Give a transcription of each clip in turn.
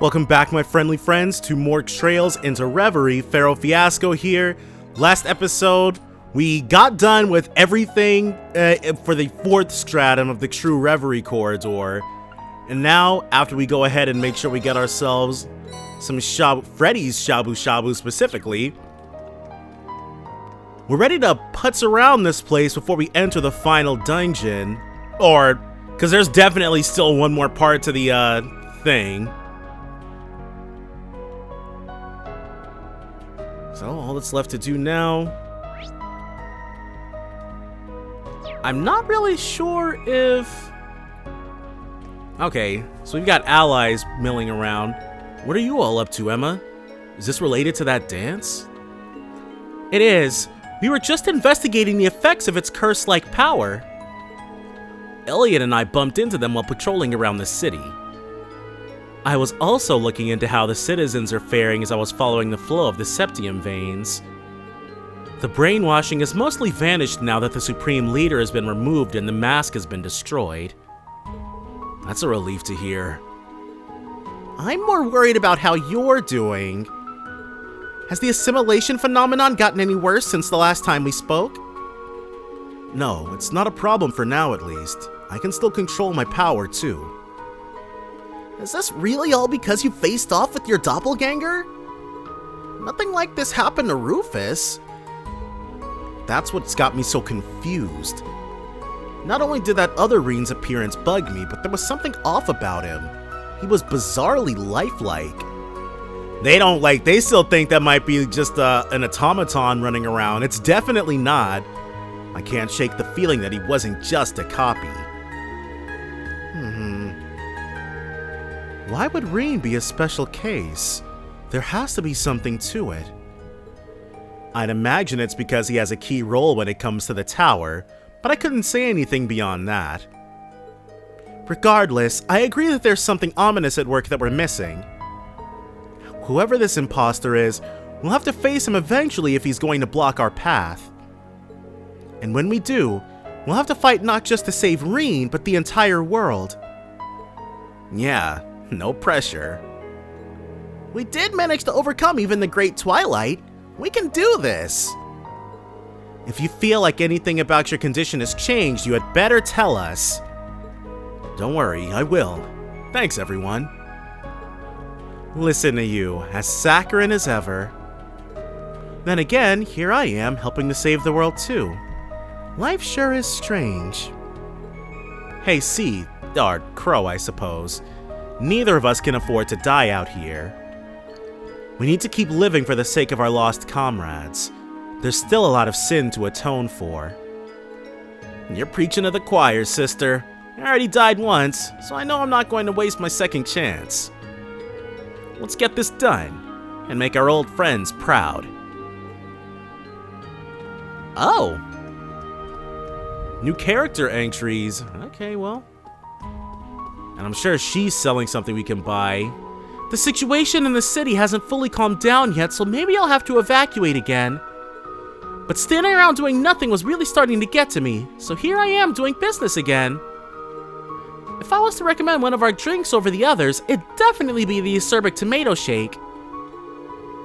Welcome back, my friendly friends, to more Trails into Reverie. Pharaoh Fiasco here. Last episode, we got done with everything for the 4th stratum of the true Reverie Corridor. And now, after we go ahead and make sure we get ourselves some Freddy's Shabu Shabu specifically, we're ready to putz around this place before we enter the final dungeon. Or, because there's definitely still one more part to the thing. So all that's left to do now, I'm not really sure if... Okay, so we've got allies milling around. What are you all up to, Emma? Is this related to that dance? It is. We were just investigating the effects of its curse-like power. Elliot and I bumped into them while patrolling around the city. I was also looking into how the citizens are faring as I was following the flow of the septium veins. The brainwashing has mostly vanished now that the Supreme Leader has been removed and the mask has been destroyed. That's a relief to hear. I'm more worried about how you're doing. Has the assimilation phenomenon gotten any worse since the last time we spoke? No, it's not a problem for now at least. I can still control my power too. Is this really all because you faced off with your doppelganger? Nothing like this happened to Rufus. That's what's got me so confused. Not only did that other Reen's appearance bug me, but there was something off about him. He was bizarrely lifelike. They still think that might be just an automaton running around. It's definitely not. I can't shake the feeling that he wasn't just a copy. Why would Reen be a special case? There has to be something to it. I'd imagine it's because he has a key role when it comes to the tower, but I couldn't say anything beyond that. Regardless, I agree that there's something ominous at work that we're missing. Whoever this imposter is, we'll have to face him eventually if he's going to block our path. And when we do, we'll have to fight not just to save Reen, but the entire world. Yeah, no pressure. We did manage to overcome even the Great Twilight. We can do this. If you feel like anything about your condition has changed, you had better tell us. Don't worry, I will. Thanks, everyone. Listen to you, as saccharine as ever. Then again, here I am, helping to save the world too. Life sure is strange. Hey, C, or Crow, I suppose. Neither of us can afford to die out here. We need to keep living for the sake of our lost comrades. There's still a lot of sin to atone for. You're preaching to the choir, sister. I already died once, so I know I'm not going to waste my second chance. Let's get this done, and make our old friends proud. Oh! New character entries. Okay, well. And I'm sure she's selling something we can buy. The situation in the city hasn't fully calmed down yet, so maybe I'll have to evacuate again. But standing around doing nothing was really starting to get to me, so here I am doing business again. If I was to recommend one of our drinks over the others, it'd definitely be the acerbic tomato shake.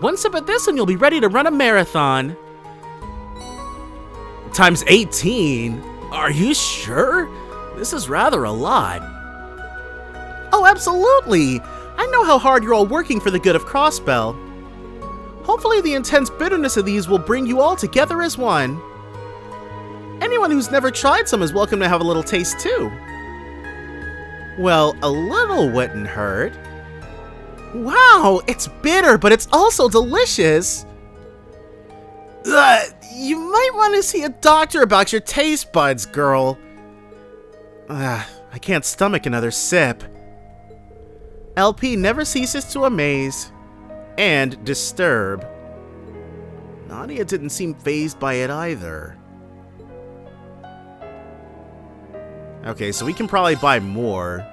One sip of this and you'll be ready to run a marathon. Times 18? Are you sure? This is rather a lot. Oh, absolutely! I know how hard you're all working for the good of Crossbell. Hopefully the intense bitterness of these will bring you all together as one. Anyone who's never tried some is welcome to have a little taste too. Well, a little wouldn't hurt. Wow, it's bitter, but it's also delicious. You might want to see a doctor about your taste buds, girl. I can't stomach another sip. LP never ceases to amaze and disturb. Nadia didn't seem fazed by it either. Okay, so we can probably buy more.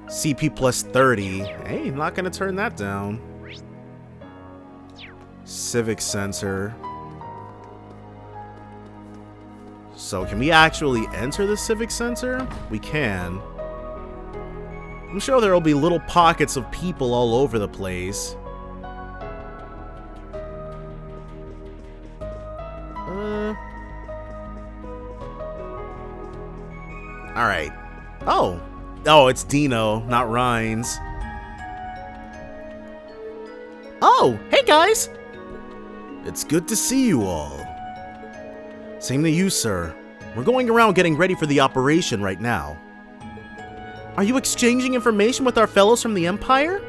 CP plus 30. Hey, I'm not gonna turn that down. Civic sensor. So can we actually enter the civic center? We can. I'm sure there will be little pockets of people all over the place. Alright. Oh, it's Dino, not Rhines. Oh, hey guys! It's good to see you all. Same to you, sir. We're going around getting ready for the operation right now. Are you exchanging information with our fellows from the Empire?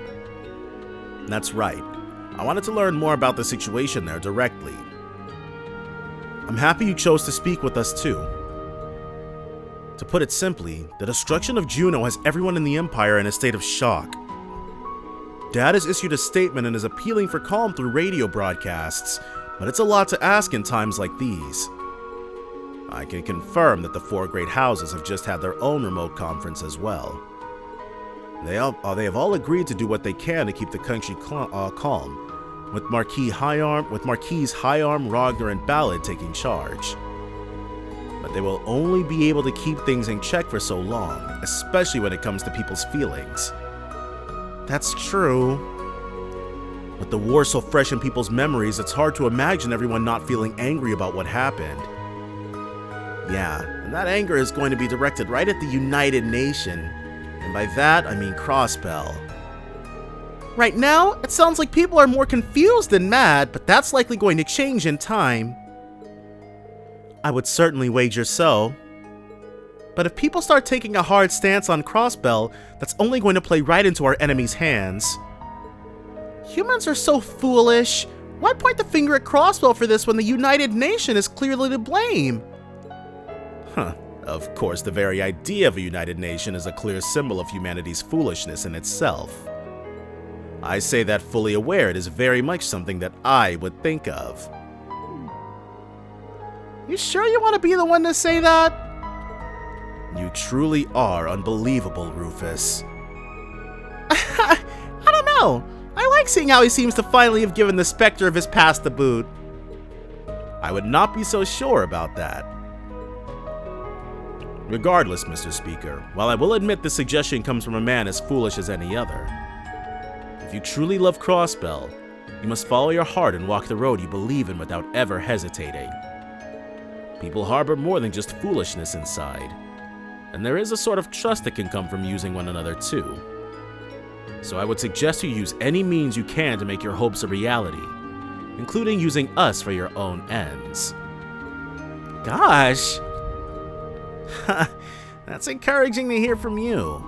That's right. I wanted to learn more about the situation there directly. I'm happy you chose to speak with us too. To put it simply, the destruction of Juno has everyone in the Empire in a state of shock. Dad has issued a statement and is appealing for calm through radio broadcasts, but it's a lot to ask in times like these. I can confirm that the 4 great houses have just had their own remote conference as well. They have all agreed to do what they can to keep the country calm, with Marquis Higharm, Rogner, and Ballad taking charge. But they will only be able to keep things in check for so long, especially when it comes to people's feelings. That's true. With the war so fresh in people's memories, it's hard to imagine everyone not feeling angry about what happened. Yeah, and that anger is going to be directed right at the United Nation. And by that, I mean Crossbell. Right now, it sounds like people are more confused than mad, but that's likely going to change in time. I would certainly wager so. But if people start taking a hard stance on Crossbell, that's only going to play right into our enemy's hands. Humans are so foolish. Why point the finger at Crossbell for this when the United Nation is clearly to blame? Of course, the very idea of a United Nation is a clear symbol of humanity's foolishness in itself. I say that fully aware it is very much something that I would think of. You sure you want to be the one to say that? You truly are unbelievable, Rufus. I don't know. I like seeing how he seems to finally have given the specter of his past the boot. I would not be so sure about that. Regardless, Mr. Speaker, while I will admit this suggestion comes from a man as foolish as any other, if you truly love Crossbell, you must follow your heart and walk the road you believe in without ever hesitating. People harbor more than just foolishness inside, and there is a sort of trust that can come from using one another too. So I would suggest you use any means you can to make your hopes a reality, including using us for your own ends. Gosh! That's encouraging to hear from you.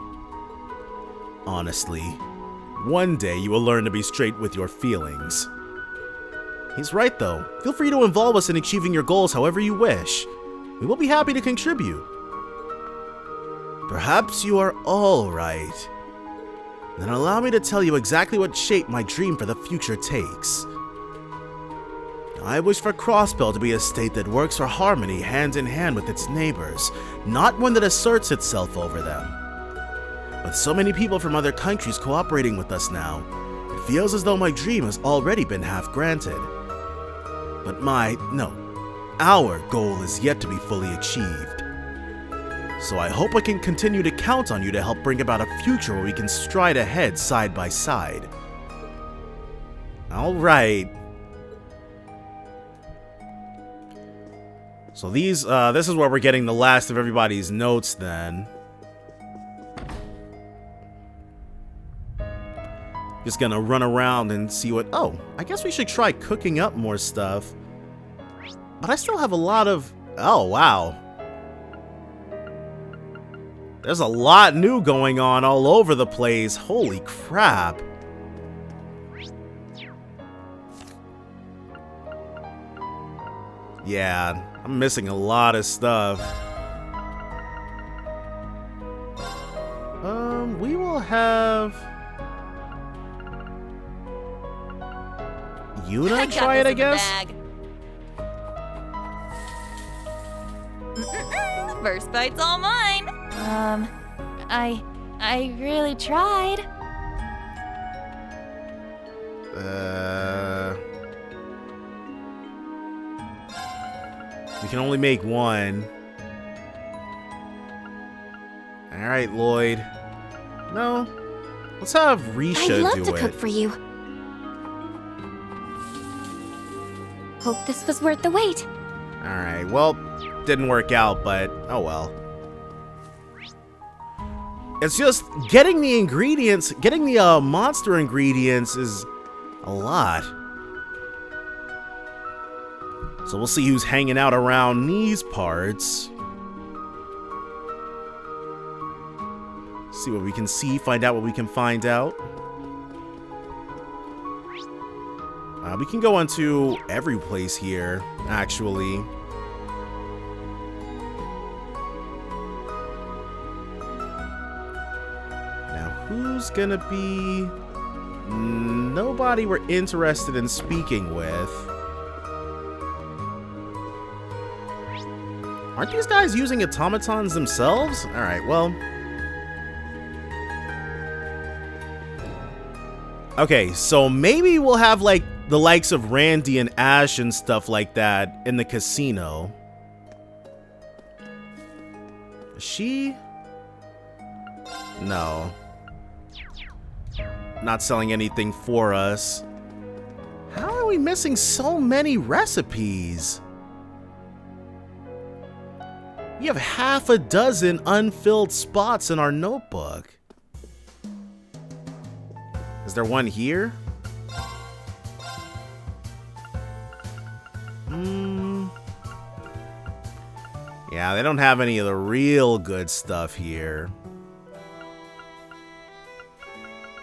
Honestly, one day you will learn to be straight with your feelings. He's right though. Feel free to involve us in achieving your goals however you wish. We will be happy to contribute. Perhaps you are all right. Then allow me to tell you exactly what shape my dream for the future takes. I wish for Crossbell to be a state that works for harmony hand in hand with its neighbors, not one that asserts itself over them. With so many people from other countries cooperating with us now, it feels as though my dream has already been half granted. But our goal is yet to be fully achieved. So I hope I can continue to count on you to help bring about a future where we can stride ahead side by side. Alright. So this is where we're getting the last of everybody's notes then. Just gonna run around and see what... Oh, I guess we should try cooking up more stuff. But I still have a lot of... Oh, wow. There's a lot new going on all over the place. Holy crap. Yeah, I'm missing a lot of stuff. We will have... Yuna try it, I guess? First bite's all mine. I really tried. We can only make one. Alright, Lloyd. No. Let's have Risha do it. I'd love to cook for you. Hope this was worth the wait. Alright, well, didn't work out, but oh well. It's just getting the ingredients, getting the monster ingredients is a lot. So we'll see who's hanging out around these parts. See what we can see, find out what we can find out. We can go into every place here, actually. Now, who's gonna be... Nobody we're interested in speaking with. Aren't these guys using automatons themselves? Alright, well... Okay, so maybe we'll have, like, the likes of Randy and Ash and stuff like that in the casino. Is she? No. Not selling anything for us. How are we missing so many recipes? We have half a dozen unfilled spots in our notebook. Is there one here? Yeah, they don't have any of the real good stuff here.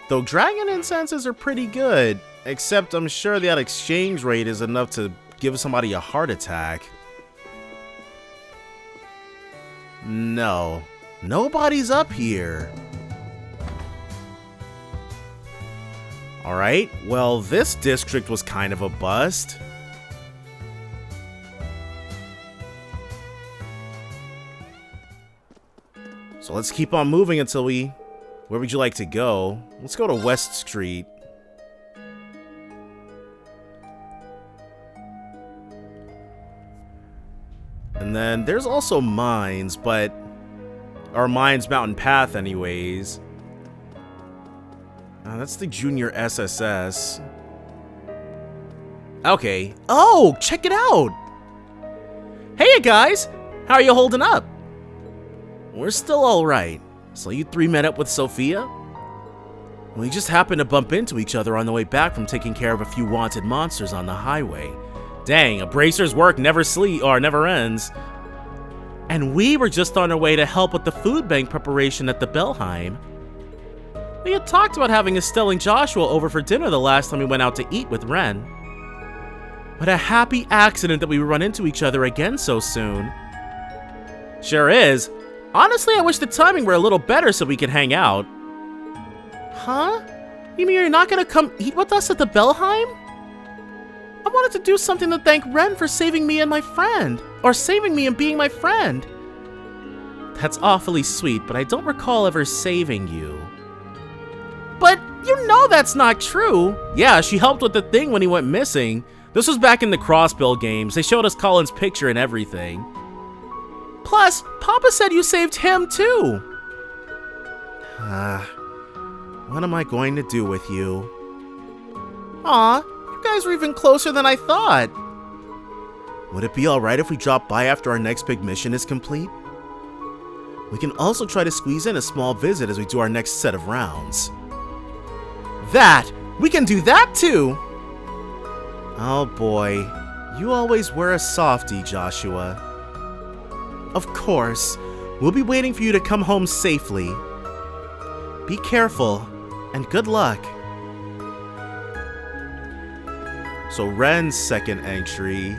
Though dragon incenses are pretty good, except I'm sure that exchange rate is enough to give somebody a heart attack. No, nobody's up here. Alright, well, this district was kind of a bust. So let's keep on moving until we... Where would you like to go? Let's go to West Street. And then there's also mines, but... Or Mines Mountain Path anyways. That's the Junior SSS. Okay. Oh, check it out! Hey guys! How are you holding up? We're still alright. So you three met up with Sophia? We just happened to bump into each other on the way back from taking care of a few wanted monsters on the highway. Dang, a bracer's work never ends. And we were just on our way to help with the food bank preparation at the Belheim. We had talked about having Estelle and Joshua over for dinner the last time we went out to eat with Ren. What a happy accident that we would run into each other again so soon. Sure is. Honestly, I wish the timing were a little better so we could hang out. Huh? You mean you're not gonna come eat with us at the Belheim? I wanted to do something to thank Ren for saving me and my friend. Or saving me and being my friend. That's awfully sweet, but I don't recall ever saving you. But you know that's not true. Yeah, she helped with the thing when he went missing. This was back in the Crossbell games. They showed us Colin's picture and everything. Plus, Papa said you saved him too. What am I going to do with you? Aw, you guys were even closer than I thought. Would it be alright if we drop by after our next big mission is complete? We can also try to squeeze in a small visit as we do our next set of rounds. We can do that too! Oh boy, you always were a softie, Joshua. Of course, we'll be waiting for you to come home safely. Be careful, and good luck. So Ren's second entry.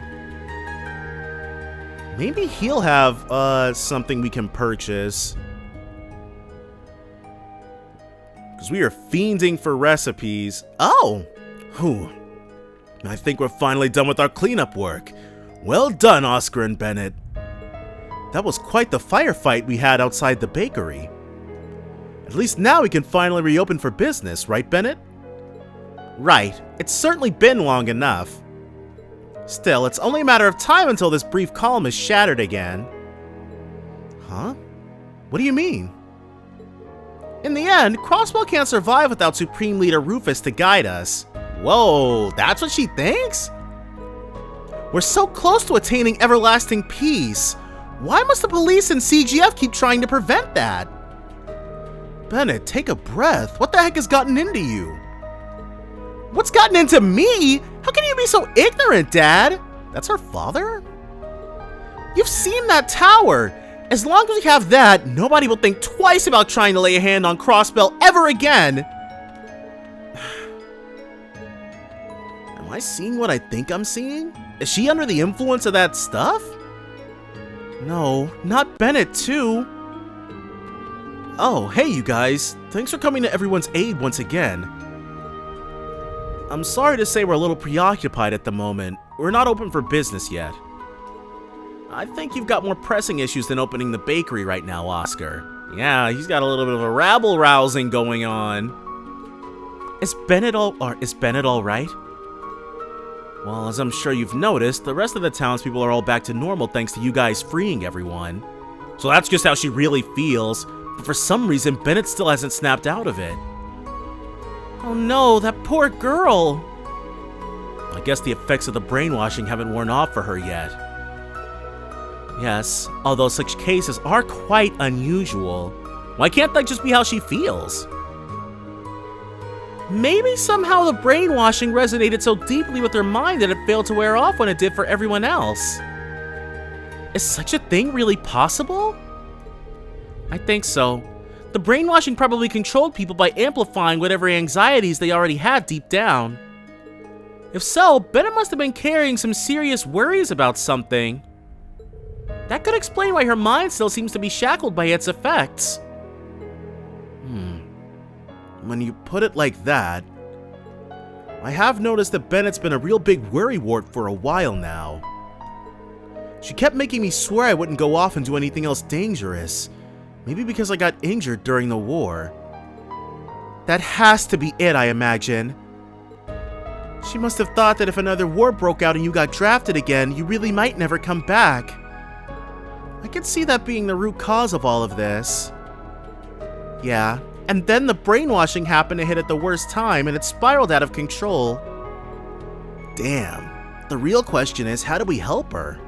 Maybe he'll have something we can purchase. Because we are fiending for recipes. Oh! Whew. I think we're finally done with our cleanup work. Well done, Oscar and Bennett. That was quite the firefight we had outside the bakery. At least now we can finally reopen for business, right, Bennett? Right. It's certainly been long enough. Still, it's only a matter of time until this brief calm is shattered again. Huh? What do you mean? In the end, Crossbell can't survive without Supreme Leader Rufus to guide us. Whoa, that's what she thinks? We're so close to attaining everlasting peace. Why must the police and CGF keep trying to prevent that? Bennett, take a breath. What the heck has gotten into you? What's gotten into me? How can you be so ignorant, Dad? That's her father? You've seen that tower. As long as we have that, nobody will think twice about trying to lay a hand on Crossbell ever again. Am I seeing what I think I'm seeing? Is she under the influence of that stuff? No, not Bennett too. Oh, hey you guys. Thanks for coming to everyone's aid once again. I'm sorry to say we're a little preoccupied at the moment. We're not open for business yet. I think you've got more pressing issues than opening the bakery right now, Oscar. Yeah, he's got a little bit of a rabble-rousing going on. Is Bennett all right? Well, as I'm sure you've noticed, the rest of the townspeople are all back to normal thanks to you guys freeing everyone. So that's just how she really feels, but for some reason, Bennett still hasn't snapped out of it. Oh no, that poor girl! I guess the effects of the brainwashing haven't worn off for her yet. Yes, although such cases are quite unusual, why can't that just be how she feels? Maybe somehow the brainwashing resonated so deeply with her mind that it failed to wear off when it did for everyone else. Is such a thing really possible? I think so. The brainwashing probably controlled people by amplifying whatever anxieties they already had deep down. If so, Bennett must have been carrying some serious worries about something. That could explain why her mind still seems to be shackled by its effects. When you put it like that, I have noticed that Bennett's been a real big worrywart for a while now. She kept making me swear I wouldn't go off and do anything else dangerous. Maybe because I got injured during the war. That has to be it, I imagine. She must have thought that if another war broke out and you got drafted again, you really might never come back. I could see that being the root cause of all of this. Yeah, and then the brainwashing happened to hit at the worst time and it spiraled out of control. Damn. The real question is, how do we help her?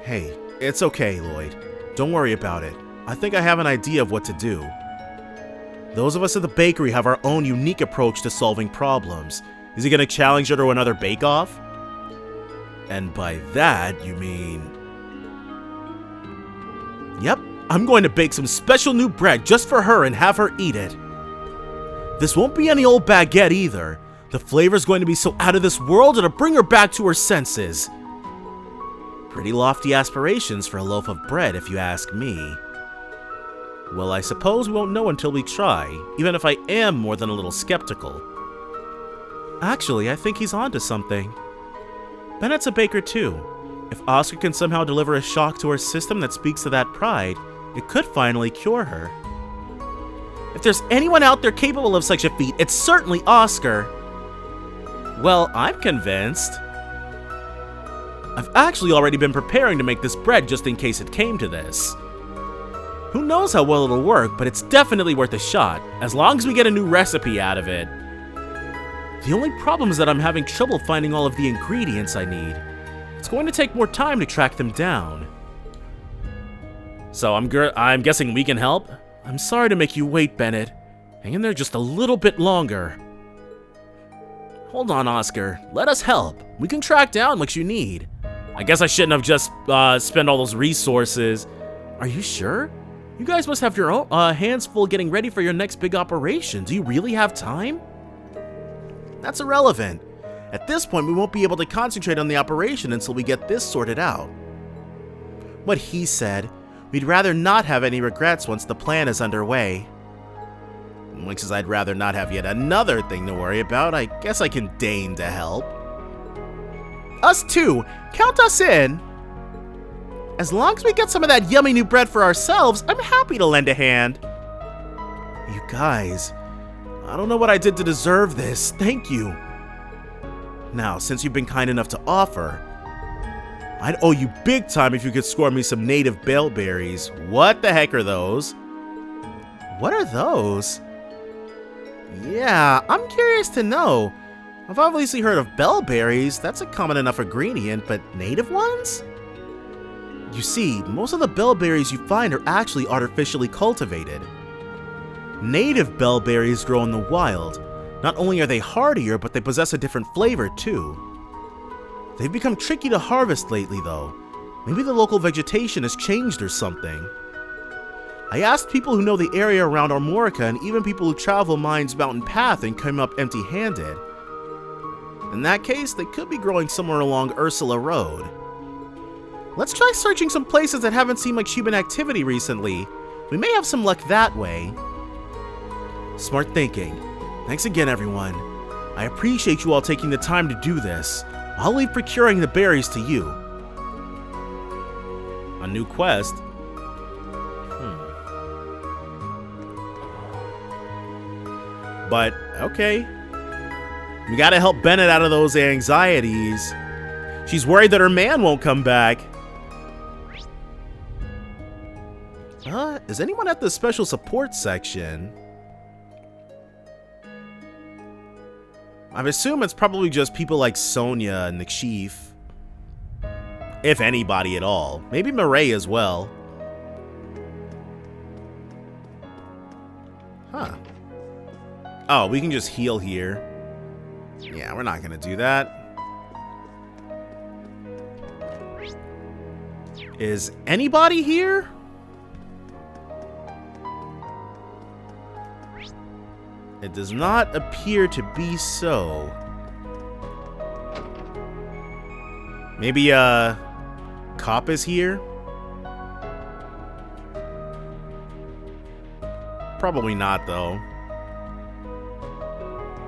Hey, it's okay, Lloyd. Don't worry about it. I think I have an idea of what to do. Those of us at the bakery have our own unique approach to solving problems. Is he gonna challenge her to another bake-off? And by that, you mean... Yep, I'm going to bake some special new bread just for her and have her eat it. This won't be any old baguette either. The flavor's going to be so out of this world it'll bring her back to her senses. Pretty lofty aspirations for a loaf of bread, if you ask me. Well, I suppose we won't know until we try, even if I am more than a little skeptical. Actually, I think he's onto something. Bennett's a baker too. If Oscar can somehow deliver a shock to her system that speaks to that pride, it could finally cure her. If there's anyone out there capable of such a feat, it's certainly Oscar. Well, I'm convinced. I've actually already been preparing to make this bread just in case it came to this. Who knows how well it'll work, but it's definitely worth a shot, as long as we get a new recipe out of it. The only problem is that I'm having trouble finding all of the ingredients I need. It's going to take more time to track them down. So I'm guessing we can help? I'm sorry to make you wait, Bennett. Hang in there just a little bit longer. Hold on, Oscar. Let us help. We can track down what you need. I guess I shouldn't have just spent all those resources. Are you sure? You guys must have your own hands full getting ready for your next big operation. Do you really have time? That's irrelevant. At this point, we won't be able to concentrate on the operation until we get this sorted out. What he said, we'd rather not have any regrets once the plan is underway. Which is I'd rather not have yet another thing to worry about, I guess I can deign to help. Us too! Count us in! As long as we get some of that yummy new bread for ourselves, I'm happy to lend a hand. You guys, I don't know what I did to deserve this. Thank you. Now, since you've been kind enough to offer, I'd owe you big time if you could score me some native bellberries. What the heck are those? What are those? Yeah, I'm curious to know. I've obviously heard of bellberries, that's a common enough ingredient, but native ones? You see, most of the bellberries you find are actually artificially cultivated. Native bellberries grow in the wild. Not only are they hardier, but they possess a different flavor too. They've become tricky to harvest lately though. Maybe the local vegetation has changed or something. I asked people who know the area around Armorica and even people who travel Mine's Mountain Path and come up empty-handed. In that case, they could be growing somewhere along Ursula Road. Let's try searching some places that haven't seen much human activity recently. We may have some luck that way. Smart thinking. Thanks again, everyone. I appreciate you all taking the time to do this. I'll leave procuring the berries to you. A new quest? But, okay. We gotta help Bennett out of those anxieties. She's worried that her man won't come back. Is anyone at the special support section? I assume it's probably just people like Sonia and the chief. If anybody at all. Maybe Murray as well. Huh. Oh, we can just heal here. Yeah, we're not gonna do that. Is anybody here? It does not appear to be so. Maybe, cop is here? Probably not, though.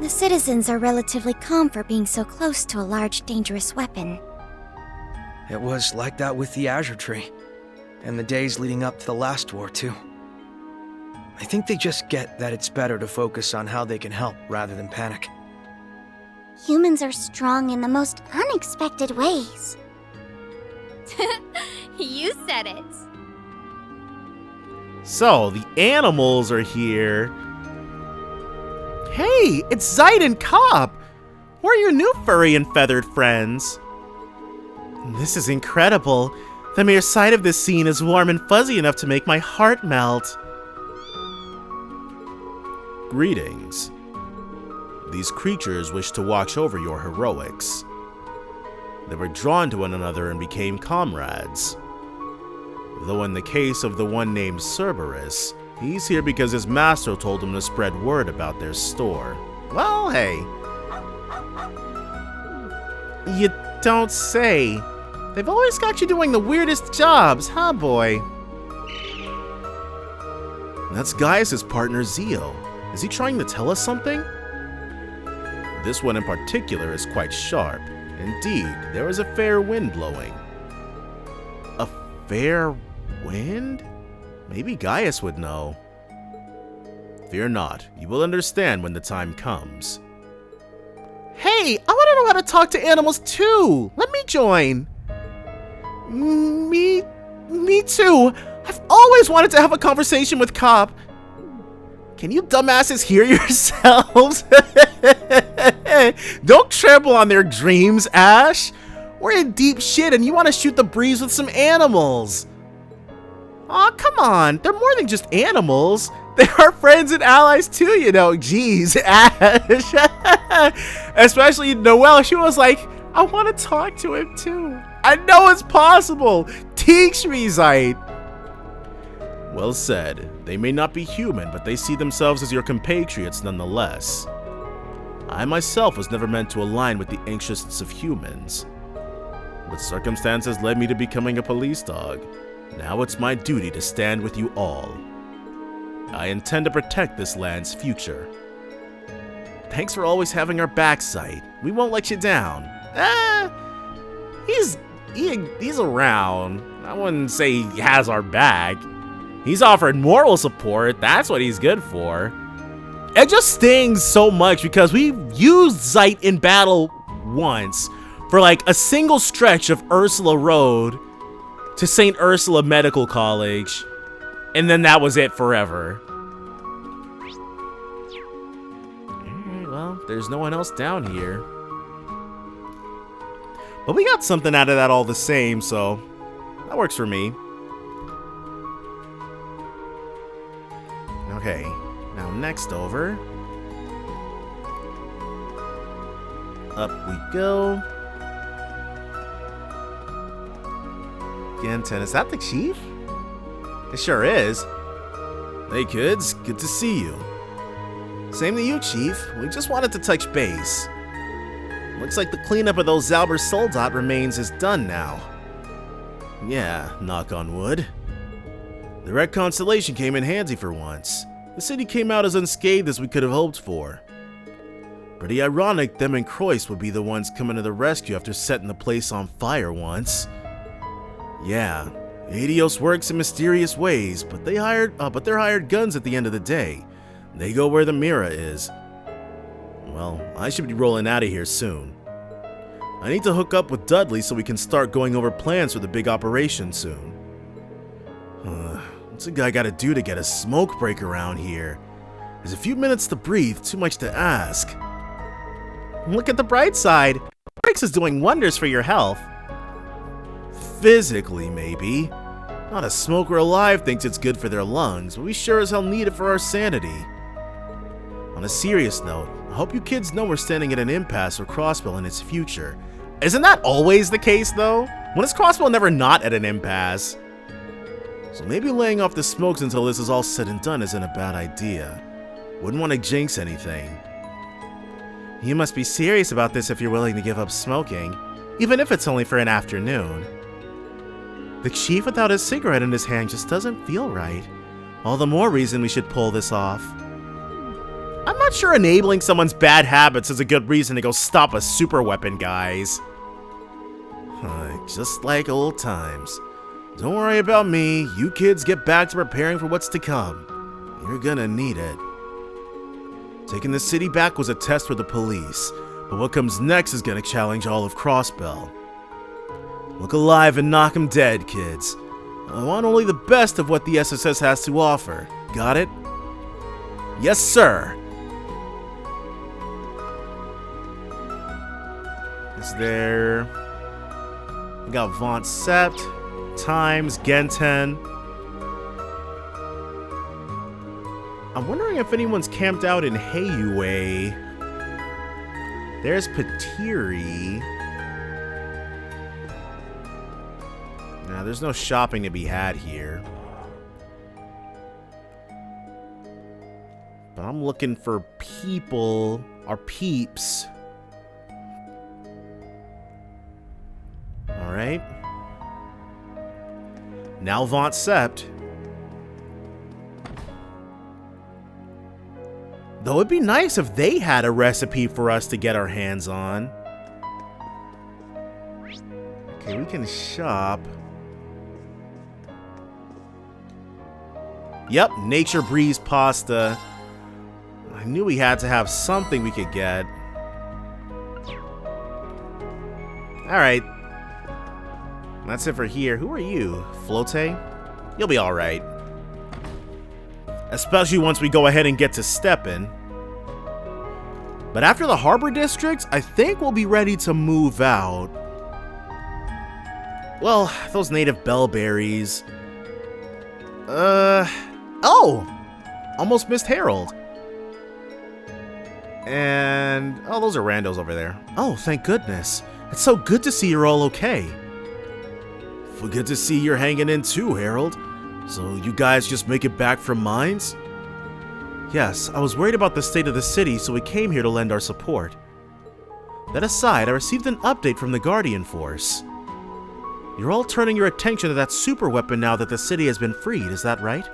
The citizens are relatively calm for being so close to a large, dangerous weapon. It was like that with the Azure Tree, and the days leading up to the last war, too. I think they just get that it's better to focus on how they can help rather than panic. Humans are strong in the most unexpected ways. You said it. So, the animals are here. Hey, it's Zite and Cop! Who are your new furry and feathered friends? This is incredible. The mere sight of this scene is warm and fuzzy enough to make my heart melt. Greetings. These creatures wish to watch over your heroics. They were drawn to one another and became comrades. Though in the case of the one named Cerberus, he's here because his master told him to spread word about their store. Well, hey. You don't say. They've always got you doing the weirdest jobs, huh, boy? That's Gaius' partner, Zio. Is he trying to tell us something? This one in particular is quite sharp. Indeed, there is a fair wind blowing. A fair wind? Maybe Gaius would know. Fear not, you will understand when the time comes. Hey, I want to know how to talk to animals too! Let me join! Me too! I've always wanted to have a conversation with Cop! Can you dumbasses hear yourselves? Don't trample on their dreams, Ash! We're in deep shit and you want to shoot the breeze with some animals! Aw, come on, they're more than just animals. They are friends and allies too, you know. Jeez, Ash. Especially Noelle, she was like, I want to talk to him too. I know it's possible. Teach me, Zite. Well said. They may not be human, but they see themselves as your compatriots nonetheless. I myself was never meant to align with the interests of humans. But circumstances led me to becoming a police dog. Now it's my duty to stand with you all. I intend to protect this land's future. Thanks for always having our back, Zite. We won't let you down. He's around. I wouldn't say he has our back. He's offered moral support. That's what he's good for. It just stings so much because we've used Zite in battle once for like a single stretch of Ursula Road to St. Ursula Medical College, and then that was it forever. Alright, well, there's no one else down here. But we got something out of that all the same, so that works for me. Okay, now next over. Up we go. Genten, is that the chief? It sure is. Hey kids, good to see you. Same to you, chief. We just wanted to touch base. Looks like the cleanup of those Zalber Soldat remains is done now. Yeah, knock on wood. The Red Constellation came in handy for once. The city came out as unscathed as we could have hoped for. Pretty ironic them and Croyce would be the ones coming to the rescue after setting the place on fire once. Yeah, Adios works in mysterious ways, but they're hired guns at the end of the day. They go where the Mira is. Well, I should be rolling out of here soon. I need to hook up with Dudley so we can start going over plans for the big operation soon. What's a guy gotta do to get a smoke break around here? There's a few minutes to breathe, too much to ask. Look at the bright side. Breaks is doing wonders for your health. Physically, maybe. Not a smoker alive thinks it's good for their lungs, but we sure as hell need it for our sanity. On a serious note, I hope you kids know we're standing at an impasse for Crossbell and its future. Isn't that always the case, though? When is Crossbell never not at an impasse? So maybe laying off the smokes until this is all said and done isn't a bad idea. Wouldn't want to jinx anything. You must be serious about this if you're willing to give up smoking, even if it's only for an afternoon. The chief without his cigarette in his hand just doesn't feel right. All the more reason we should pull this off. I'm not sure enabling someone's bad habits is a good reason to go stop a super weapon, guys. Just like old times. Don't worry about me. You kids get back to preparing for what's to come. You're gonna need it. Taking the city back was a test for the police, but what comes next is gonna challenge all of Crossbell. Look alive and knock 'em dead, kids. I want only the best of what the SSS has to offer. Got it? Yes, sir. Is there... We got Vaunt Sept, Times, Genten. I'm wondering if anyone's camped out in Heiyue. There's Patiri. Nah, there's no shopping to be had here. But I'm looking for people, our peeps. Alright. Now Vaunt Sept. Though it'd be nice if they had a recipe for us to get our hands on. Okay, we can shop. Yep, Nature Breeze pasta. I knew we had to have something we could get. Alright. That's it for here. Who are you? Flote? You'll be alright. Especially once we go ahead and get to Steppin'. But after the Harbor District, I think we'll be ready to move out. Well, those native bellberries. Oh! Almost missed Harold. And... oh, those are randos over there. Oh, thank goodness. It's so good to see you're all okay. Well, good to see you're hanging in too, Harold. So you guys just make it back from mines? Yes, I was worried about the state of the city, so we came here to lend our support. That aside, I received an update from the Guardian Force. You're all turning your attention to that super weapon now that the city has been freed, is that right?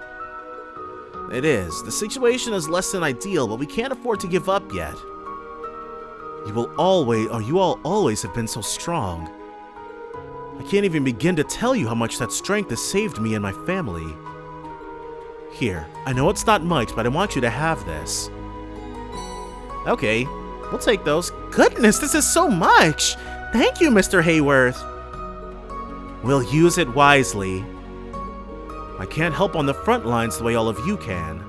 It is. The situation is less than ideal, but we can't afford to give up yet. You all always have been so strong. I can't even begin to tell you how much that strength has saved me and my family. Here, I know it's not much, but I want you to have this. Okay, we'll take those. Goodness, this is so much! Thank you, Mr. Hayworth. We'll use it wisely. I can't help on the front lines the way all of you can.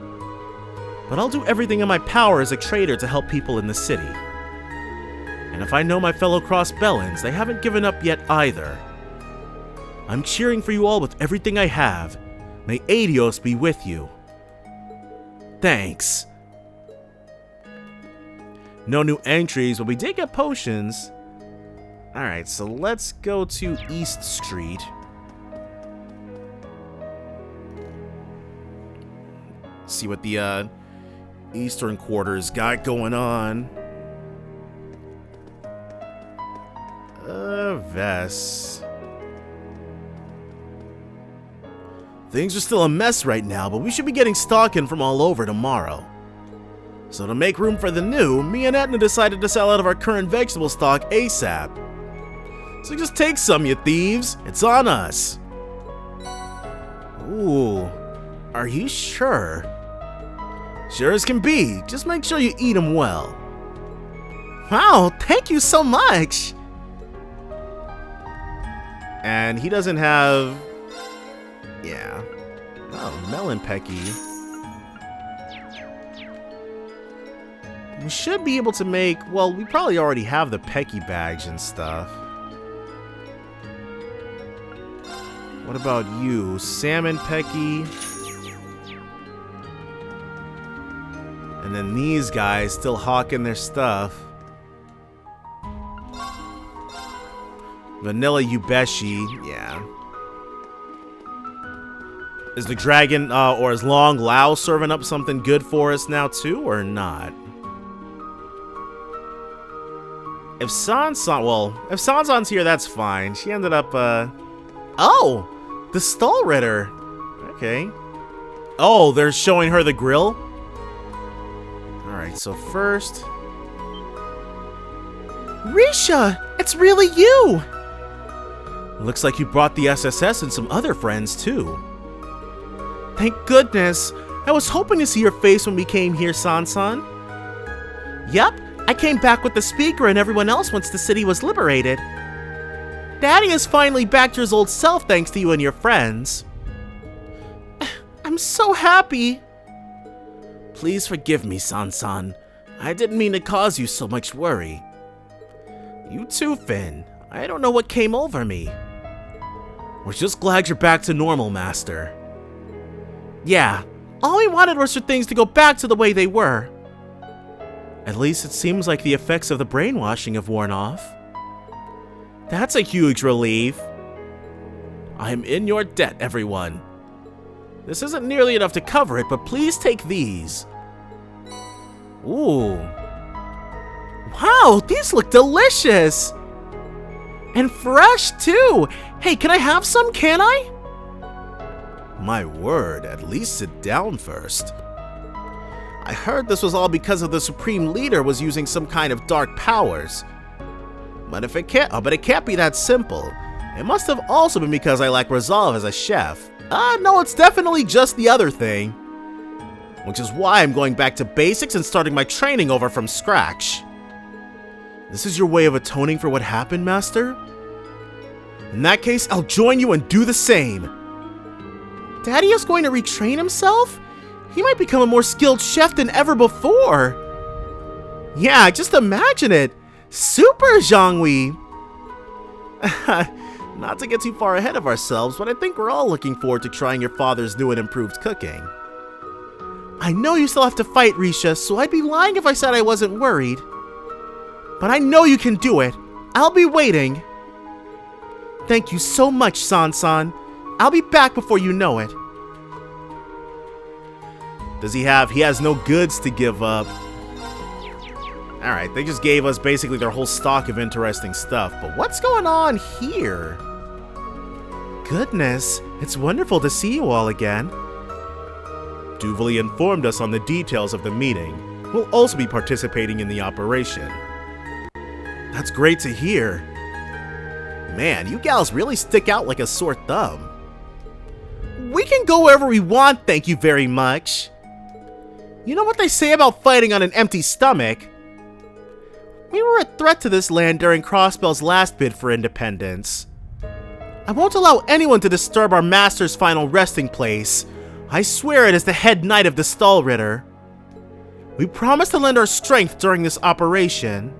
But I'll do everything in my power as a trader to help people in the city. And if I know my fellow Crossbellans, they haven't given up yet either. I'm cheering for you all with everything I have. May Adios be with you. Thanks. No new entries, but we did get potions. Alright, so let's go to East Street. See what the Eastern Quarters got going on. Vess. Things are still a mess right now, but we should be getting stock in from all over tomorrow. So to make room for the new, me and Etna decided to sell out of our current vegetable stock ASAP. So just take some, you thieves. It's on us. Ooh, are you sure? Sure as can be. Just make sure you eat them well. Wow, thank you so much. And he doesn't have... Yeah. Oh, melon pecky. We should be able to make... Well, we probably already have the pecky bags and stuff. What about you? Salmon pecky. And then these guys still hawking their stuff. Vanilla Ubeshi, yeah. Is the dragon, or is Long Lao serving up something good for us now too, or not? If if Sansan's here, that's fine. She ended up, Oh! The Stall Ritter! Okay. Oh, they're showing her the grill? Alright, so first... Risha! It's really you! Looks like you brought the SSS and some other friends, too. Thank goodness! I was hoping to see your face when we came here, Sansan. Yep, I came back with the speaker and everyone else once the city was liberated. Daddy is finally back to his old self thanks to you and your friends. I'm so happy. Please forgive me, Sansan. I didn't mean to cause you so much worry. You too, Finn. I don't know what came over me. We're just glad you're back to normal, Master. Yeah, all we wanted was for things to go back to the way they were. At least it seems like the effects of the brainwashing have worn off. That's a huge relief. I'm in your debt, everyone. This isn't nearly enough to cover it, but please take these. Ooh. Wow, these look delicious! And fresh, too! Hey, can I have some, can I? My word, at least sit down first. I heard this was all because of the Supreme Leader was using some kind of dark powers. But it can't be that simple. It must have also been because I lack resolve as a chef. No, it's definitely just the other thing. Which is why I'm going back to basics and starting my training over from scratch. This is your way of atoning for what happened, Master? In that case, I'll join you and do the same. Daddy is going to retrain himself? He might become a more skilled chef than ever before. Yeah, just imagine it. Super Zhonghui. Not to get too far ahead of ourselves, but I think we're all looking forward to trying your father's new and improved cooking. I know you still have to fight, Risha, so I'd be lying if I said I wasn't worried. But I know you can do it. I'll be waiting. Thank you so much, Sansan. I'll be back before you know it. Does he has no goods to give up. Alright, they just gave us basically their whole stock of interesting stuff, but what's going on here? Goodness, it's wonderful to see you all again. Duvalli informed us on the details of the meeting. We'll also be participating in the operation. That's great to hear. Man, you gals really stick out like a sore thumb. We can go wherever we want, thank you very much. You know what they say about fighting on an empty stomach? We were a threat to this land during Crossbell's last bid for independence. I won't allow anyone to disturb our master's final resting place. I swear it as the head knight of the Stahlritter. We promise to lend our strength during this operation.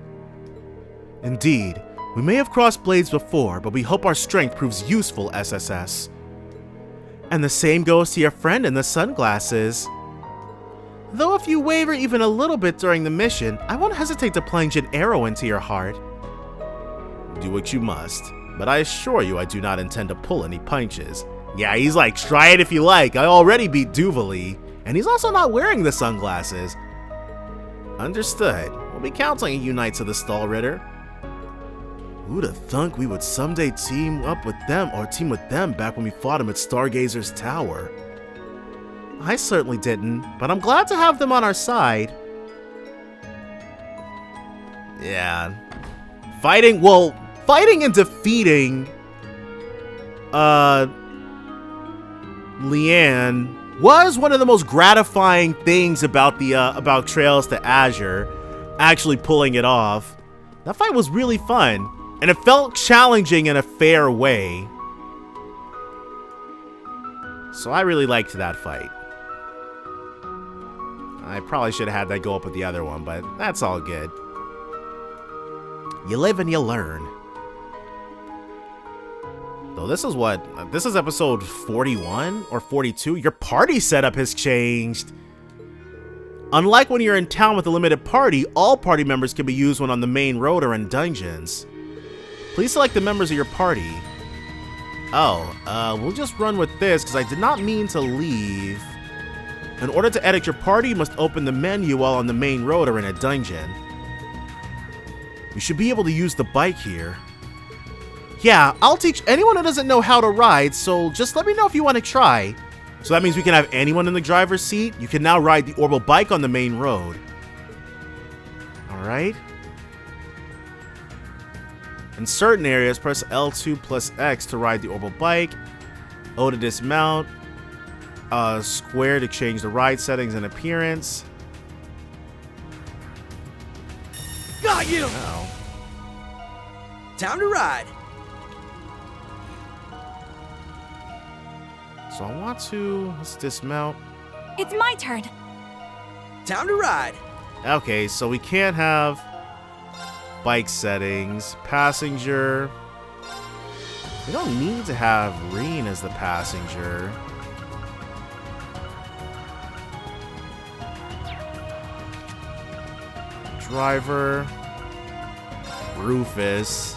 Indeed, we may have crossed blades before, but we hope our strength proves useful, SSS. And the same goes to your friend in the sunglasses. Though if you waver even a little bit during the mission, I won't hesitate to plunge an arrow into your heart. Do what you must, but I assure you I do not intend to pull any punches. Yeah, he's like, try it if you like, I already beat Duvali, and he's also not wearing the sunglasses. Understood. We'll be counting you Knights of the Stahlritter. Who'd have thunk we would someday team up with them, or team with them back when we fought him at Stargazer's Tower? I certainly didn't, but I'm glad to have them on our side. Yeah. Fighting and defeating Leanne was one of the most gratifying things about the about Trails to Azure, actually pulling it off. That fight was really fun, and it felt challenging in a fair way. So I really liked that fight. I probably should have had that go up with the other one, but that's all good. You live and you learn. Though this is what? This is episode 41 or 42? Your party setup has changed. Unlike when you're in town with a limited party, all party members can be used when on the main road or in dungeons. Please select the members of your party. Oh, we'll just run with this because I did not mean to leave. In order to edit your party, you must open the menu while on the main road or in a dungeon. You should be able to use the bike here. Yeah, I'll teach anyone who doesn't know how to ride, so just let me know if you want to try. So that means we can have anyone in the driver's seat. You can now ride the orbital bike on the main road. Alright. In certain areas, press L2 plus X to ride the orbital bike. O to dismount. Square to change the ride settings and appearance. Got you! Oh. Time to ride. So I want to... Let's dismount. It's my turn. Time to ride. Okay, so we can't have bike settings. Passenger. We don't need to have Reen as the passenger. Driver. Rufus.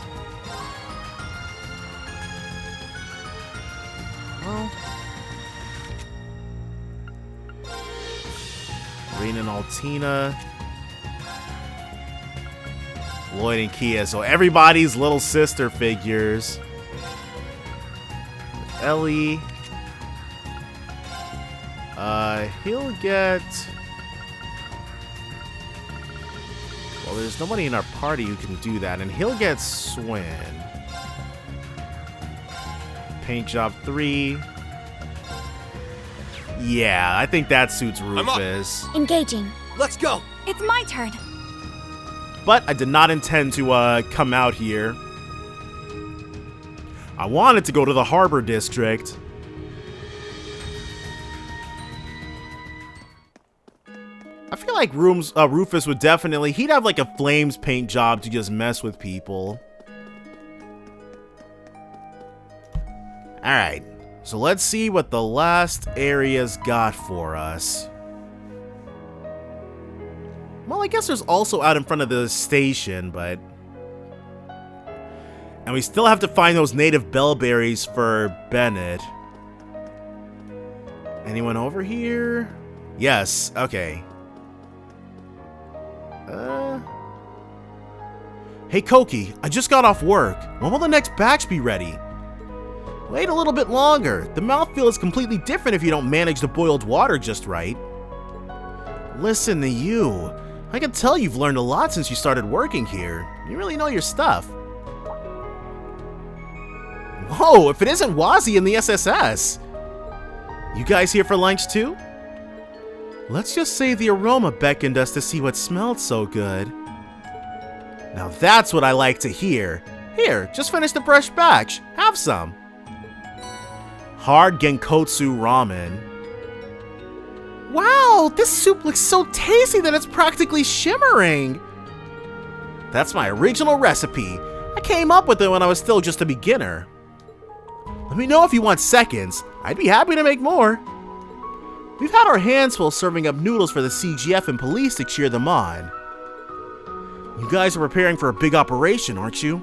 Well. Reen and Altina. Lloyd and Kia. So everybody's little sister figures. Ellie. He'll get... Well, there's nobody in our party who can do that, and he'll get Swin. Paint job 3. Yeah, I think that suits Rufus. Engaging. Let's go. It's my turn. But I did not intend to come out here. I wanted to go to the Harbor District. I feel like Rufus would definitely... He'd have like a flames paint job to just mess with people. Alright, so let's see what the last area's got for us. Well, I guess there's also out in front of the station, but... And we still have to find those native bellberries for Bennett. Anyone over here? Yes, okay. Hey Koki, I just got off work. When will the next batch be ready? Wait a little bit longer. The mouthfeel is completely different if you don't manage the boiled water just right. Listen to you. I can tell you've learned a lot since you started working here. You really know your stuff. Whoa, if it isn't Wazi and the SSS. You guys here for lunch too? Let's just say the aroma beckoned us to see what smelled so good. Now that's what I like to hear. Here, just finish the fresh batch. Have some. Hard Genkotsu ramen. Wow, this soup looks so tasty that it's practically shimmering. That's my original recipe. I came up with it when I was still just a beginner. Let me know if you want seconds. I'd be happy to make more. We've had our hands full serving up noodles for the CGF and police to cheer them on. You guys are preparing for a big operation, aren't you?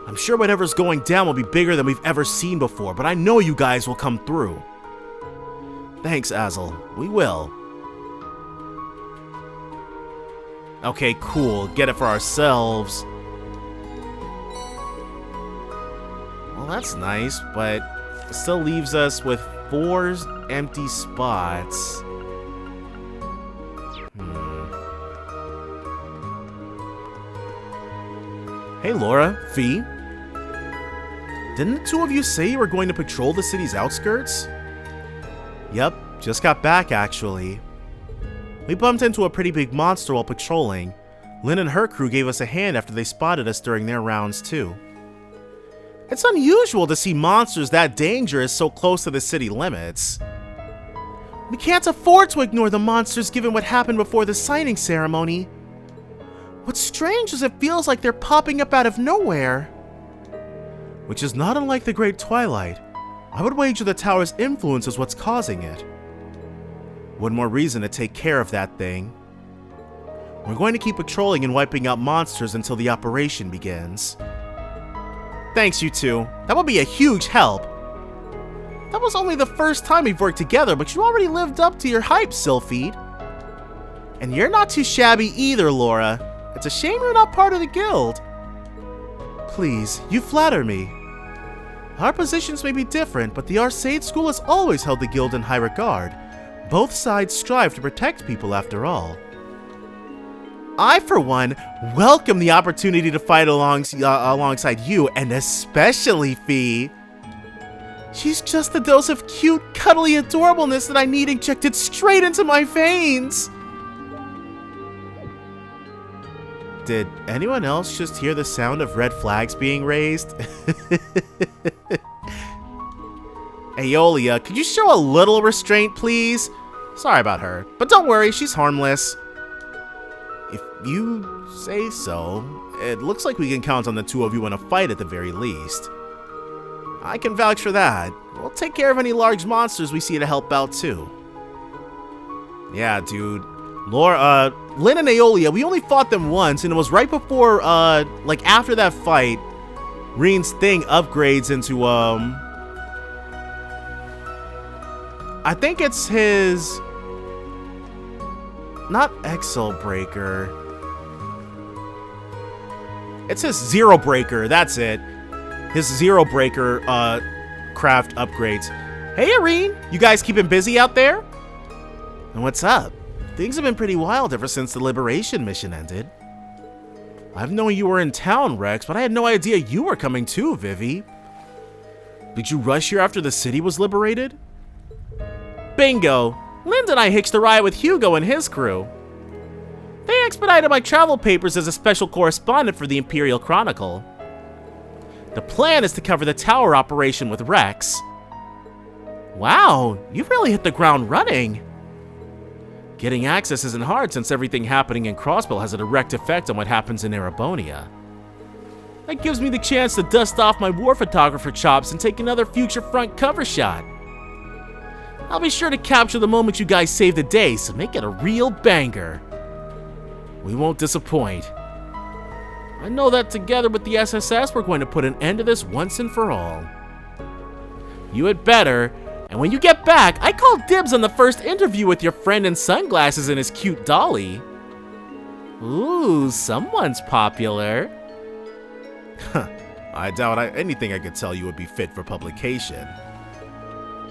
I'm sure whatever's going down will be bigger than we've ever seen before, but I know you guys will come through. Thanks, Azel. We will. Okay, cool. Get it for ourselves. Well, that's nice, but it still leaves us with 4 empty spots. Hey, Laura, Fee. Didn't the two of you say you were going to patrol the city's outskirts? Yep, just got back, actually. We bumped into a pretty big monster while patrolling. Lynn and her crew gave us a hand after they spotted us during their rounds, too. It's unusual to see monsters that dangerous so close to the city limits. We can't afford to ignore the monsters given what happened before the signing ceremony. What's strange is it feels like they're popping up out of nowhere. Which is not unlike the Great Twilight. I would wager the tower's influence is what's causing it. One more reason to take care of that thing. We're going to keep patrolling and wiping out monsters until the operation begins. Thanks, you two. That will be a huge help. That was only the first time we've worked together, but you already lived up to your hype, Sylphide. And you're not too shabby either, Laura. It's a shame you're not part of the guild. Please, you flatter me. Our positions may be different, but the Arcade School has always held the guild in high regard. Both sides strive to protect people after all. I, for one, welcome the opportunity to fight alongside you, and especially Fee. She's just the dose of cute, cuddly adorableness that I need injected straight into my veins. Did anyone else just hear the sound of red flags being raised? Aeolia, could you show a little restraint, please? Sorry about her, but don't worry, she's harmless. If you say so, it looks like we can count on the two of you in a fight at the very least. I can vouch for that. We'll take care of any large monsters we see to help out too. Yeah, dude. Laura, Lynn and Aeolia, we only fought them once, and it was right before, like after that fight, Reen's thing upgrades into, I think it's his, not Exo Breaker. It's his Zero Breaker, that's it. His Zero Breaker, craft upgrades. Hey, Reen, you guys keeping busy out there? And what's up? Things have been pretty wild ever since the Liberation mission ended. I've known you were in town, Rex, but I had no idea you were coming too, Vivi. Did you rush here after the city was liberated? Bingo! Lind and I hitched a ride with Hugo and his crew. They expedited my travel papers as a special correspondent for the Imperial Chronicle. The plan is to cover the tower operation with Rex. Wow, you've really hit the ground running. Getting access isn't hard since everything happening in Crossbell has a direct effect on what happens in Erebonia. That gives me the chance to dust off my war photographer chops and take another future front cover shot. I'll be sure to capture the moment you guys save the day, so make it a real banger. We won't disappoint. I know that together with the SSS, we're going to put an end to this once and for all. You had better. And when you get back, I call dibs on the first interview with your friend in sunglasses and his cute dolly. Ooh, someone's popular. I doubt anything I could tell you would be fit for publication.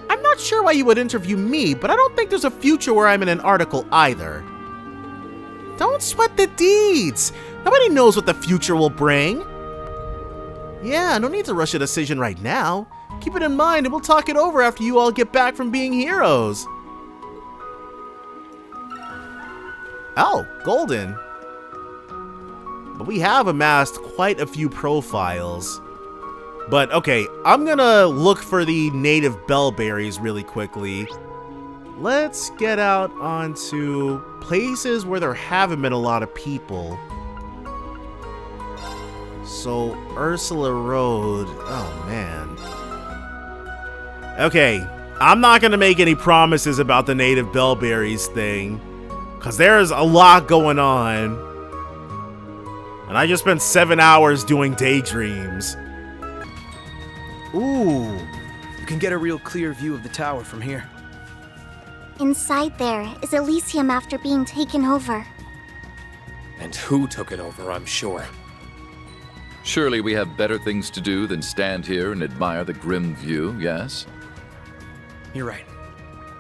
I'm not sure why you would interview me, but I don't think there's a future where I'm in an article either. Don't sweat the deeds. Nobody knows what the future will bring. Yeah, no need to rush a decision right now. Keep it in mind and we'll talk it over after you all get back from being heroes. Oh, Golden. but we have amassed quite a few profiles. But okay, I'm gonna look for the native bellberries really quickly. Let's get out onto places where there haven't been a lot of people. So, Ursula Road, oh man. Okay, I'm not gonna make any promises about the native bellberries thing, because there's a lot going on. And I just spent 7 hours doing daydreams. Ooh. You can get a real clear view of the tower from here. Inside there is Elysium after being taken over. And who took it over, I'm sure. Surely we have better things to do than stand here and admire the grim view, yes? You're right.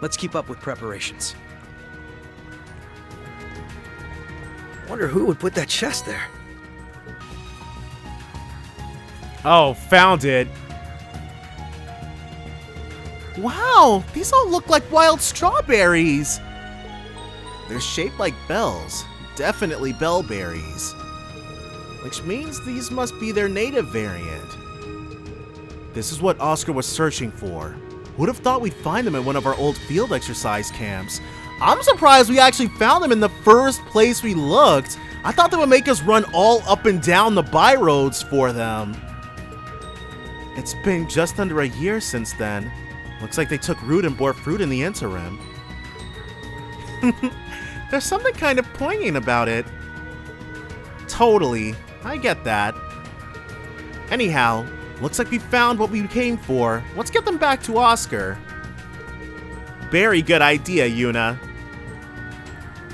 Let's keep up with preparations. Wonder who would put that chest there. Oh, found it. Wow, these all look like wild strawberries. They're shaped like bells. Definitely bellberries. Which means these must be their native variant. This is what Oscar was searching for. Would have thought we'd find them in one of our old field exercise camps. I'm surprised we actually found them in the first place we looked. I thought they would make us run all up and down the byroads for them. It's been just under a year since then. Looks like they took root and bore fruit in the interim. There's something kind of poignant about it. Totally, I get that. Anyhow, looks like we found what we came for. Let's get them back to Oscar. Very good idea, Yuna.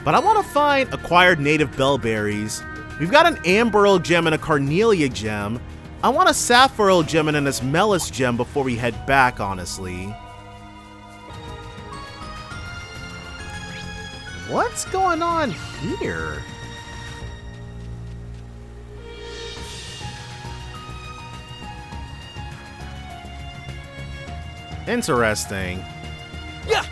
But I want to find acquired native bellberries. We've got an Amberl gem and a Carnelia gem. I want a Sapphirl gem and an Esmelis gem before we head back, honestly. What's going on here? Interesting. Yeah.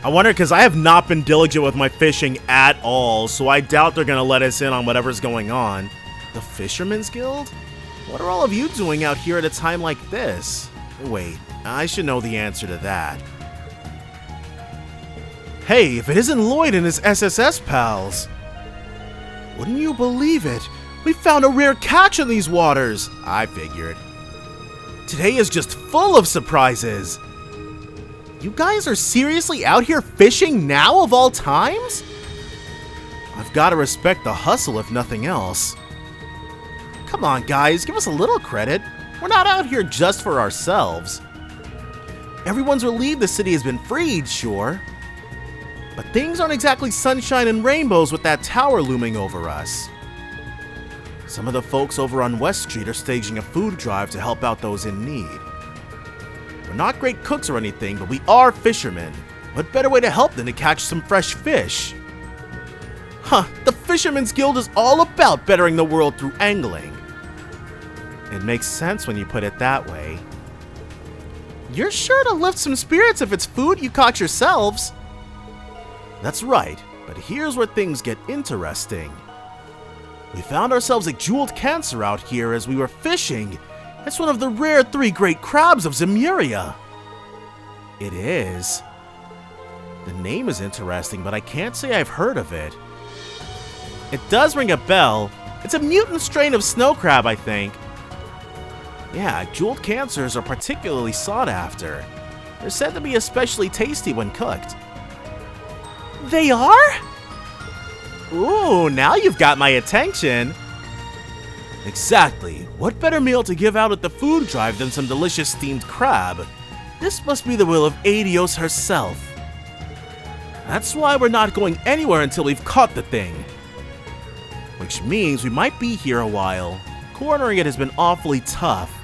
I wonder, because I have not been diligent with my fishing at all, so I doubt they're going to let us in on whatever's going on. The Fisherman's Guild? What are all of you doing out here at a time like this? Wait, I should know the answer to that. Hey, if it isn't Lloyd and his SSS pals! Wouldn't you believe it? We found a rare catch in these waters! I figured. Today is just full of surprises! You guys are seriously out here fishing now of all times? I've got to respect the hustle if nothing else. Come on guys, give us a little credit. We're not out here just for ourselves. Everyone's relieved the city has been freed, sure. But things aren't exactly sunshine and rainbows with that tower looming over us. Some of the folks over on West Street are staging a food drive to help out those in need. We're not great cooks or anything, but we are fishermen. What better way to help than to catch some fresh fish? Huh, the Fisherman's Guild is all about bettering the world through angling. It makes sense when you put it that way. You're sure to lift some spirits if it's food you caught yourselves. That's right, but here's where things get interesting. We found ourselves a jeweled cancer out here as we were fishing. It's one of the rare 3 great crabs of Samiria. It is. The name is interesting, but I can't say I've heard of it. It does ring a bell. It's a mutant strain of snow crab, I think. Yeah, jeweled cancers are particularly sought after. They're said to be especially tasty when cooked. They are? Ooh, now you've got my attention. Exactly. What better meal to give out at the food drive than some delicious steamed crab? This must be the will of Adios herself. That's why we're not going anywhere until we've caught the thing. Which means we might be here a while. Cornering it has been awfully tough.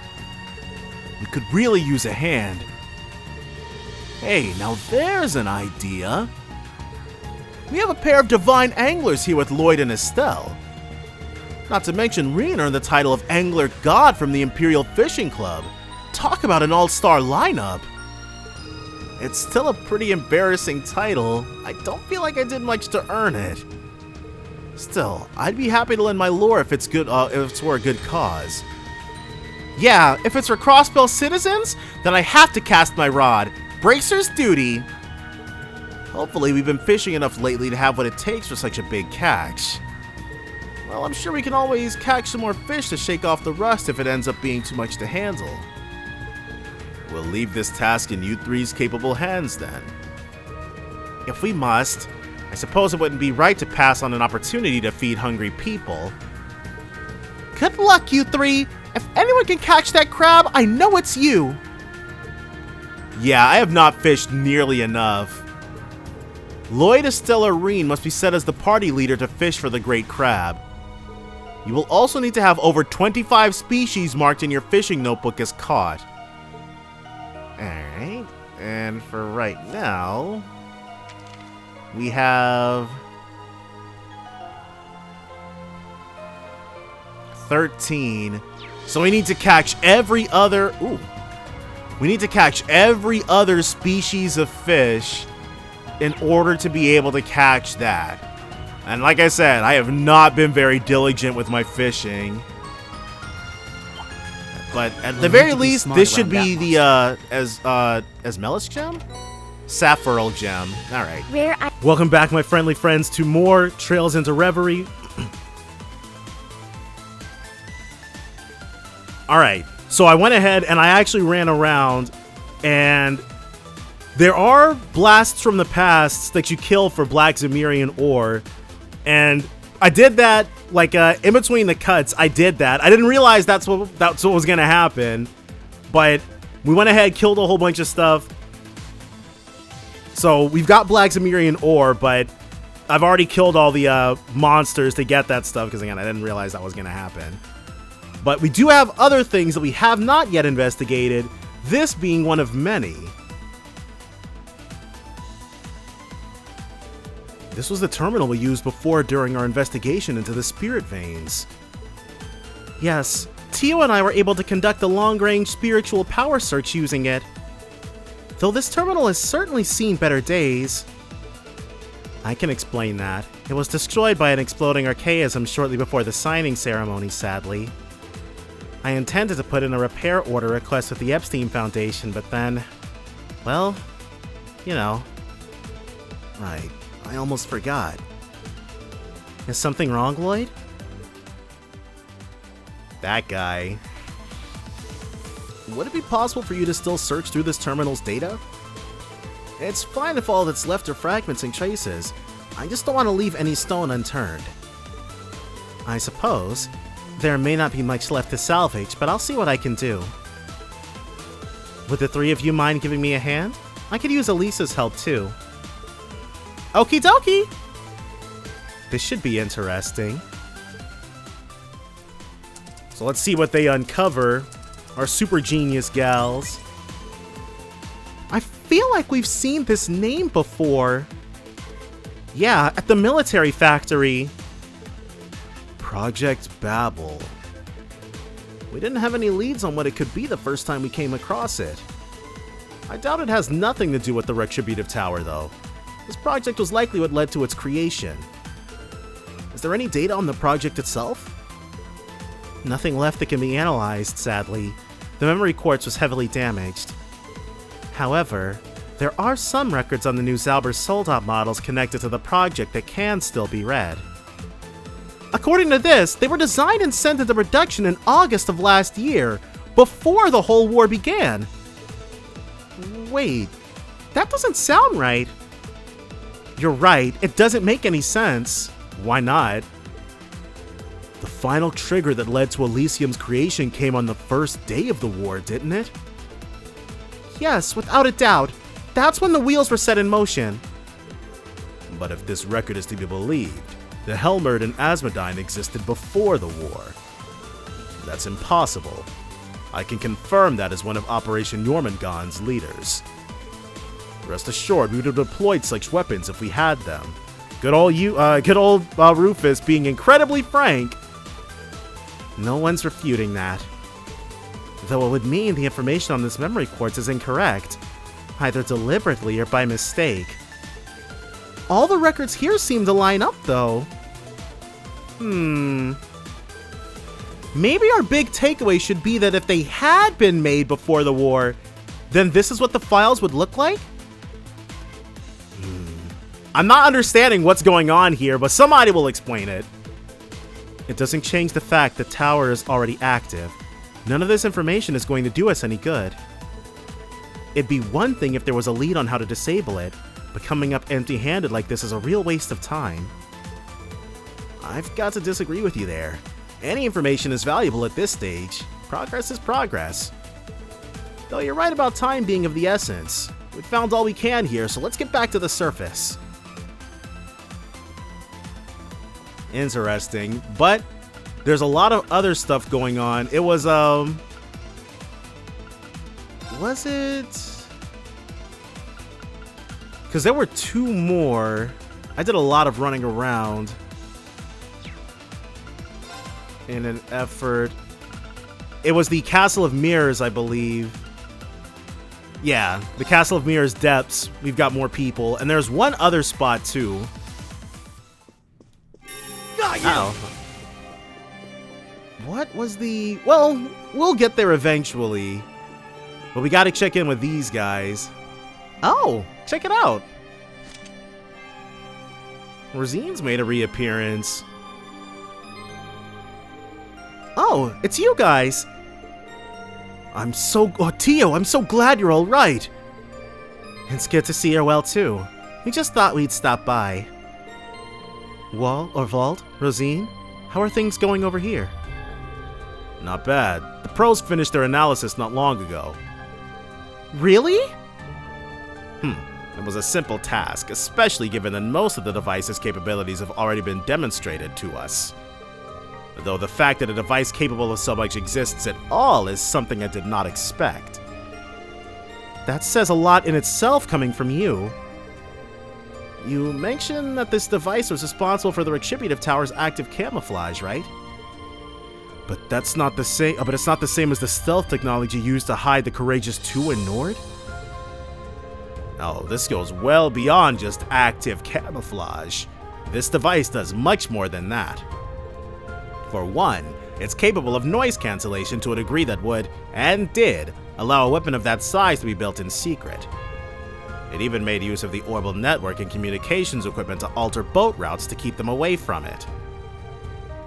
We could really use a hand. Hey, now there's an idea. We have a pair of divine anglers here with Lloyd and Estelle. Not to mention Rien earned the title of Angler God from the Imperial Fishing Club. Talk about an all-star lineup. It's still a pretty embarrassing title. I don't feel like I did much to earn it. Still, I'd be happy to lend my lore if it's good. If it's for a good cause. Yeah, if it's for Crossbell citizens, then I have to cast my rod. Bracer's duty. Hopefully, we've been fishing enough lately to have what it takes for such a big catch. Well, I'm sure we can always catch some more fish to shake off the rust if it ends up being too much to handle. We'll leave this task in you three's capable hands then. If we must, I suppose it wouldn't be right to pass on an opportunity to feed hungry people. Good luck, you three! If anyone can catch that crab, I know it's you! Yeah, I have not fished nearly enough. Lloyd Estella Reen must be set as the party leader to fish for the great crab. You will also need to have over 25 species marked in your fishing notebook as caught. Alright, and for right now, we have 13. So we need to catch every other... Ooh. We need to catch every other species of fish in order to be able to catch that. And like I said, I have not been very diligent with my fishing. But at the very least, this should be the Asmelis gem? Sapphirl gem. Alright. Welcome back, my friendly friends, to more Trails into Reverie. Alright, so I went ahead and I actually ran around, and there are blasts from the past that you kill for black Zamirian ore, and I did that, like, in between the cuts. I did that. I didn't realize that's what was gonna happen, but we went ahead, killed a whole bunch of stuff. So we've got black Zamirian ore, but I've already killed all the monsters to get that stuff, because again, I didn't realize that was gonna happen. But we do have other things that we have not yet investigated, this being one of many. This was the terminal we used before during our investigation into the spirit veins. Yes, Tio and I were able to conduct a long-range spiritual power search using it. Though this terminal has certainly seen better days. I can explain that. It was destroyed by an exploding archaism shortly before the signing ceremony, sadly. I intended to put in a repair order request with the Epstein Foundation, but then, well, you know. Right, I almost forgot. Is something wrong, Lloyd? That guy. Would it be possible for you to still search through this terminal's data? It's fine if all that's left are fragments and traces. I just don't want to leave any stone unturned. I suppose. There may not be much left to salvage, but I'll see what I can do. Would the three of you mind giving me a hand? I could use Elisa's help too. Okie dokie! This should be interesting. So let's see what they uncover. Our super genius gals. I feel like we've seen this name before. Yeah, at the military factory. Project Babel. We didn't have any leads on what it could be the first time we came across it. I doubt it has nothing to do with the Retributive Tower, though. This project was likely what led to its creation. Is there any data on the project itself? Nothing left that can be analyzed, sadly. The memory quartz was heavily damaged. However, there are some records on the new Zalber Soldat models connected to the project that can still be read. According to this, they were designed and sent into production in August of last year, before the whole war began. Wait, that doesn't sound right. You're right, it doesn't make any sense. Why not? The final trigger that led to Elysium's creation came on the first day of the war, didn't it? Yes, without a doubt. That's when the wheels were set in motion. But if this record is to be believed, the Helmerd and Asmodyne existed before the war. That's impossible. I can confirm that as one of Operation Jormungand's leaders. Rest assured, we would have deployed such weapons if we had them. Good old Rufus being incredibly frank. No one's refuting that. Though it would mean the information on this memory quartz is incorrect, either deliberately or by mistake. All the records here seem to line up, though. Maybe our big takeaway should be that if they had been made before the war, then this is what the files would look like? I'm not understanding what's going on here, but somebody will explain it. It doesn't change the fact the tower is already active. None of this information is going to do us any good. It'd be one thing if there was a lead on how to disable it, but coming up empty-handed like this is a real waste of time. I've got to disagree with you there. Any information is valuable at this stage. Progress is progress. Though you're right about time being of the essence. We've found all we can here, so let's get back to the surface. Interesting, but there's a lot of other stuff going on. It was it? Because there were 2 more. I did a lot of running around in an effort. It was the Castle of Mirrors, I believe. Yeah, the Castle of Mirrors depths. We've got more people, and there's one other spot too. Oh. What was the... Well, we'll get there eventually. But we gotta check in with these guys. Oh, check it out. Rozine's made a reappearance. Oh, it's you guys. Oh, Tio, I'm so glad you're all right. It's good to see you're well too. We just thought we'd stop by. Vald, Rosine, how are things going over here? Not bad. The pros finished their analysis not long ago. Really? It was a simple task, especially given that most of the device's capabilities have already been demonstrated to us. Though the fact that a device capable of so much exists at all is something I did not expect. That says a lot in itself coming from you. You mentioned that this device was responsible for the Retributive Tower's active camouflage, right? But that's not the same. But it's not the same as the stealth technology used to hide the Courageous 2 in Nord? Oh, this goes well beyond just active camouflage. This device does much more than that. For one, it's capable of noise cancellation to a degree that would, and did, allow a weapon of that size to be built in secret. It even made use of the orbital network and communications equipment to alter boat routes to keep them away from it.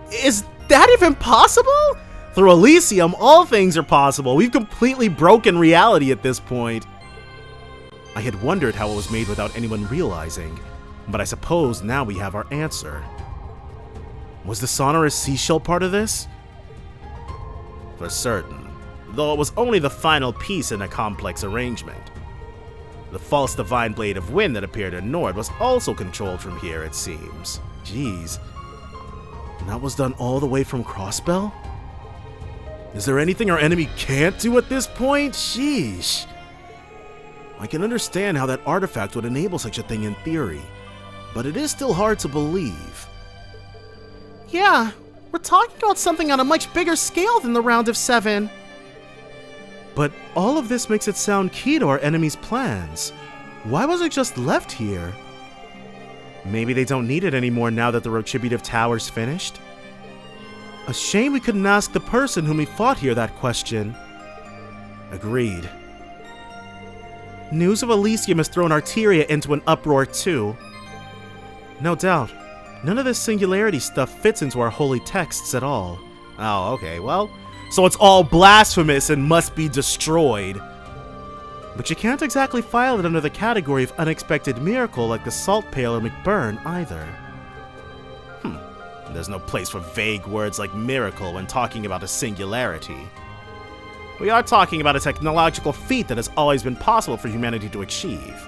Is that even possible? Through Elysium, all things are possible. We've completely broken reality at this point. I had wondered how it was made without anyone realizing, but I suppose now we have our answer. Was the sonorous seashell part of this? For certain, though it was only the final piece in a complex arrangement. The false divine blade of wind that appeared in Nord was also controlled from here, it seems. Jeez. And that was done all the way from Crossbell? Is there anything our enemy can't do at this point? Sheesh. I can understand how that artifact would enable such a thing in theory, but it is still hard to believe. Yeah, we're talking about something on a much bigger scale than the Round of 7. But all of this makes it sound key to our enemy's plans. Why was it just left here? Maybe they don't need it anymore now that the Retributive Tower's finished? A shame we couldn't ask the person whom we fought here that question. Agreed. News of Elysium has thrown Arteria into an uproar too. No doubt. None of this singularity stuff fits into our holy texts at all. Oh, okay, well, so it's all blasphemous and must be destroyed. But you can't exactly file it under the category of unexpected miracle like the Salt Pail or McBurn either. There's no place for vague words like miracle when talking about a singularity. We are talking about a technological feat that has always been possible for humanity to achieve.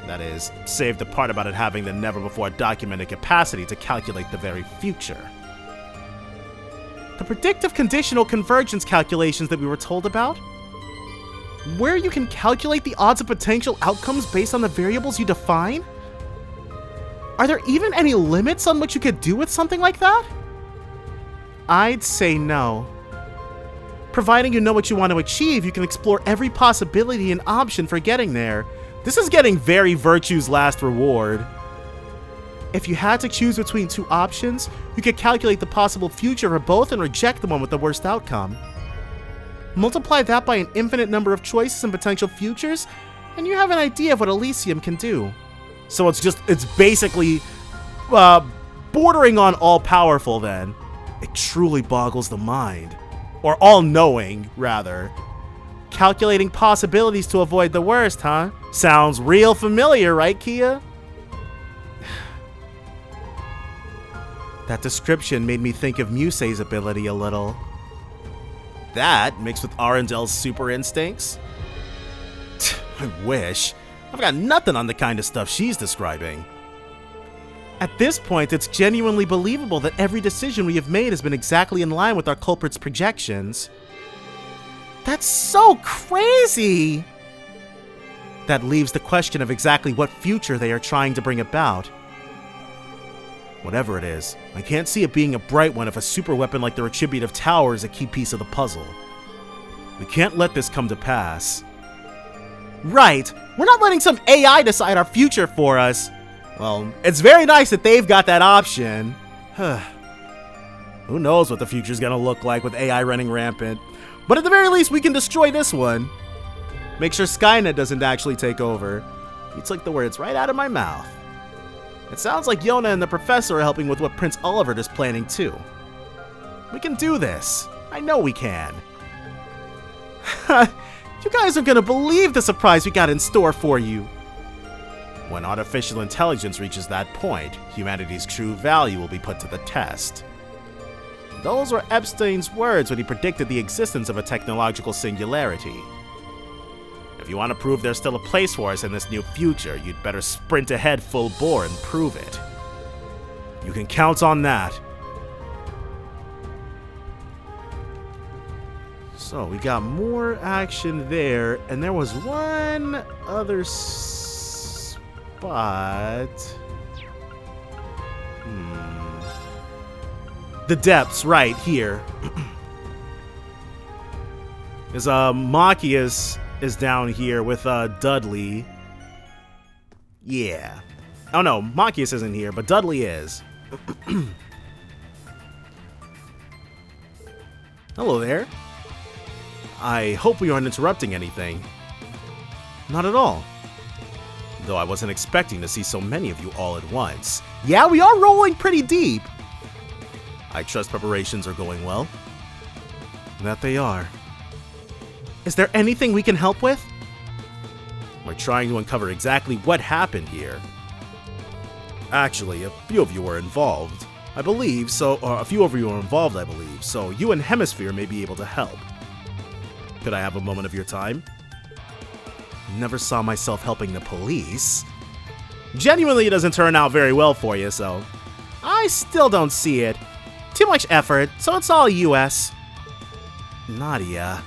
That is, save the part about it having the never-before-documented capacity to calculate the very future. The predictive conditional convergence calculations that we were told about? Where you can calculate the odds of potential outcomes based on the variables you define? Are there even any limits on what you could do with something like that? I'd say no. Providing you know what you want to achieve, you can explore every possibility and option for getting there. This is getting very Virtue's Last Reward. If you had to choose between two options, you could calculate the possible future for both and reject the one with the worst outcome. Multiply that by an infinite number of choices and potential futures, and you have an idea of what Elysium can do. So it's basically bordering on all-powerful then. It truly boggles the mind. Or all-knowing, rather. Calculating possibilities to avoid the worst, huh? Sounds real familiar, right, Kia? That description made me think of Musei's ability a little. That mixed with Arendel's super instincts? I wish. I've got nothing on the kind of stuff she's describing. At this point, it's genuinely believable that every decision we have made has been exactly in line with our culprit's projections. That's so crazy! That leaves the question of exactly what future they are trying to bring about. Whatever it is, I can't see it being a bright one if a super weapon like the Retributive Tower is a key piece of the puzzle. We can't let this come to pass. Right, we're not letting some AI decide our future for us. Well, it's very nice that they've got that option. Who knows what the future's gonna look like with AI running rampant. But at the very least, we can destroy this one. Make sure Skynet doesn't actually take over. You took the words right out of my mouth. It sounds like Yona and the professor are helping with what Prince Oliver is planning too. We can do this. I know we can. You guys are gonna believe the surprise we got in store for you. When artificial intelligence reaches that point, humanity's true value will be put to the test. Those were Epstein's words when he predicted the existence of a technological singularity. If you want to prove there's still a place for us in this new future, you'd better sprint ahead full bore and prove it. You can count on that. So, we got more action there, and there was one other spot. The depths, right, here. Is Machias is down here with Dudley. Yeah. Oh no, Machias isn't here, but Dudley is. Hello there. I hope we aren't interrupting anything. Not at all. Though I wasn't expecting to see so many of you all at once. Yeah, we are rolling pretty deep. I trust preparations are going well. That they are. Is there anything we can help with? We're trying to uncover exactly what happened here. Actually, a few of you were involved, I believe, so you and Hemisphere may be able to help. Could I have a moment of your time? Never saw myself helping the police. Genuinely, it doesn't turn out very well for you, so I still don't see it. Too much effort, so it's all US. Nadia.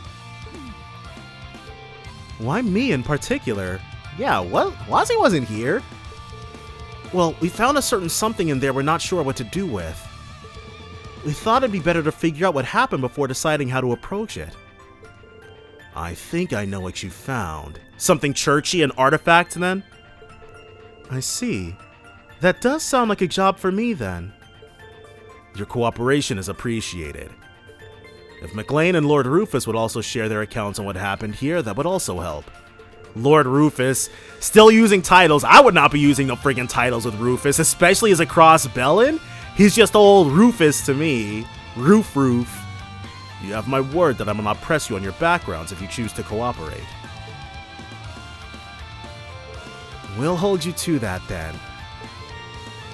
Why me in particular? Yeah, what? Wazzy wasn't here. Well, we found a certain something in there we're not sure what to do with. We thought it'd be better to figure out what happened before deciding how to approach it. I think I know what you found. Something churchy, an artifact, then? I see. That does sound like a job for me, then. Your cooperation is appreciated. If McLean and Lord Rufus would also share their accounts on what happened here, that would also help. Lord Rufus, still using titles. I would not be using no friggin' titles with Rufus, especially as a Crossbellan. He's just old Rufus to me. Roof. You have my word that I will not press you on your backgrounds if you choose to cooperate. We'll hold you to that then.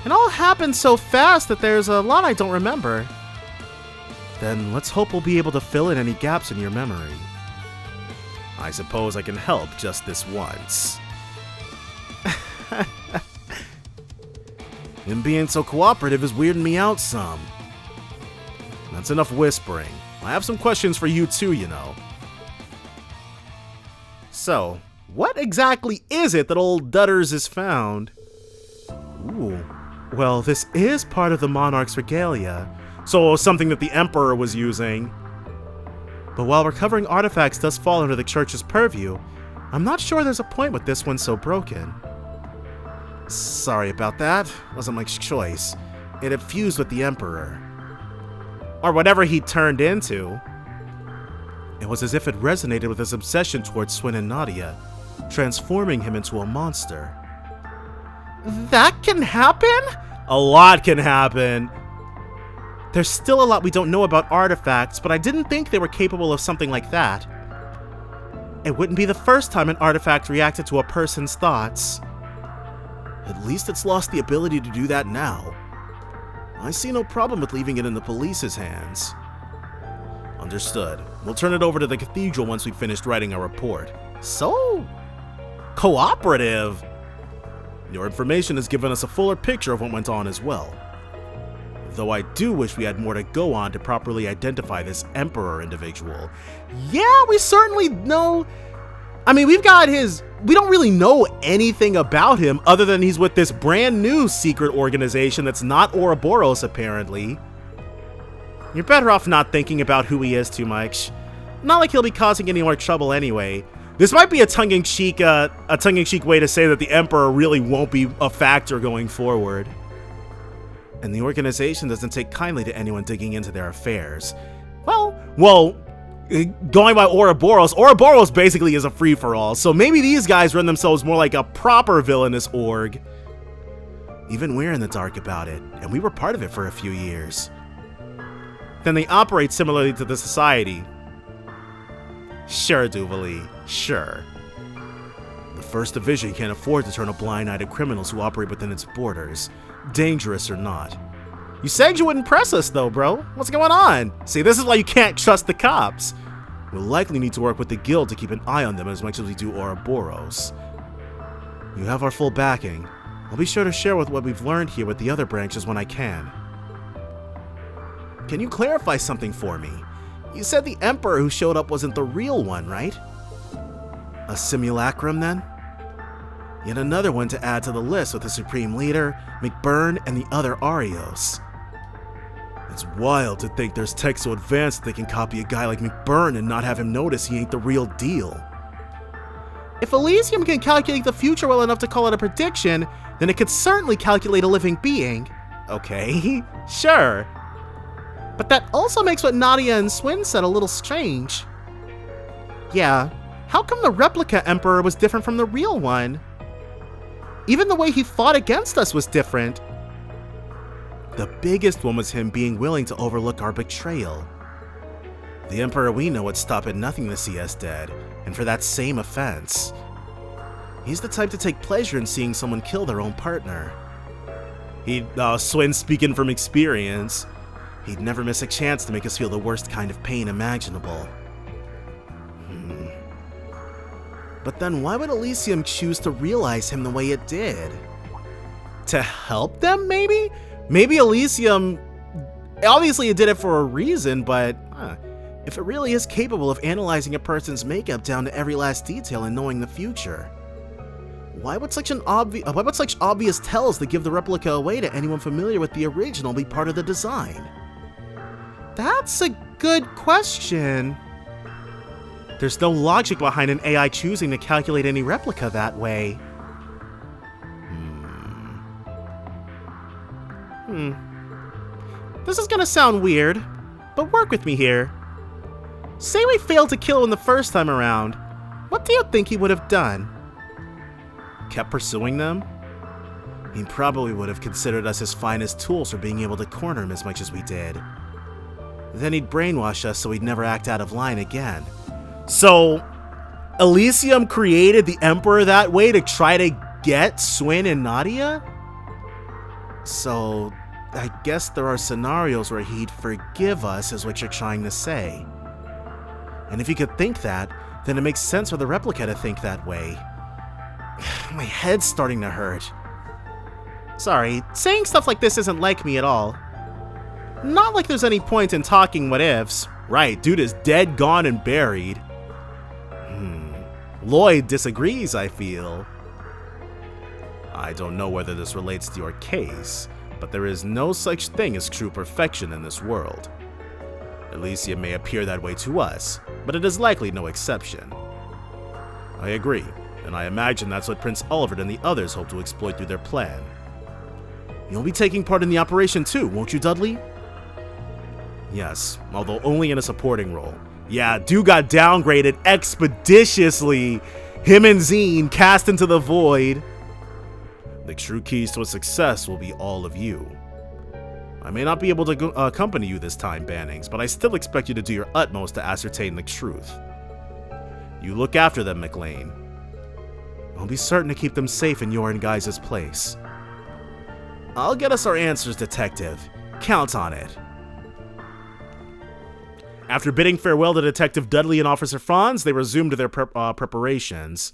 It all happened so fast that there's a lot I don't remember. Then let's hope we'll be able to fill in any gaps in your memory. I suppose I can help just this once. Him being so cooperative is weirding me out some. That's enough whispering. I have some questions for you too, you know. So, what exactly is it that old Dudders has found? Ooh. Well, this is part of the Monarch's regalia, so something that the Emperor was using. But while recovering artifacts does fall under the Church's purview, I'm not sure there's a point with this one so broken. Sorry about that. Wasn't Mike's choice. It had fused with the Emperor. Or whatever he turned into. It was as if it resonated with his obsession towards Swin and Nadia, transforming him into a monster. That can happen? A lot can happen. There's still a lot we don't know about artifacts, but I didn't think they were capable of something like that. It wouldn't be the first time an artifact reacted to a person's thoughts. At least it's lost the ability to do that now. I see no problem with leaving it in the police's hands. Understood. We'll turn it over to the cathedral once we've finished writing our report. So cooperative. Your information has given us a fuller picture of what went on as well. Though I do wish we had more to go on to properly identify this Emperor individual. Yeah, we certainly know. I mean, we don't really know anything about him other than he's with this brand new secret organization that's not Ouroboros, apparently. You're better off not thinking about who he is too much. Not like he'll be causing any more trouble anyway. This might be a tongue-in-cheek way to say that the Emperor really won't be a factor going forward. And the organization doesn't take kindly to anyone digging into their affairs. Well, going by Ouroboros basically is a free-for-all, so maybe these guys run themselves more like a proper villainous org. Even we're in the dark about it, and we were part of it for a few years. Then they operate similarly to the society. Sure, Duvali, sure. The First Division can't afford to turn a blind eye to criminals who operate within its borders, dangerous or not. You said you wouldn't press us though, bro. What's going on? See, this is why you can't trust the cops. We'll likely need to work with the guild to keep an eye on them as much as we do Ouroboros. You have our full backing. I'll be sure to share what we've learned here with the other branches when I can. Can you clarify something for me? You said the Emperor who showed up wasn't the real one, right? A simulacrum, then? Yet another one to add to the list with the Supreme Leader, McBurn, and the other Arios. It's wild to think there's tech so advanced that they can copy a guy like McBurn and not have him notice he ain't the real deal. If Elysium can calculate the future well enough to call it a prediction, then it could certainly calculate a living being. Okay, sure. But that also makes what Nadia and Swin said a little strange. Yeah, how come the replica Emperor was different from the real one? Even the way he fought against us was different. The biggest one was him being willing to overlook our betrayal. The Emperor we know would stop at nothing to see us dead, and for that same offense. He's the type to take pleasure in seeing someone kill their own partner. Swin speaking from experience. He'd never miss a chance to make us feel the worst kind of pain imaginable. But then why would Elysium choose to realize him the way it did? To help them, maybe? Maybe Elysium... Obviously it did it for a reason, but... if it really is capable of analyzing a person's makeup down to every last detail and knowing the future, why would such obvious tells that give the replica away to anyone familiar with the original be part of the design? That's a good question. There's no logic behind an AI choosing to calculate any replica that way. This is gonna sound weird, but work with me here. Say we failed to kill him the first time around. What do you think he would have done? Kept pursuing them? He probably would have considered us his finest tools for being able to corner him as much as we did. Then he'd brainwash us so we'd never act out of line again. So, Elysium created the Emperor that way to try to get Swin and Nadia? So, I guess there are scenarios where he'd forgive us, is what you're trying to say. And if he could think that, then it makes sense for the replica to think that way. My head's starting to hurt. Sorry, saying stuff like this isn't like me at all. Not like there's any point in talking what ifs. Right, dude is dead, gone, and buried. Lloyd disagrees, I feel. I don't know whether this relates to your case, but there is no such thing as true perfection in this world. Elysium may appear that way to us, but it is likely no exception. I agree. and I imagine that's what Prince Oliver and the others hope to exploit through their plan. You'll be taking part in the operation too, won't you, Dudley? Yes, although only in a supporting role. Yeah, dude got downgraded expeditiously. Him and Zine cast into the void. The true keys to a success will be all of you. I may not be able to accompany you this time, Bannings, but I still expect you to do your utmost to ascertain the truth. You look after them, McLean. I'll be certain to keep them safe in your and Guys' place. I'll get us our answers, Detective. Count on it. After bidding farewell to Detective Dudley and Officer Franz, they resumed their preparations.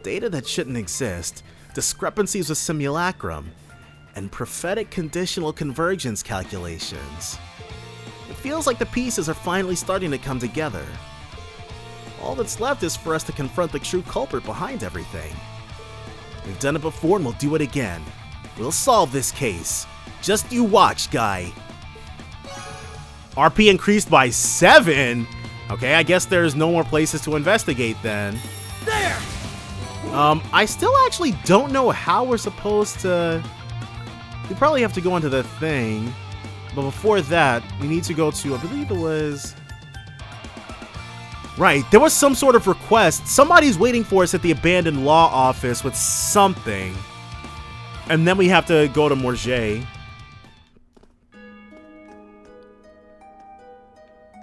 Data that shouldn't exist, discrepancies with simulacrum, and prophetic conditional convergence calculations. It feels like the pieces are finally starting to come together. All that's left is for us to confront the true culprit behind everything. We've done it before and we'll do it again. We'll solve this case. Just you watch, guy. RP increased by 7? Okay, I guess there's no more places to investigate then. There! I still actually don't know how we're supposed to... We probably have to go into the thing. But before that, we need to go to, I believe it was... Right, there was some sort of request. Somebody's waiting for us at the abandoned law office with something. And then we have to go to Morget.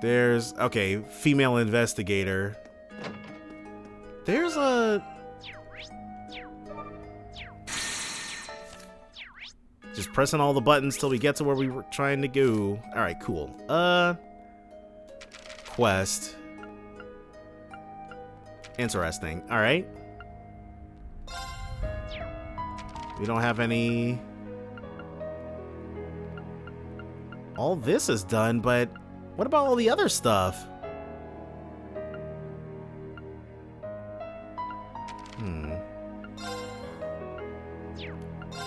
There's, okay, female investigator. There's a... Just pressing all the buttons till we get to where we were trying to go. Alright, cool. Quest. Interesting. Alright. We don't have any... All this is done, but what about all the other stuff?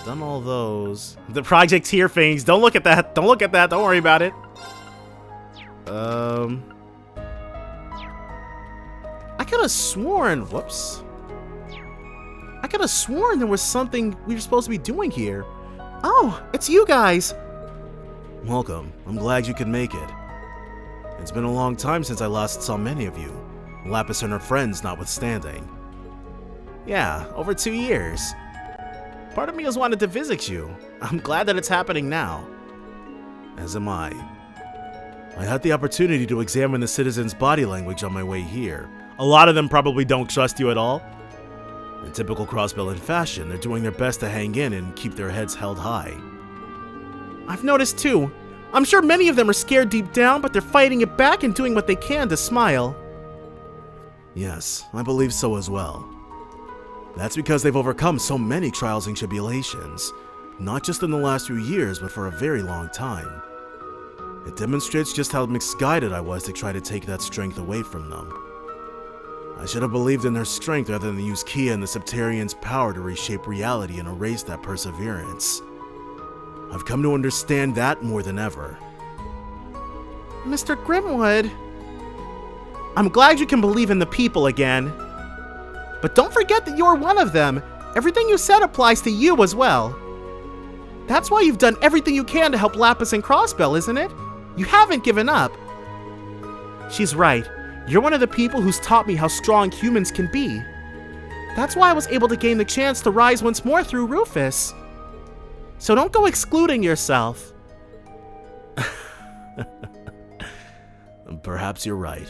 Done all those. The project here, things. Don't look at that. Don't look at that. Don't worry about it. I could have sworn. Whoops. I could have sworn there was something we were supposed to be doing here. Oh, it's you guys. Welcome. I'm glad you could make it. It's been a long time since I last saw many of you, Lapis and her friends notwithstanding. Yeah, over 2 years. Part of me has wanted to visit you. I'm glad that it's happening now. As am I. I had the opportunity to examine the citizens' body language on my way here. A lot of them probably don't trust you at all. In typical Crossbell fashion, they're doing their best to hang in and keep their heads held high. I've noticed too. I'm sure many of them are scared deep down, but they're fighting it back and doing what they can to smile. Yes, I believe so as well. That's because they've overcome so many trials and tribulations, not just in the last few years, but for a very long time. It demonstrates just how misguided I was to try to take that strength away from them. I should have believed in their strength rather than use Kia and the Septarians' power to reshape reality and erase that perseverance. I've come to understand that more than ever. Mr. Grimwood, I'm glad you can believe in the people again. But don't forget that you're one of them. Everything you said applies to you as well. That's why you've done everything you can to help Lapis and Crossbell, isn't it? You haven't given up. She's right. You're one of the people who's taught me how strong humans can be. That's why I was able to gain the chance to rise once more through Rufus. So don't go excluding yourself. Perhaps you're right.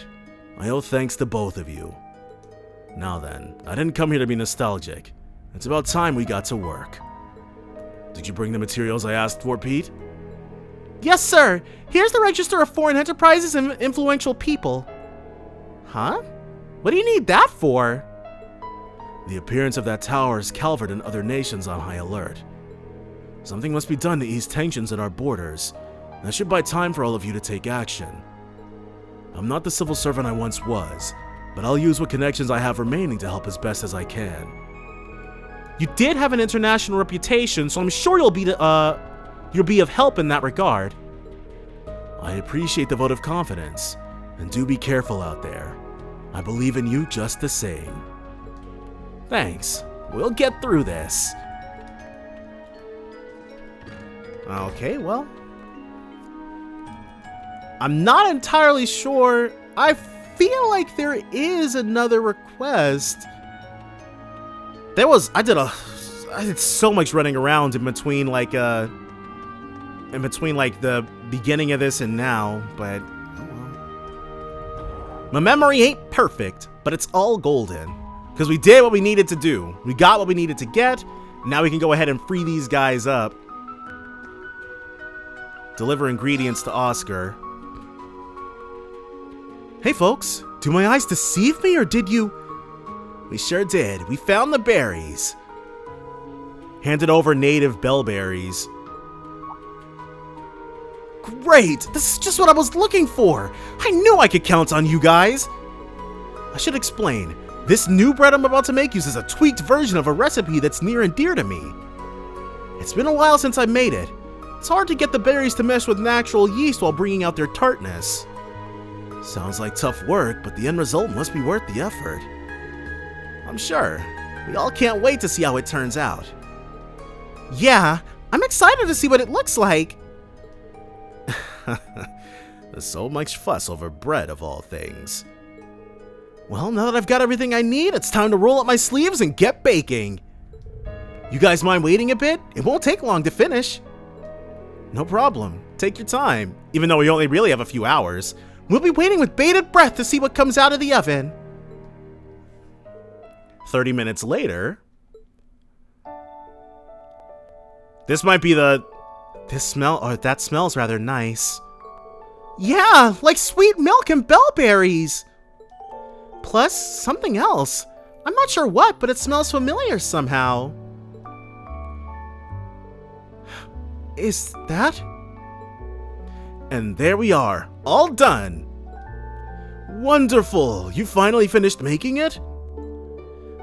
I owe thanks to both of you. Now then, I didn't come here to be nostalgic. It's about time we got to work. Did you bring the materials I asked for, Pete? Yes, sir. Here's the Register of Foreign Enterprises and Influential People. Huh? What do you need that for? The appearance of that tower has Calvert and other nations on high alert. Something must be done to ease tensions at our borders. That should buy time for all of you to take action. I'm not the civil servant I once was, but I'll use what connections I have remaining to help as best as I can. You did have an international reputation, so I'm sure you'll be of help in that regard. I appreciate the vote of confidence, and do be careful out there. I believe in you just the same. Thanks. We'll get through this. Okay, well. I'm not entirely sure. I feel like there is another request. I did so much running around in between like the beginning of this and now, but oh well. My memory ain't perfect, but it's all golden. Because we did what we needed to do. We got what we needed to get. Now we can go ahead and free these guys up. Deliver ingredients to Oscar. Hey folks, do my eyes deceive me or did you? We sure did. We found the berries. Handed over native bellberries. Great! This is just what I was looking for! I knew I could count on you guys! I should explain. This new bread I'm about to make uses a tweaked version of a recipe that's near and dear to me. It's been a while since I made it. It's hard to get the berries to mesh with natural yeast while bringing out their tartness. Sounds like tough work, but the end result must be worth the effort. I'm sure. We all can't wait to see how it turns out. Yeah, I'm excited to see what it looks like. There's so much fuss over bread of all things. Well, now that I've got everything I need, it's time to roll up my sleeves and get baking. You guys mind waiting a bit? It won't take long to finish. No problem. Take your time. Even though we only really have a few hours, we'll be waiting with bated breath to see what comes out of the oven. 30 minutes later. That smells rather nice. Yeah, like sweet milk and bellberries. Plus, something else. I'm not sure what, but it smells familiar somehow. Is that? And there we are, all done. Wonderful, you finally finished making it?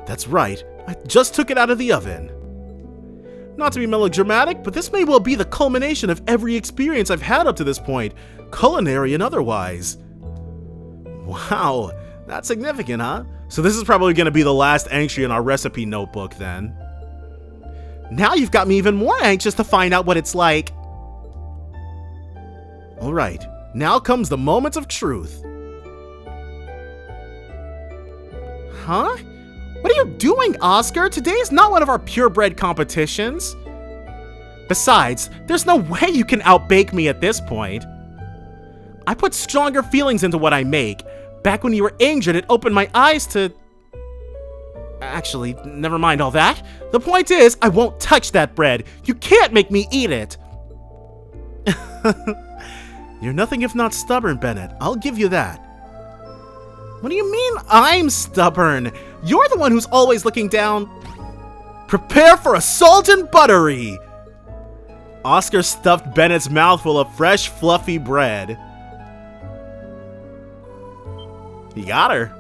That's right, I just took it out of the oven. Not to be melodramatic, but this may well be the culmination of every experience I've had up to this point, culinary and otherwise. Wow. That's significant, huh? So this is probably going to be the last entry in our recipe notebook then. Now you've got me even more anxious to find out what it's like. Alright, now comes the moment of truth. Huh? What are you doing, Oscar? Today is not one of our purebred competitions. Besides, there's no way you can outbake me at this point. I put stronger feelings into what I make. Back when you were injured, it opened my eyes to... Actually, never mind all that. The point is, I won't touch that bread. You can't make me eat it. You're nothing if not stubborn, Bennett. I'll give you that. What do you mean I'm stubborn? You're the one who's always looking down. Prepare for assault and buttery. Oscar stuffed Bennett's mouth full of fresh, fluffy bread. You got her.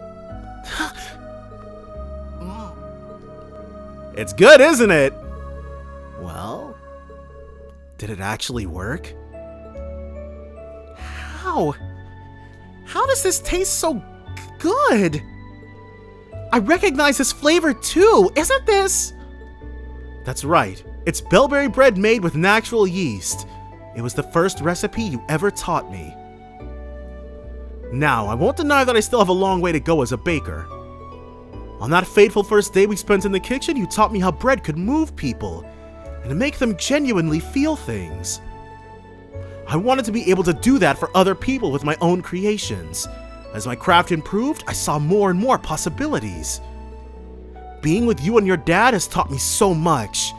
It's good, isn't it? Well, did it actually work? How? How does this taste so good? I recognize this flavor too, isn't this? That's right. It's bellberry bread made with natural yeast. It was the first recipe you ever taught me. Now, I won't deny that I still have a long way to go as a baker. On that fateful first day we spent in the kitchen, you taught me how bread could move people and to make them genuinely feel things. I wanted to be able to do that for other people with my own creations. As my craft improved, I saw more and more possibilities. Being with you and your dad has taught me so much.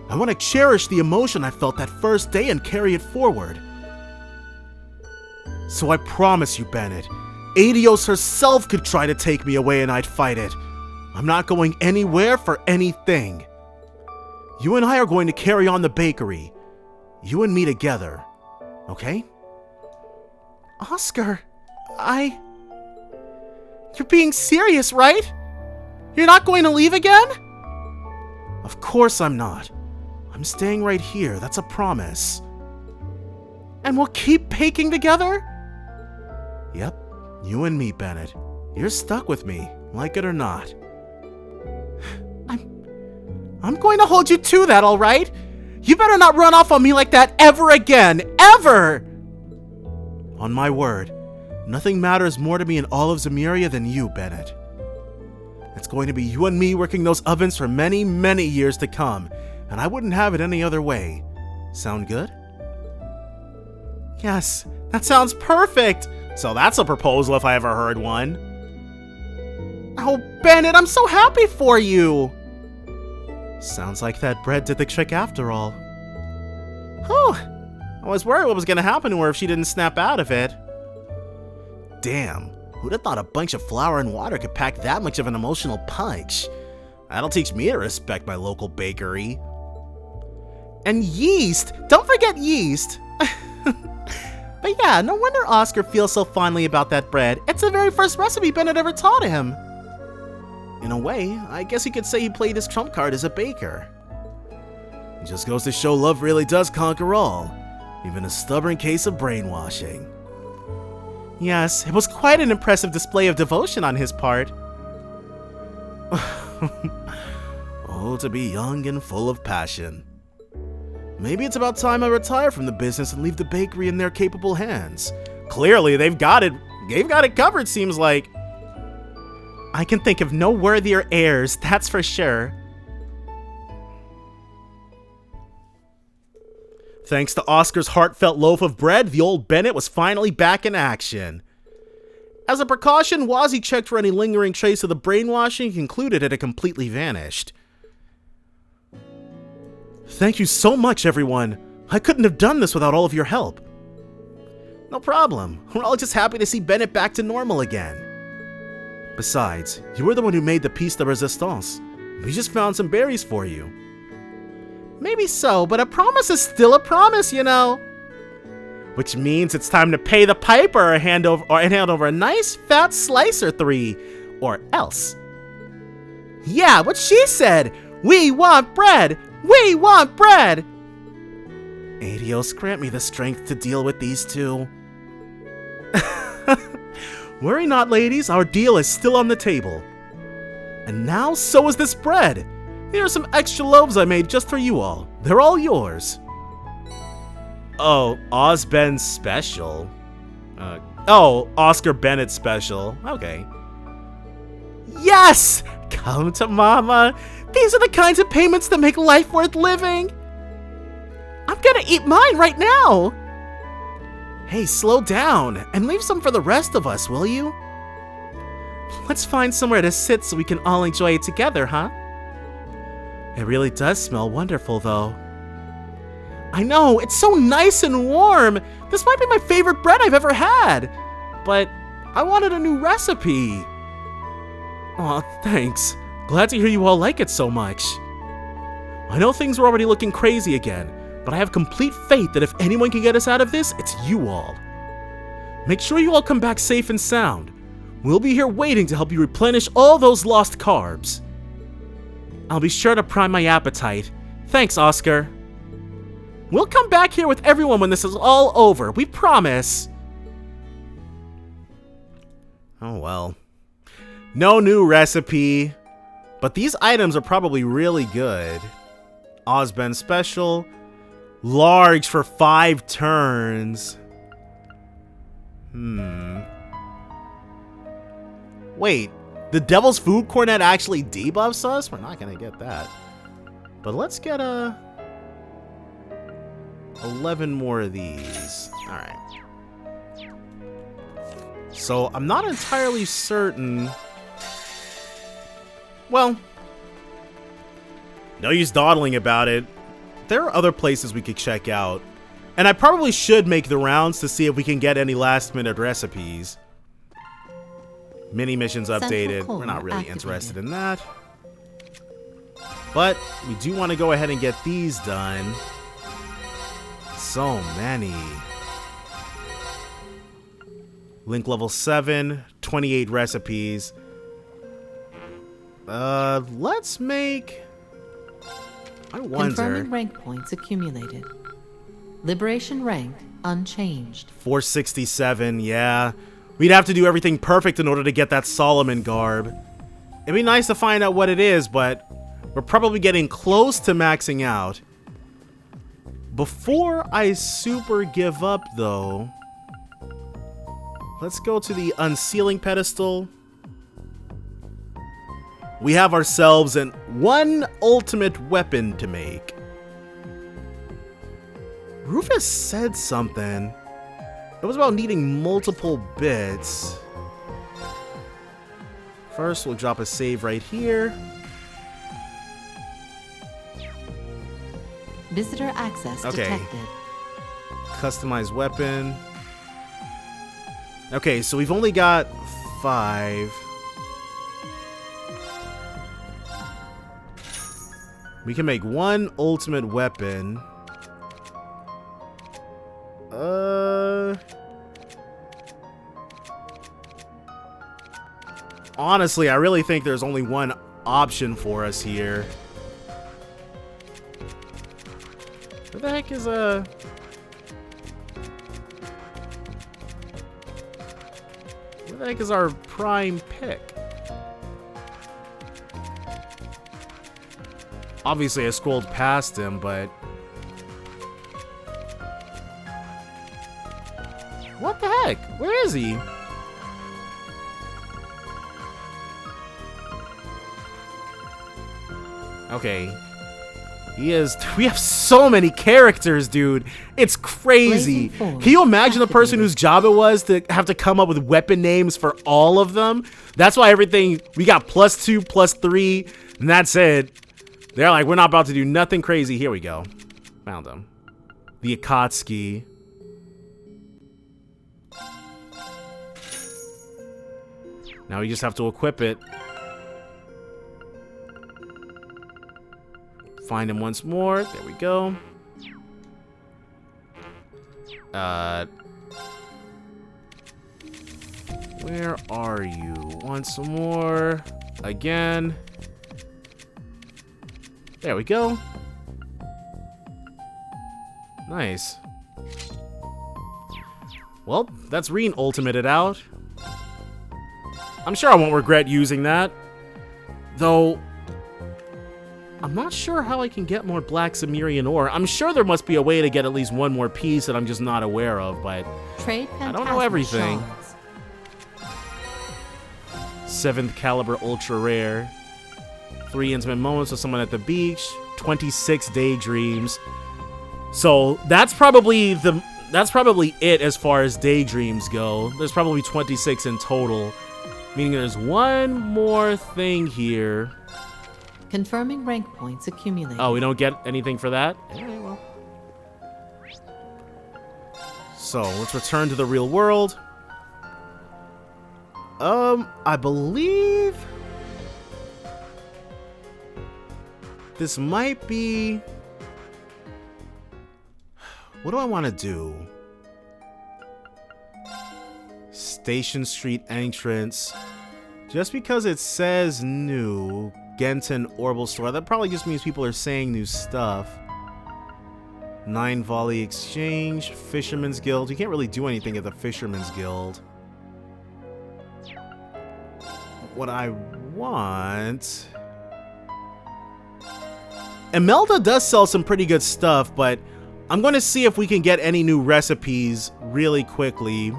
I want to cherish the emotion I felt that first day and carry it forward. So I promise you, Bennett, Adios herself could try to take me away and I'd fight it. I'm not going anywhere for anything. You and I are going to carry on the bakery. You and me together. Okay? Oscar, You're being serious, right? You're not going to leave again? Of course I'm not. I'm staying right here, that's a promise. And we'll keep baking together? Yep, you and me, Bennett. You're stuck with me, like it or not. I'm going to hold you to that, alright? You better not run off on me like that ever again, ever! On my word, nothing matters more to me in all of Samiria than you, Bennett. It's going to be you and me working those ovens for many, many years to come, and I wouldn't have it any other way. Sound good? Yes, that sounds perfect! So that's a proposal if I ever heard one. Oh, Bennett, I'm so happy for you! Sounds like that bread did the trick after all. Whew! I was worried what was gonna happen to her if she didn't snap out of it. Damn, who'd have thought a bunch of flour and water could pack that much of an emotional punch? That'll teach me to respect my local bakery. And yeast! Don't forget yeast! But yeah, no wonder Oscar feels so fondly about that bread. It's the very first recipe Bennett ever taught him. In a way, I guess you could say he played his trump card as a baker. It just goes to show love really does conquer all, even a stubborn case of brainwashing. Yes, it was quite an impressive display of devotion on his part. Oh, to be young and full of passion. Maybe it's about time I retire from the business and leave the bakery in their capable hands. Clearly, they've got it covered, seems like. I can think of no worthier heirs, that's for sure. Thanks to Oscar's heartfelt loaf of bread, the old Bennett was finally back in action. As a precaution, Wazzy checked for any lingering trace of the brainwashing and concluded it had completely vanished. Thank you so much, everyone. I couldn't have done this without all of your help. No problem. We're all just happy to see Bennett back to normal again. Besides, you were the one who made the piece de resistance. We just found some berries for you. Maybe so, but a promise is still a promise, you know. Which means it's time to pay the piper and hand over a nice fat slice or three, or else. Yeah, what she said. We want bread. We want bread. Adios, grant me the strength to deal with these two. Worry not, ladies, our deal is still on the table. And now, so is this bread. Here are some extra loaves I made just for you all. They're all yours. Oh, Osben special. Oscar Bennett special. Okay. Yes! Come to mama. These are the kinds of payments that make life worth living. I'm gonna eat mine right now. Hey, slow down and leave some for the rest of us, will you? Let's find somewhere to sit so we can all enjoy it together, huh? It really does smell wonderful, though. I know, it's so nice and warm. This might be my favorite bread I've ever had. But I wanted a new recipe. Aw, thanks. Glad to hear you all like it so much. I know things are already looking crazy again, but I have complete faith that if anyone can get us out of this, it's you all. Make sure you all come back safe and sound. We'll be here waiting to help you replenish all those lost carbs. I'll be sure to prime my appetite. Thanks, Oscar. We'll come back here with everyone when this is all over, we promise. Oh well. No new recipe, but these items are probably really good. Osben special. Large for 5 turns. Wait, the Devil's Food Cornet actually debuffs us? We're not gonna get that. But let's get 11 more of these. Alright. So, I'm not entirely certain. Well, no use dawdling about it. There are other places we could check out. And I probably should make the rounds to see if we can get any last-minute recipes. Mini missions updated. We're not really interested in that. But we do want to go ahead and get these done. So many. Link level 7, 28 recipes. Let's make... I wonder... Confirming rank points accumulated. Liberation rank unchanged. 467, yeah. we'd have to do everything perfect in order to get that Solomon garb. It'd be nice to find out what it is, but we're probably getting close to maxing out. Before I super give up, though, let's go to the unsealing pedestal. We have ourselves one ultimate weapon to make. Rufus said something. It was about needing multiple bits. First, we'll drop a save right here. Visitor access detected. Customize weapon. Okay, so we've only got 5. We can make 1 ultimate weapon. Honestly, I really think there's only one option for us here. Where the heck is Where the heck is our prime pick? Obviously, I scrolled past him, but... What the heck? Where is he? Okay. He is... We have so many characters, dude. It's crazy. Can you imagine the person whose job it was to have to come up with weapon names for all of them? That's why everything... We got +2, +3, and that's it. They're like, we're not about to do nothing crazy. Here we go. Found them. The Akatsuki. Now we just have to equip it. Find him once more. There we go. Where are you? Once more. Again. There we go. Nice. Well, that's re-ultimated out. I'm sure I won't regret using that. Though, I'm not sure how I can get more black Samirian ore. I'm sure there must be a way to get at least one more piece that I'm just not aware of, but I don't know everything. 7th caliber ultra rare. 3 intimate moments with someone at the beach. 26 daydreams. So that's probably it as far as daydreams go. There's probably 26 in total. Meaning there's one more thing here. Confirming rank points accumulated. Oh, we don't get anything for that? Okay, well. So, let's return to the real world. I believe... this might be... What do I want to do? Station Street entrance. Just because it says new, Genton Orbital Store, that probably just means people are saying new stuff. 9 Volley Exchange, Fisherman's Guild. You can't really do anything at the Fisherman's Guild. What I want... Imelda does sell some pretty good stuff, but I'm going to see if we can get any new recipes really quickly.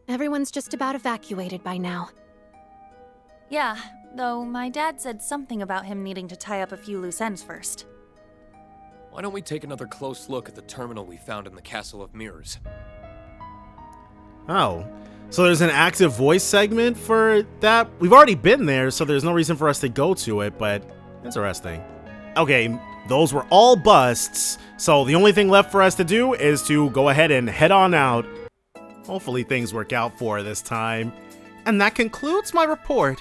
Everyone's just about evacuated by now. Yeah, though my dad said something about him needing to tie up a few loose ends first. Why don't we take another close look at the terminal we found in the Castle of Mirrors? Oh, so there's an active voice segment for that? We've already been there, so there's no reason for us to go to it, but interesting. Okay, those were all busts, so the only thing left for us to do is to go ahead and head on out. Hopefully things work out for her this time. And that concludes my report.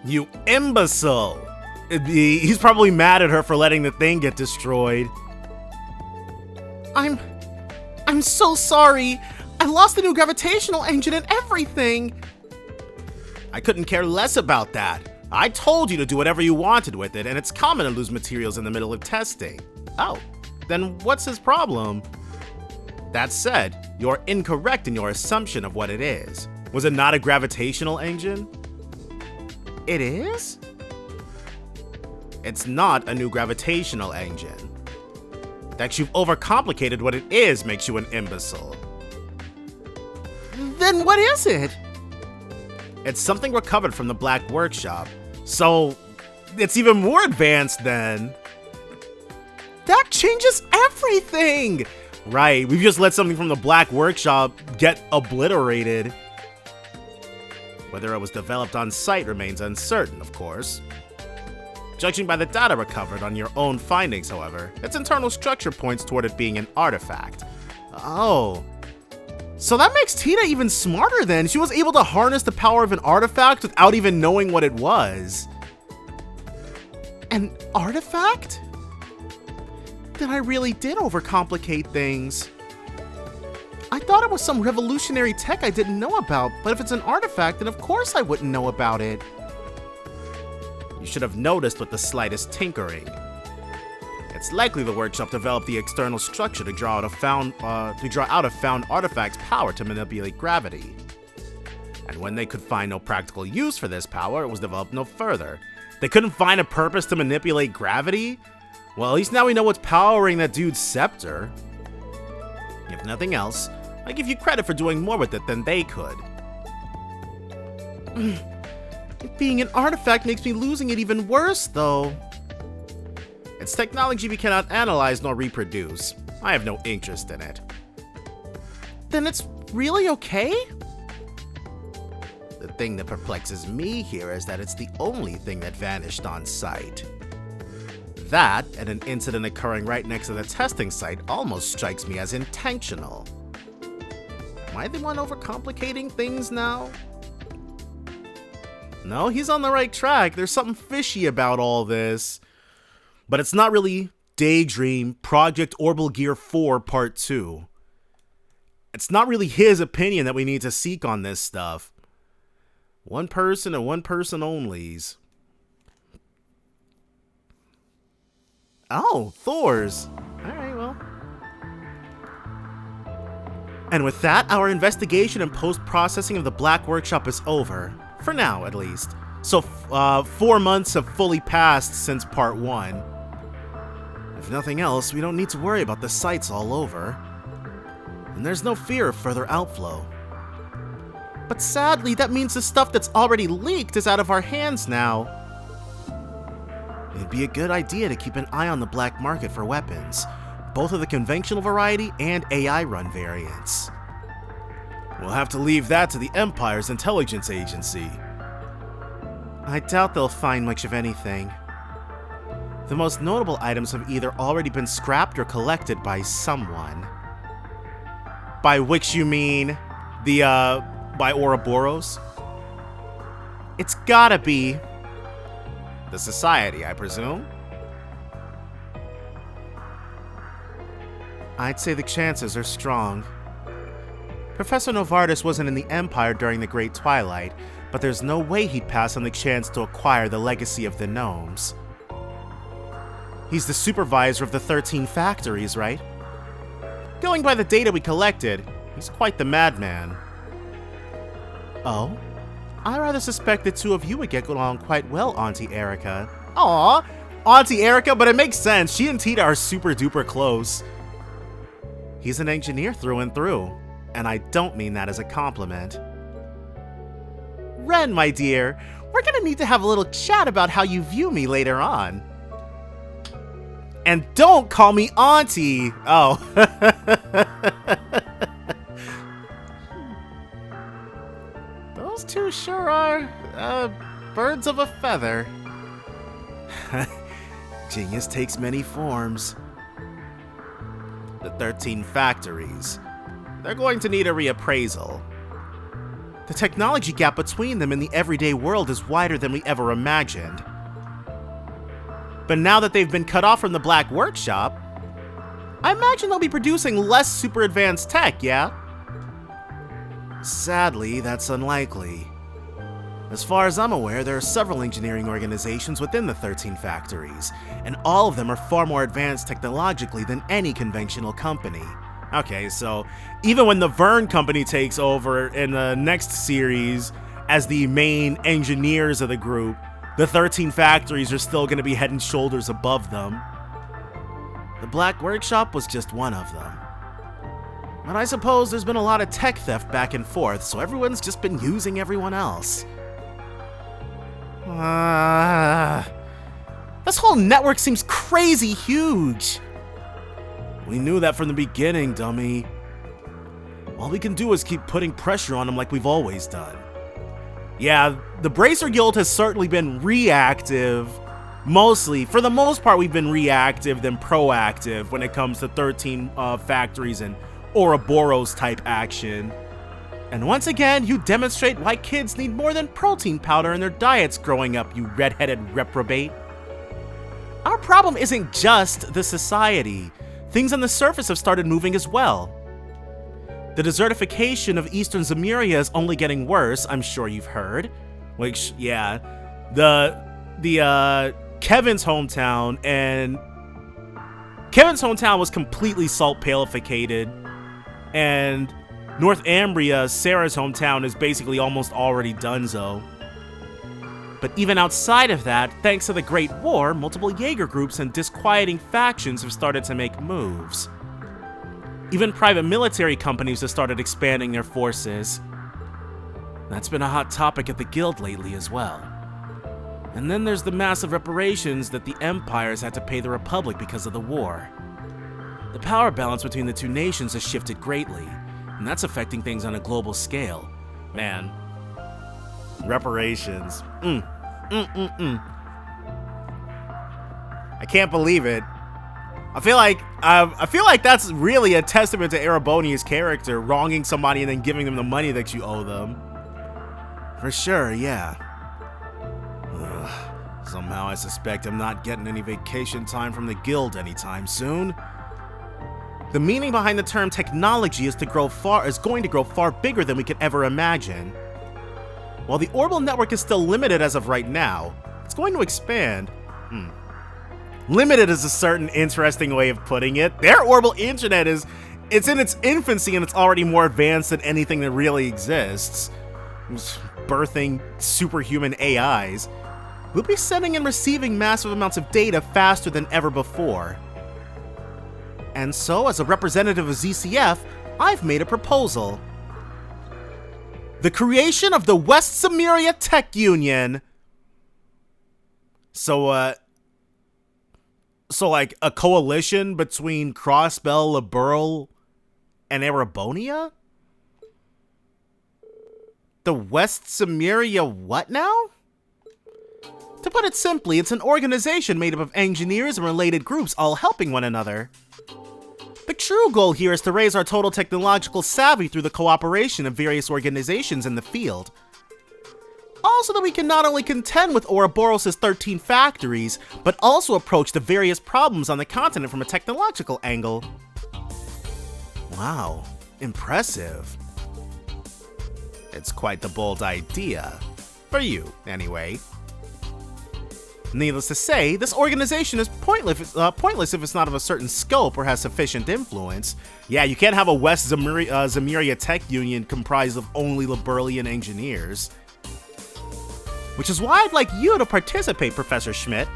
You imbecile! He's probably mad at her for letting the thing get destroyed. I'm so sorry. I lost the new gravitational engine and everything. I couldn't care less about that. I told you to do whatever you wanted with it, and it's common to lose materials in the middle of testing. Oh, then what's his problem? That said, you're incorrect in your assumption of what it is. Was it not a gravitational engine? It is? It's not a new gravitational engine. That you've overcomplicated what it is makes you an imbecile. Then what is it? It's something recovered from the Black Workshop. So, it's even more advanced then. That changes everything! Right, we've just let something from the Black Workshop get obliterated. Whether it was developed on site remains uncertain, of course. Judging by the data recovered on your own findings, however, its internal structure points toward it being an artifact. Oh. So that makes Tina even smarter then. She was able to harness the power of an artifact without even knowing what it was. An artifact? Then I really did overcomplicate things. I thought it was some revolutionary tech I didn't know about, but if it's an artifact, then of course I wouldn't know about it. You should have noticed with the slightest tinkering. It's likely the workshop developed the external structure to draw out of found artifacts' power to manipulate gravity. And when they could find no practical use for this power, it was developed no further. They couldn't find a purpose to manipulate gravity? Well, at least now we know what's powering that dude's scepter. If nothing else, I give you credit for doing more with it than they could. It being an artifact makes me losing it even worse, though. It's technology we cannot analyze nor reproduce. I have no interest in it. Then it's really okay? The thing that perplexes me here is that it's the only thing that vanished on site. That, and an incident occurring right next to the testing site, almost strikes me as intentional. Am I the one overcomplicating things now? No, he's on the right track. There's something fishy about all this. But it's not really Daydream Project Orbital Gear 4 Part 2. It's not really his opinion that we need to seek on this stuff. One person and one person only's. Oh, Thor's. Alright, well. And with that, our investigation and post-processing of the Black Workshop is over. For now, at least. So, 4 months have fully passed since Part 1. If nothing else, we don't need to worry about the sites all over. And there's no fear of further outflow. But sadly, that means the stuff that's already leaked is out of our hands now. It'd be a good idea to keep an eye on the black market for weapons, both of the conventional variety and AI-run variants. We'll have to leave that to the Empire's intelligence agency. I doubt they'll find much of anything. The most notable items have either already been scrapped or collected by someone. By which you mean by Ouroboros? It's gotta be the Society, I presume? I'd say the chances are strong. Professor Novartis wasn't in the Empire during the Great Twilight, but there's no way he'd pass on the chance to acquire the legacy of the gnomes. He's the supervisor of the 13 factories, right? Going by the data we collected, he's quite the madman. Oh? I rather suspect the two of you would get along quite well, Auntie Erica. Aw, Auntie Erica, but it makes sense. She and Tita are super duper close. He's an engineer through and through, and I don't mean that as a compliment. Ren, my dear, we're gonna need to have a little chat about how you view me later on. And don't call me Auntie! Oh. Those two sure are, birds of a feather. Genius takes many forms. The 13 factories. They're going to need a reappraisal. The technology gap between them and the everyday world is wider than we ever imagined. But now that they've been cut off from the Black Workshop, I imagine they'll be producing less super advanced tech, yeah? Sadly, that's unlikely. As far as I'm aware, there are several engineering organizations within the 13 factories, and all of them are far more advanced technologically than any conventional company. Okay, so even when the Vern Company takes over in the next series as the main engineers of the group, the 13 factories are still going to be head and shoulders above them. The Black Workshop was just one of them. But I suppose there's been a lot of tech theft back and forth, so everyone's just been using everyone else. This whole network seems crazy huge. We knew that from the beginning, dummy. All we can do is keep putting pressure on them like we've always done. Yeah, the Bracer Guild has certainly been reactive. Mostly, for the most part, we've been reactive than proactive when it comes to 13 factories and Ouroboros type action. And once again, you demonstrate why kids need more than protein powder in their diets growing up, you red-headed reprobate. Our problem isn't just the society. Things on the surface have started moving as well. The desertification of Eastern Samiria is only getting worse, I'm sure you've heard. Which, yeah, Kevin's hometown was completely salt palificated, and North Ambria, Sarah's hometown, is basically almost already donezo. But even outside of that, thanks to the Great War, multiple Jaeger groups and disquieting factions have started to make moves. Even private military companies have started expanding their forces. That's been a hot topic at the Guild lately as well. And then there's the massive reparations that the empires had to pay the Republic because of the war. The power balance between the two nations has shifted greatly, and that's affecting things on a global scale. Man, reparations. I can't believe it. I feel like that's really a testament to Erebonia's character, wronging somebody and then giving them the money that you owe them. For sure, yeah. Somehow I suspect I'm not getting any vacation time from the Guild anytime soon. The meaning behind the term technology is going to grow far bigger than we could ever imagine. While the orbital network is still limited as of right now, it's going to expand. Limited is a certain interesting way of putting it. Their orbital internet it's in its infancy and it's already more advanced than anything that really exists. It's birthing superhuman AIs. We'll be sending and receiving massive amounts of data faster than ever before. And so, as a representative of ZCF, I've made a proposal. The creation of the West Samiria Tech Union. So like a coalition between Crossbell, Liberal, and Erebonia? The West Samiria what now? To put it simply, it's an organization made up of engineers and related groups all helping one another. The true goal here is to raise our total technological savvy through the cooperation of various organizations in the field. Also that we can not only contend with Ouroboros' 13 factories, but also approach the various problems on the continent from a technological angle. Wow, impressive. It's quite the bold idea. For you, anyway. Needless to say, this organization is pointless if it's not of a certain scope or has sufficient influence. Yeah, you can't have a West Samiria Tech Union comprised of only Liberalian engineers. Which is why I'd like you to participate, Professor Schmidt.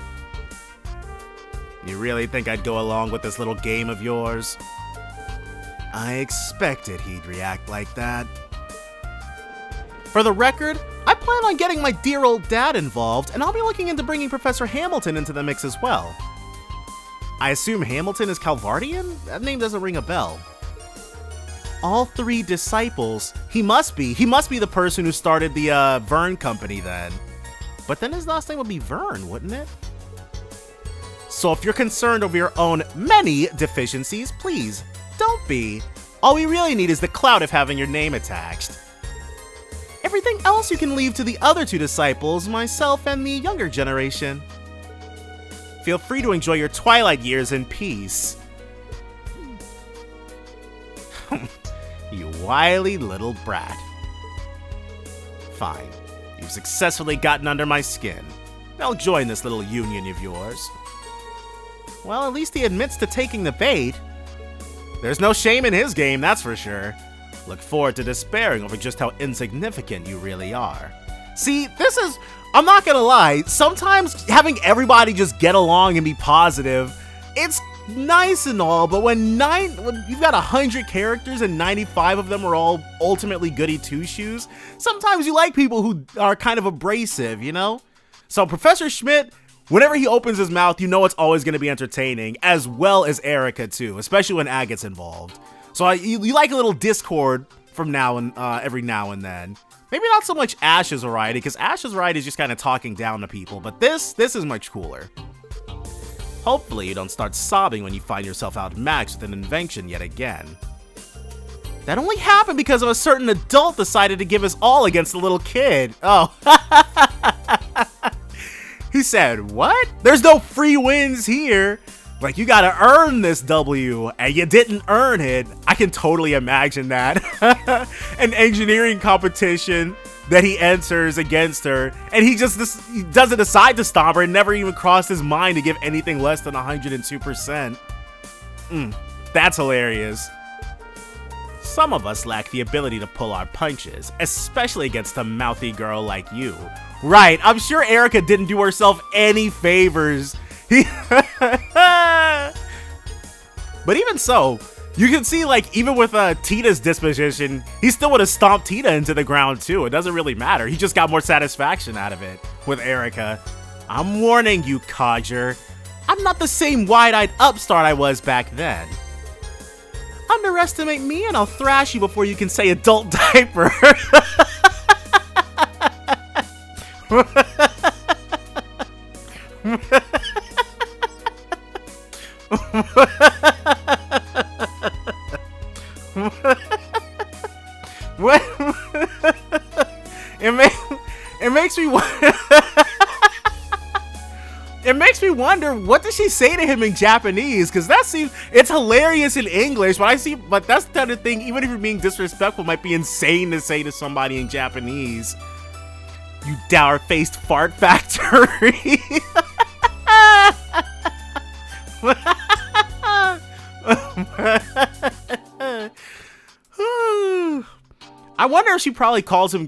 You really think I'd go along with this little game of yours? I expected he'd react like that. For the record, I plan on getting my dear old dad involved, and I'll be looking into bringing Professor Hamilton into the mix as well. I assume Hamilton is Calvardian? That name doesn't ring a bell. All 3 disciples. He must be the person who started the Vern Company then. But then his last name would be Vern, wouldn't it? So if you're concerned over your own many deficiencies, please, don't be. All we really need is the clout of having your name attached. Everything else you can leave to the other 2 disciples, myself and the younger generation. Feel free to enjoy your twilight years in peace. You wily little brat. Fine. You've successfully gotten under my skin. I'll join this little union of yours. Well, at least he admits to taking the bait. There's no shame in his game, that's for sure. Look forward to despairing over just how insignificant you really are. See, I'm not gonna lie, sometimes having everybody just get along and be positive, it's nice and all, but when you've got 100 characters and 95 of them are all ultimately goody two-shoes, sometimes you like people who are kind of abrasive, you know? So Professor Schmidt, whenever he opens his mouth, you know it's always going to be entertaining, as well as Erica too, especially when Agate's involved. So you like a little discord from every now and then. Maybe not so much Ash's variety, because Ash's variety is just kind of talking down to people, but this is much cooler. Hopefully you don't start sobbing when you find yourself outmatched with an invention yet again. That only happened because of a certain adult decided to give his all against the little kid. Oh. He said, what? There's no free wins here. Like, you gotta earn this W, and you didn't earn it. I can totally imagine that. An engineering competition that he enters against her, and he doesn't decide to stop her. It never even crossed his mind to give anything less than 102%. That's hilarious. Some of us lack the ability to pull our punches, especially against a mouthy girl like you. Right, I'm sure Erica didn't do herself any favors. But even so, you can see, like, even with Tita's disposition, he still would have stomped Tita into the ground too. It doesn't really matter. He just got more satisfaction out of it with Erica. I'm warning you, codger. I'm not the same wide-eyed upstart I was back then. Underestimate me and I'll thrash you before you can say adult diaper. What? It makes me wonder. It makes me wonder, what does she say to him in Japanese? Because it's hilarious in English, but that's the kind of thing, even if you're being disrespectful, might be insane to say to somebody in Japanese. You dour-faced fart factory. I wonder if she probably calls him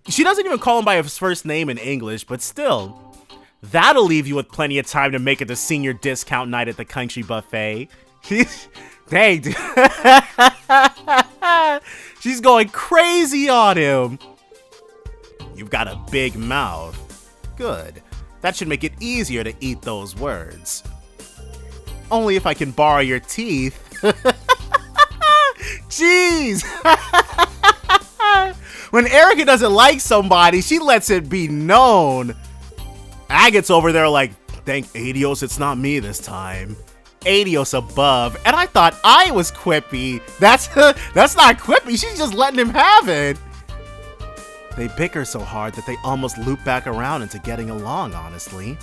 she doesn't even call him by his first name in English, but still. That'll leave you with plenty of time to make it to senior discount night at the country buffet. Dang, dude. She's going crazy on him. You've got a big mouth. Good. That should make it easier to eat those words. Only if I can borrow your teeth. Jeez. When Erica doesn't like somebody, she lets it be known. Agate's over there like, thank Adios, it's not me this time. Adios above. And I thought I was quippy. That's not quippy. She's just letting him have it. They bicker so hard that they almost loop back around into getting along, honestly.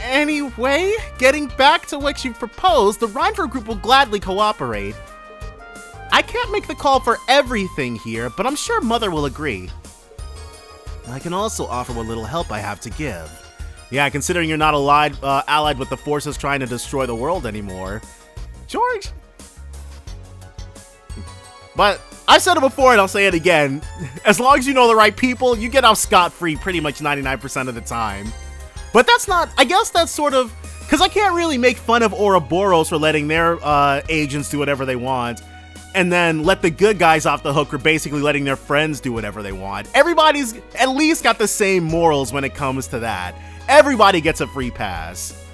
Anyway, getting back to what you proposed, the Reinford group will gladly cooperate. I can't make the call for everything here, but I'm sure Mother will agree. I can also offer what little help I have to give. Yeah, considering you're not allied with the forces trying to destroy the world anymore. George? But I've said it before and I'll say it again. As long as you know the right people, you get off scot-free pretty much 99% of the time. But I guess that's sort of, because I can't really make fun of Ouroboros for letting their agents do whatever they want, and then let the good guys off the hook for basically letting their friends do whatever they want. Everybody's at least got the same morals when it comes to that. Everybody gets a free pass.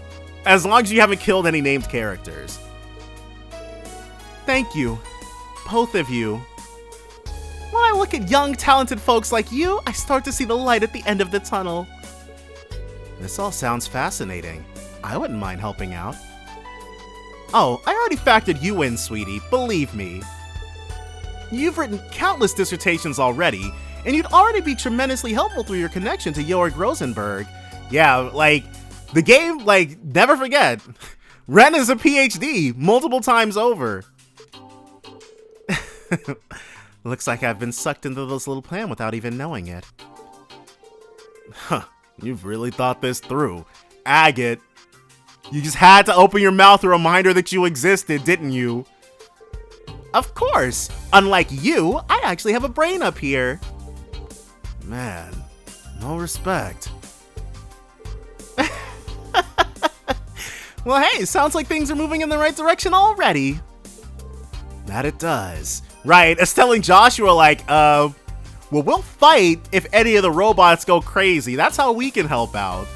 As long as you haven't killed any named characters. Thank you. Both of you. When I look at young, talented folks like you, I start to see the light at the end of the tunnel. This all sounds fascinating. I wouldn't mind helping out. Oh, I already factored you in, sweetie, believe me. You've written countless dissertations already, and you'd already be tremendously helpful through your connection to Georg Rosenberg. Yeah, like, the game, like, never forget. Ren is a PhD, multiple times over. Looks like I've been sucked into this little plan without even knowing it. Huh, you've really thought this through. Agate. You just had to open your mouth a reminder that you existed, didn't you? Of course. Unlike you, I actually have a brain up here. Man, no respect. Well, hey, sounds like things are moving in the right direction already. That it does. Right, Estelle and Joshua are like, well, we'll fight if any of the robots go crazy. That's how we can help out.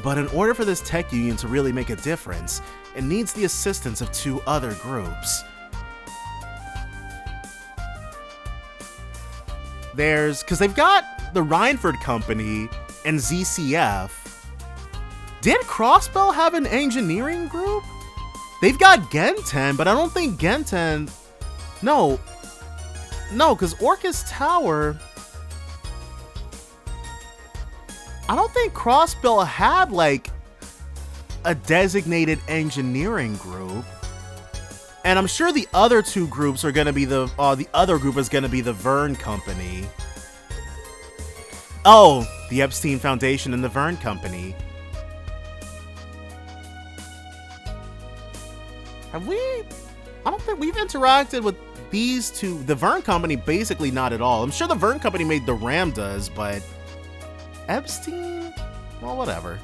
But in order for this tech union to really make a difference, it needs the assistance of 2 other groups. Because they've got the Rhineford Company and ZCF. Did Crossbell have an engineering group? They've got Genten, but I don't think Genten... No, because Orcus Tower... I don't think Crossbell had, like, a designated engineering group. And I'm sure the other 2 groups are going to be the other group is going to be the Verne Company. Oh, the Epstein Foundation and the Verne Company. Have we? I don't think we've interacted with these 2. The Verne Company, basically not at all. I'm sure the Verne Company made the Ramdas, but Epstein? Well, whatever.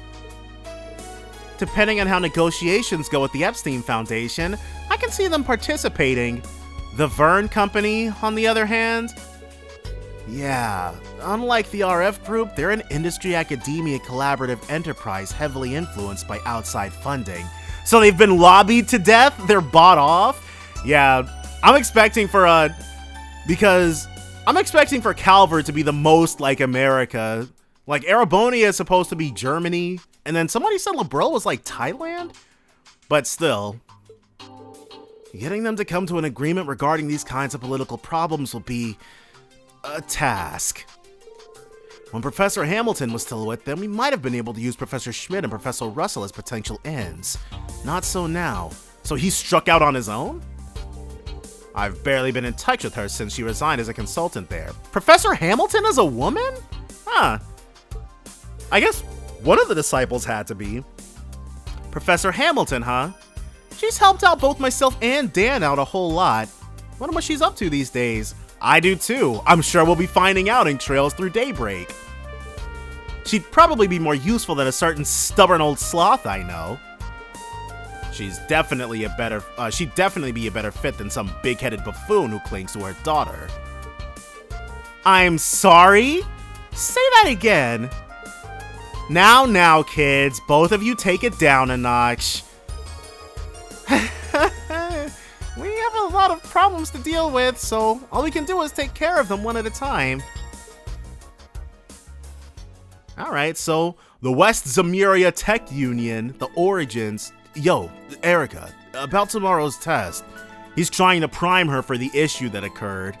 Depending on how negotiations go with the Epstein Foundation, I can see them participating. The Verne Company, on the other hand, yeah, unlike the RF Group, they're an industry-academia collaborative enterprise heavily influenced by outside funding. So they've been lobbied to death? They're bought off? Yeah, I'm expecting for Calvert to be the most like America. Like, Erebonia is supposed to be Germany, and then somebody said Liberal was like Thailand? But still, getting them to come to an agreement regarding these kinds of political problems will be a task. When Professor Hamilton was still with them, we might have been able to use Professor Schmidt and Professor Russell as potential ends. Not so now. So he struck out on his own? I've barely been in touch with her since she resigned as a consultant there. Professor Hamilton is a woman? Huh. I guess one of the disciples had to be. Professor Hamilton, huh? She's helped out both myself and Dan out a whole lot. Wonder what she's up to these days. I do too. I'm sure we'll be finding out in Trails Through Daybreak. She'd probably be more useful than a certain stubborn old sloth I know. She'd definitely be a better fit than some big-headed buffoon who clings to her daughter. I'm sorry? Say that again. Now, kids, both of you take it down a notch. We have a lot of problems to deal with, so all we can do is take care of them one at a time. Alright, so the West Samiria Tech Union, the Origins. Yo, Erica, about tomorrow's test. He's trying to prime her for the issue that occurred.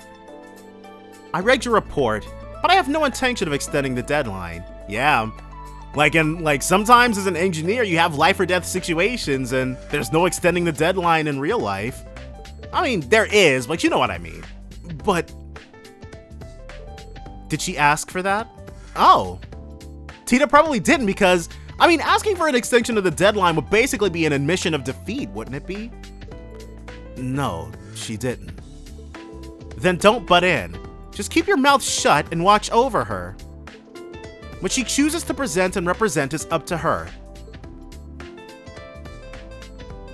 I read your report, but I have no intention of extending the deadline. Yeah. Like sometimes as an engineer, you have life or death situations and there's no extending the deadline in real life. I mean, there is, but you know what I mean. But did she ask for that? Oh. Tita probably didn't because, I mean, asking for an extension of the deadline would basically be an admission of defeat, wouldn't it be? No, she didn't. Then don't butt in. Just keep your mouth shut and watch over her. What she chooses to present and represent is up to her.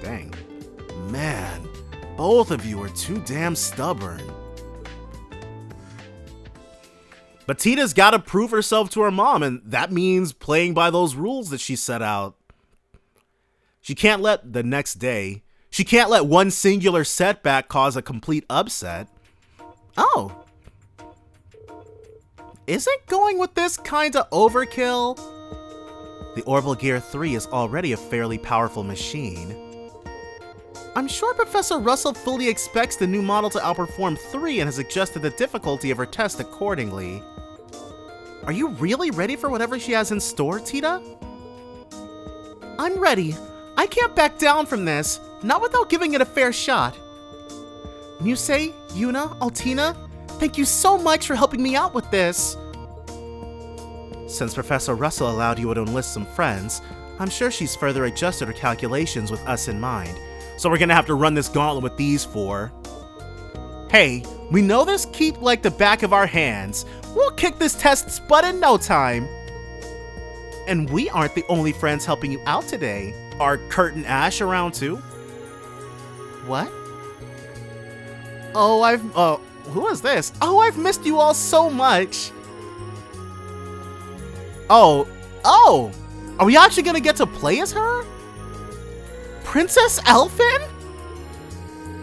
Dang. Man, both of you are too damn stubborn. But Tita's gotta prove herself to her mom, and that means playing by those rules that she set out. She can't let one singular setback cause a complete upset. Oh. Isn't going with this kinda overkill? The Orbital Gear 3 is already a fairly powerful machine. I'm sure Professor Russell fully expects the new model to outperform 3 and has adjusted the difficulty of her test accordingly. Are you really ready for whatever she has in store, Tita? I'm ready. I can't back down from this, not without giving it a fair shot. Muse, Yuna, Altina, thank you so much for helping me out with this. Since Professor Russell allowed you to enlist some friends, I'm sure she's further adjusted her calculations with us in mind. So we're gonna have to run this gauntlet with these four. Hey, we know this keep like the back of our hands. We'll kick this test's butt in no time. And we aren't the only friends helping you out today. Are Kurt and Ash around too? What? Oh, who is this? Oh, I've missed you all so much. Oh, are we actually gonna get to play as her? Princess Elfin?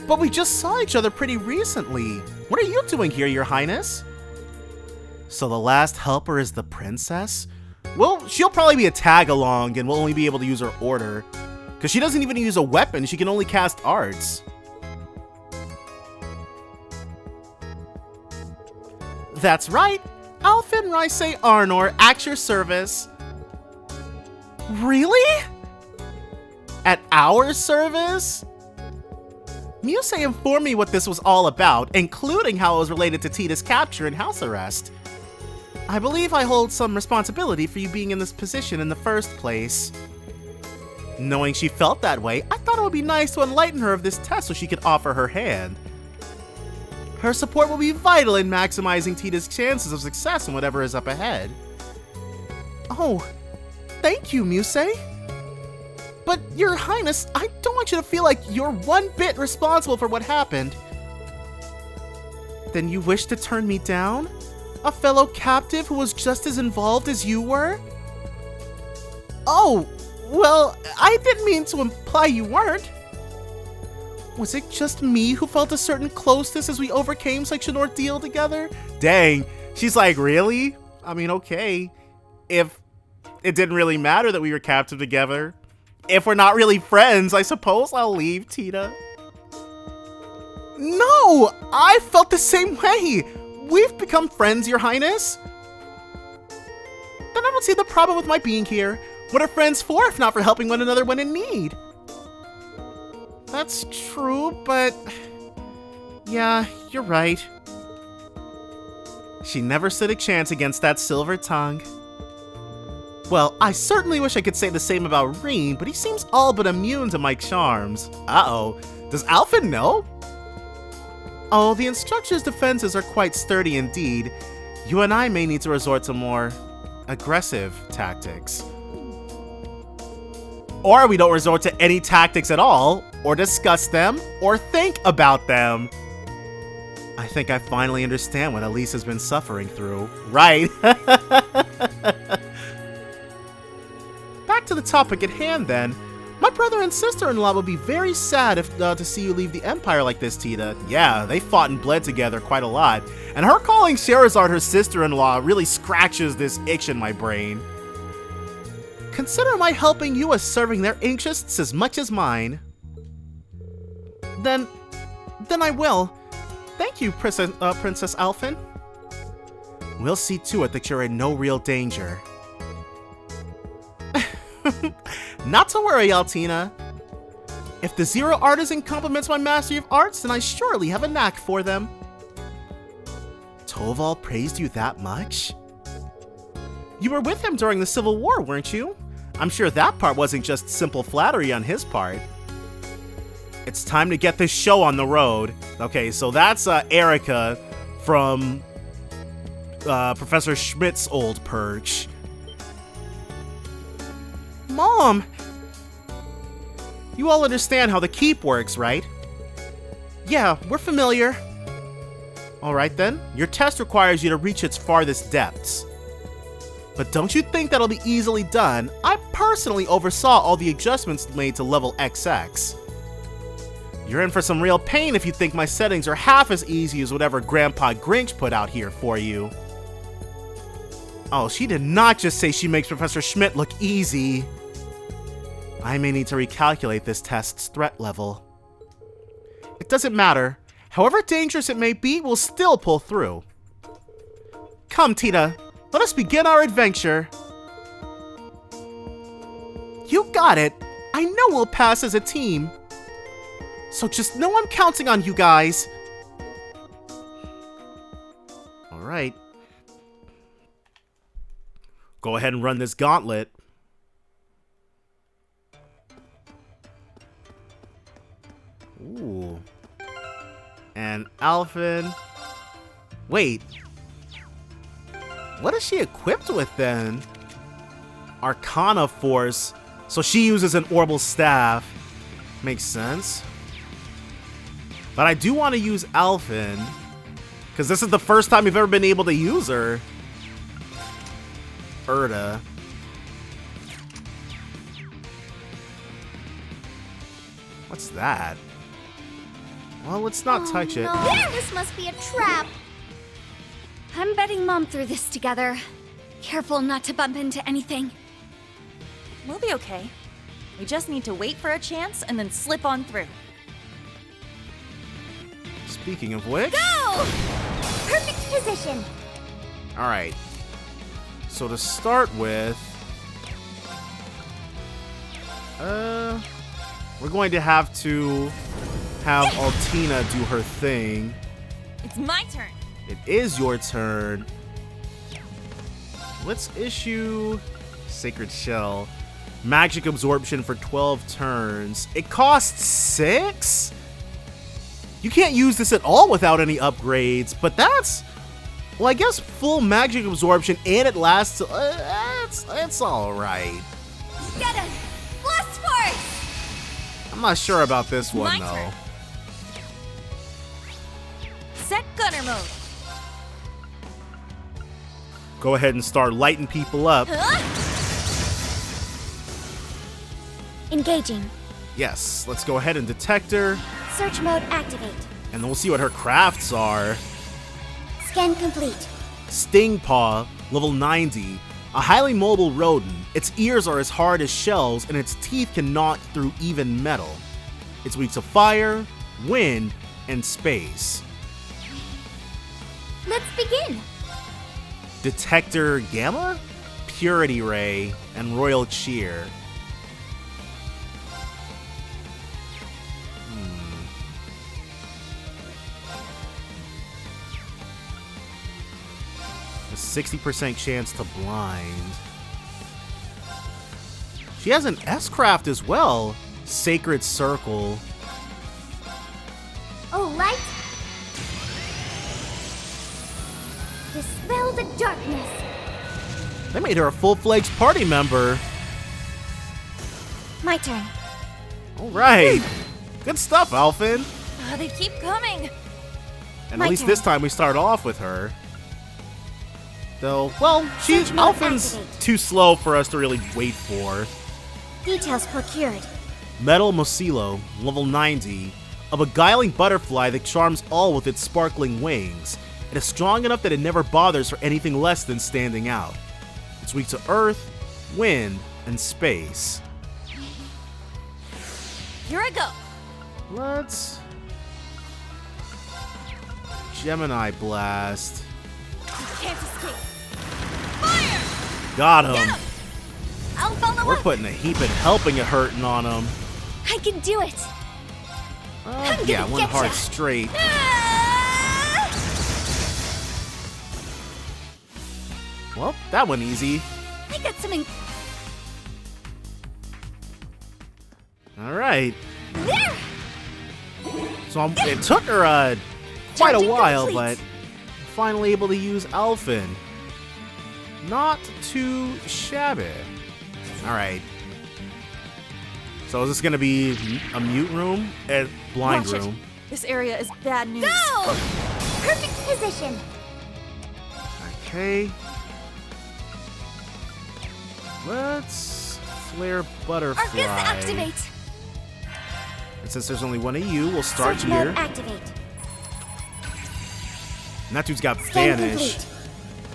But we just saw each other pretty recently. What are you doing here, Your Highness? So the last helper is the princess? Well, she'll probably be a tag-along and we'll only be able to use her order. Because she doesn't even use a weapon, she can only cast arts. That's right, Alfin Raise Arnor, at your service. Really? At our service? Muse informed me what this was all about, including how it was related to Tita's capture and house arrest. I believe I hold some responsibility for you being in this position in the first place. Knowing she felt that way, I thought it would be nice to enlighten her of this test so she could offer her hand. Her support will be vital in maximizing Tita's chances of success in whatever is up ahead. Oh, thank you, Muse. But, Your Highness, I don't want you to feel like you're one bit responsible for what happened. Then you wish to turn me down? A fellow captive who was just as involved as you were? Oh, well, I didn't mean to imply you weren't. Was it just me who felt a certain closeness as we overcame such an ordeal together? Dang, she's like, really? I mean, okay. If it didn't really matter that we were captive together. If we're not really friends, I suppose I'll leave, Tita. No, I felt the same way. We've become friends, Your Highness. Then I don't see the problem with my being here. What are friends for if not for helping one another when in need? That's true, but... yeah, you're right. She never stood a chance against that silver tongue. Well, I certainly wish I could say the same about Reem, but he seems all but immune to my charms. Uh-oh. Does Alpha know? Oh, the instructor's defenses are quite sturdy indeed. You and I may need to resort to more aggressive tactics. Or we don't resort to any tactics at all, or discuss them, or think about them. I think I finally understand what Elise has been suffering through. Right. Back to the topic at hand then. My brother and sister-in-law would be very sad if to see you leave the Empire like this, Tita. Yeah, they fought and bled together quite a lot. And her calling Sherazard her sister-in-law really scratches this itch in my brain. Consider my helping you as serving their interests as much as mine. Then I will. Thank you, Princess Alphin. We'll see to it that you're in no real danger. Not to worry, Altina. If the Zero Artisan compliments my mastery of arts, then I surely have a knack for them. Toval praised you that much? You were with him during the Civil War, weren't you? I'm sure that part wasn't just simple flattery on his part. It's time to get this show on the road. Okay, so that's Erica from Professor Schmidt's old perch. Mom! You all understand how the keep works, right? Yeah, we're familiar. Alright then, your test requires you to reach its farthest depths. But don't you think that'll be easily done? I personally oversaw all the adjustments made to level XX. You're in for some real pain if you think my settings are half as easy as whatever Grandpa Grinch put out here for you. Oh, she did not just say she makes Professor Schmidt look easy. I may need to recalculate this test's threat level. It doesn't matter. However dangerous it may be, we'll still pull through. Come, Tita. Let us begin our adventure. You got it. I know we'll pass as a team. So just know I'm counting on you guys. Alright. Go ahead and run this gauntlet. Ooh. And Alphen. Wait. What is she equipped with then? Arcana Force. So she uses an Orbital Staff. Makes sense. But I do want to use Alphen, because this is the first time we've ever been able to use her. Erda. What's that? Well, let's not touch it. There, this must be a trap. I'm betting Mom threw this together. Careful not to bump into anything. We'll be okay. We just need to wait for a chance and then slip on through. Speaking of which... Go! Perfect position. Alright. So to start with... we're going to have Altina do her thing. It's my turn. It is your turn. Let's issue Sacred Shell. Magic absorption for 12 turns. It costs 6? You can't use this at all without any upgrades, but that's... Well, I guess full magic absorption and it lasts... it's alright. Get him! Blast Force! I'm not sure about this one, My though. turn. Set gunner mode. Go ahead and start lighting people up. Engaging. Yes, let's go ahead and detect her, Search mode activate. and then we'll see what her crafts are. Scan complete. Sting Paw, level 90. A highly mobile rodent. Its ears are as hard as shells, and its teeth can knock through even metal. It's weak to fire, wind, and space. Let's begin. Detector Gamma, Purity Ray, and Royal Cheer. A 60% chance to blind. She has an S-Craft as well. Sacred Circle. Oh, light. Dispel the darkness. They made her a full-fledged party member. My turn. All right. Good stuff, Alphen. They keep coming. And My at least turn. this time we start off with her. Though, well, Search mode Alphen's activate. too slow for us to really wait for. Details procured. Metal Mosilo, level 90. A beguiling butterfly that charms all with its sparkling wings. It is strong enough that it never bothers for anything less than standing out. It's weak to earth, wind, and space. Here I go. Let's... Gemini Blast. You can't escape. Fire! Got Get him. him! I'll follow We're up. putting a heap of helping it hurting on him. I can do it. I'm Yeah, gonna one getcha. heart straight. Ah! Well, that one easy. I got some. All right. There. So it took her quite a Charging while, complete. but finally able to use Alphen. Not too shabby. All right. So is this gonna be a mute room? A blind Watch it. room? This area is bad news. Go. Perfect position. Okay. Let's flare butterfly. Arcus activate. And since there's only one of you, we'll start Search here. mode activate. And that dude's got Scan Vanish. complete.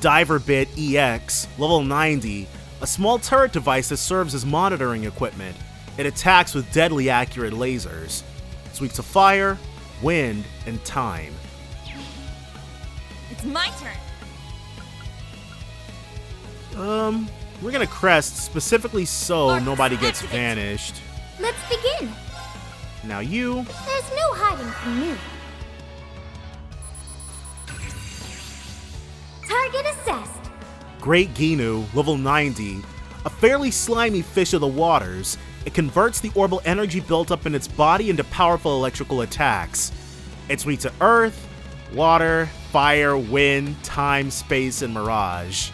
Diver Bit EX, level 90. A small turret device that serves as monitoring equipment. It attacks with deadly accurate lasers. It's weak to fire, wind, and time. It's my turn. We're gonna crest specifically so Arcus nobody gets activate. vanished. Let's begin. Now you, There's no hiding from me. Target assessed. Great Ginu, level 90. A fairly slimy fish of the waters. It converts the orbital energy built up in its body into powerful electrical attacks. It's weak to earth, water, fire, wind, time, space, and mirage.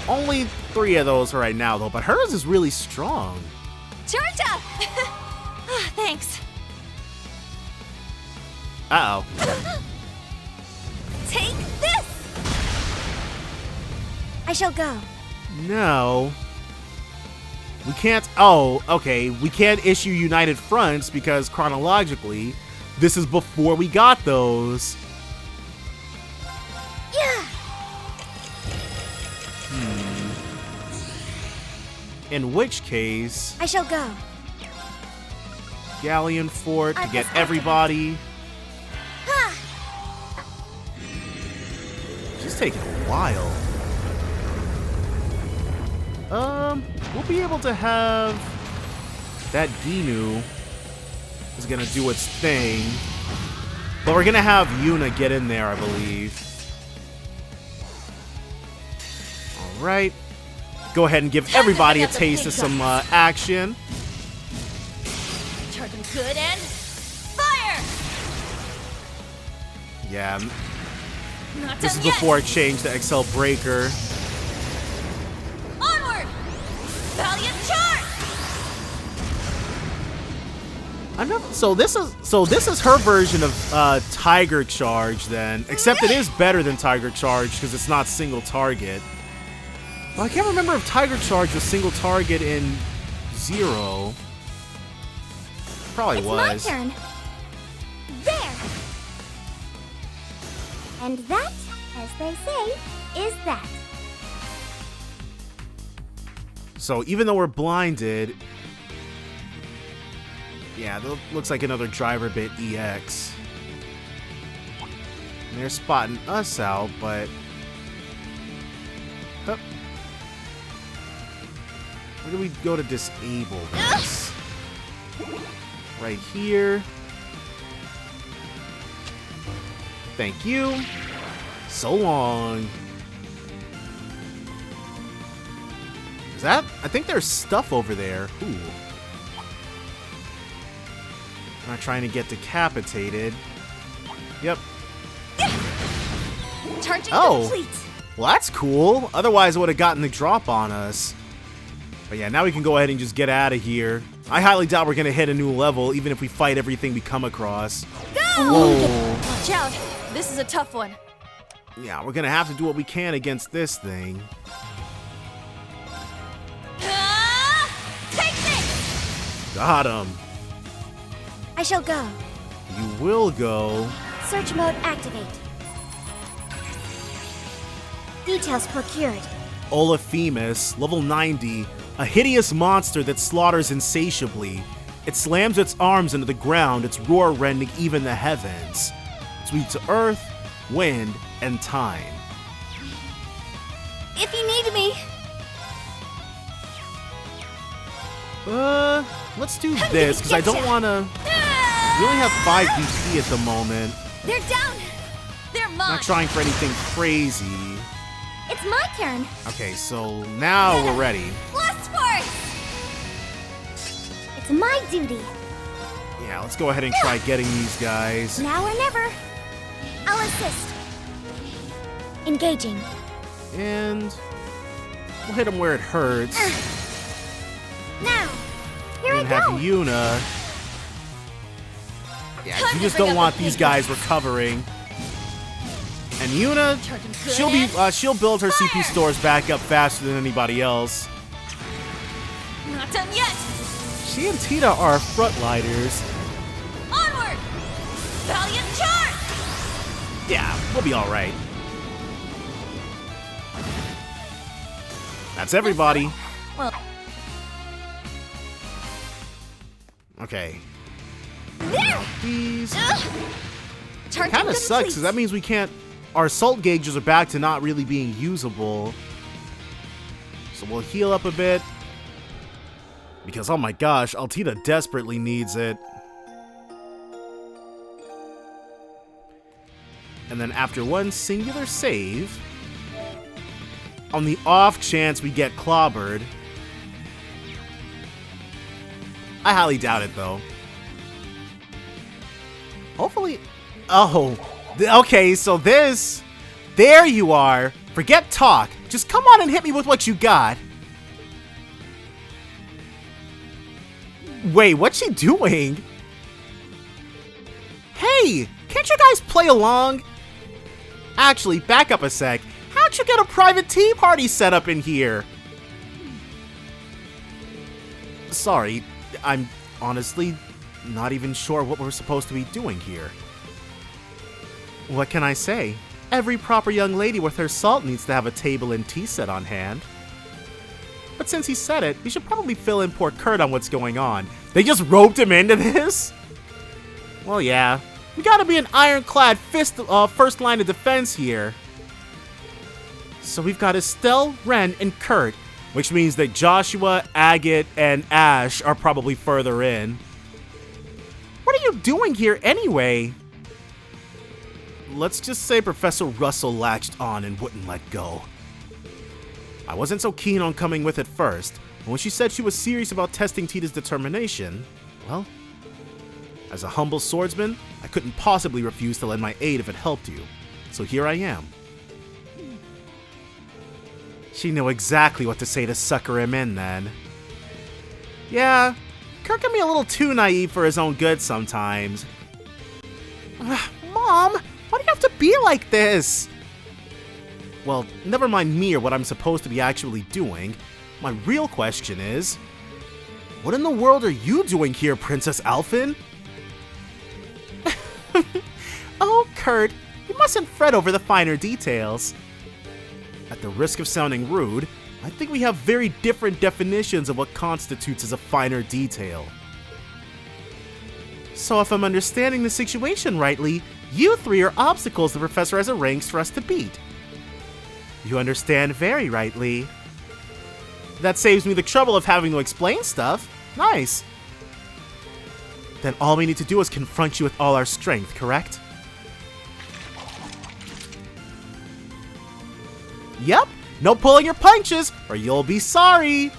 Only 3 of those right now, though, but hers is really strong. Charge up! Thanks. Uh-oh. Take this! I shall go. No. We can't... Oh, okay. We can't issue United Fronts because, chronologically, this is before we got those. Yeah! In which case... I shall go. Galleon Fort to get press everybody. Ha! She's taking a while. We'll be able to have... That Ginu is gonna do its thing. But we're gonna have Yuna get in there, I believe. Alright. Go ahead and give everybody a taste of some action. Charging good and fire! Yeah, Not this done is yet. before it changed to XL Breaker. Onward! Valiant charge! I'm not, so this is her version of Tiger Charge then, except it is better than Tiger Charge because it's not single target. Well, I can't remember if Tiger Charge was single target in Zero. Probably It's was. my turn. There! And that, as they say, is that. So even though we're blinded, yeah, that looks like another driver bit EX. And they're spotting us out, but oh. Where do we go to disable this? Right here. Thank you. So long. Is that? I think there's stuff over there. Ooh. I'm not trying to get decapitated. Yep. Charging complete. Well, that's cool. Otherwise, it would have gotten the drop on us. But yeah, now we can go ahead and just get out of here. I highly doubt we're going to hit a new level, even if we fight everything we come across. Whoa. Watch out. This is a tough one. Yeah, we're going to have to do what we can against this thing. Take this! Got him. I shall go. You will go. Search mode activate. Details procured. Olaphemus, level 90, a hideous monster that slaughters insatiably. It slams its arms into the ground, its roar rending even the heavens. It's weak to earth, wind, and time. If you need me. Let's do this, because I don't want to... We only have 5 DP at the moment. They're down. They're mine. Not trying for anything crazy. It's my turn. Okay, so now we're ready. Blast force. It's my duty. Yeah, let's go ahead and try getting these guys. Now or never. I'll assist. Engaging. And we'll hit them where it hurts. Now, here And I have go. Yuna. Yeah, you just don't want these guys recovering. And Yuna, she'll build her CP stores back up faster than anybody else. Not done yet. She and Tita are frontliners. Onward. Valiant charge. Yeah, we'll be all right. That's everybody. Well, Okay. There. These Charging kind of sucks because that means we can't. Our assault gauges are back to not really being usable. So we'll heal up a bit. Because, oh my gosh, Altita desperately needs it. And then after one singular save, on the off chance we get clobbered, I highly doubt it, though. Hopefully... Oh, okay, so this... There you are. Forget talk. Just come on and hit me with what you got. Wait, what's she doing? Hey, can't you guys play along? Actually, back up a sec. How'd you get a private tea party set up in here? Sorry, I'm honestly not even sure what we're supposed to be doing here. What can I say? Every proper young lady with her salt needs to have a table and tea set on hand. But since he said it, we should probably fill in poor Kurt on what's going on. They just roped him into this? Well, yeah. We gotta be an ironclad first line of defense here. So we've got Estelle, Ren, and Kurt, which means that Joshua, Agate, and Ash are probably further in. What are you doing here anyway? Let's just say Professor Russell latched on and wouldn't let go. I wasn't so keen on coming with at first, but when she said she was serious about testing Tita's determination, well, as a humble swordsman, I couldn't possibly refuse to lend my aid if it helped you, so here I am. She knew exactly what to say to sucker him in then. Yeah, Kurt can be a little too naive for his own good sometimes. Mom, why do you have to be like this? Well, never mind me or what I'm supposed to be actually doing. My real question is, what in the world are you doing here, Princess Alphen? Oh, Kurt, you mustn't fret over the finer details. At the risk of sounding rude, I think we have very different definitions of what constitutes as a finer detail. So if I'm understanding the situation rightly, you three are obstacles the professor has arranged for us to beat. You understand very rightly. That saves me the trouble of having to explain stuff. Nice. Then all we need to do is confront you with all our strength, correct? Yep, no pulling your punches, or you'll be sorry.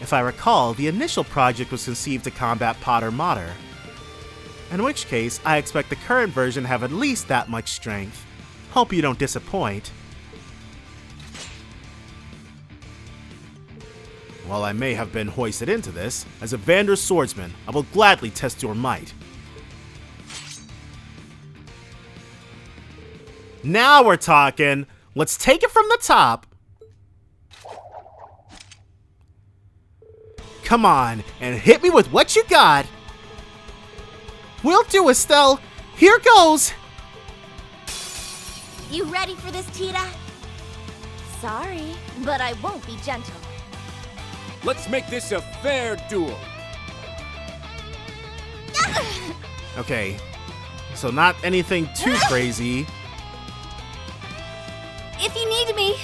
If I recall, the initial project was conceived to combat Potter Mater. In which case, I expect the current version to have at least that much strength. Hope you don't disappoint. While I may have been hoisted into this, as a Vander swordsman, I will gladly test your might. Now we're talking! Let's take it from the top! Come on, and hit me with what you got! Will do, Estelle! Here goes! You ready for this, Tita? Sorry, but I won't be gentle. Let's make this a fair duel. Okay, so not anything too crazy. If you need me.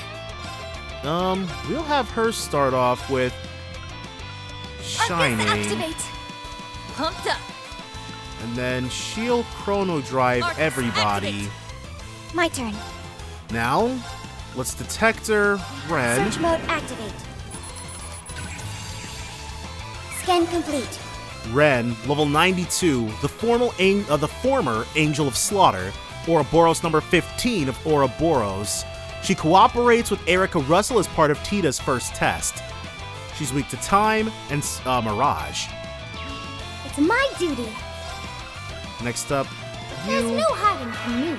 We'll have her start off with Shining. Activate. Pumped up. And then she'll chrono drive Arcus, everybody. activate. My turn. Now, let's Detector Ren. Search mode activate. Scan complete. Ren, level 92, the former Angel of Slaughter, Ouroboros number 15 of Ouroboros. She cooperates with Erica Russell as part of Tita's first test. She's weak to time and Mirage. It's my duty. Next up, There's you. no hiding from me.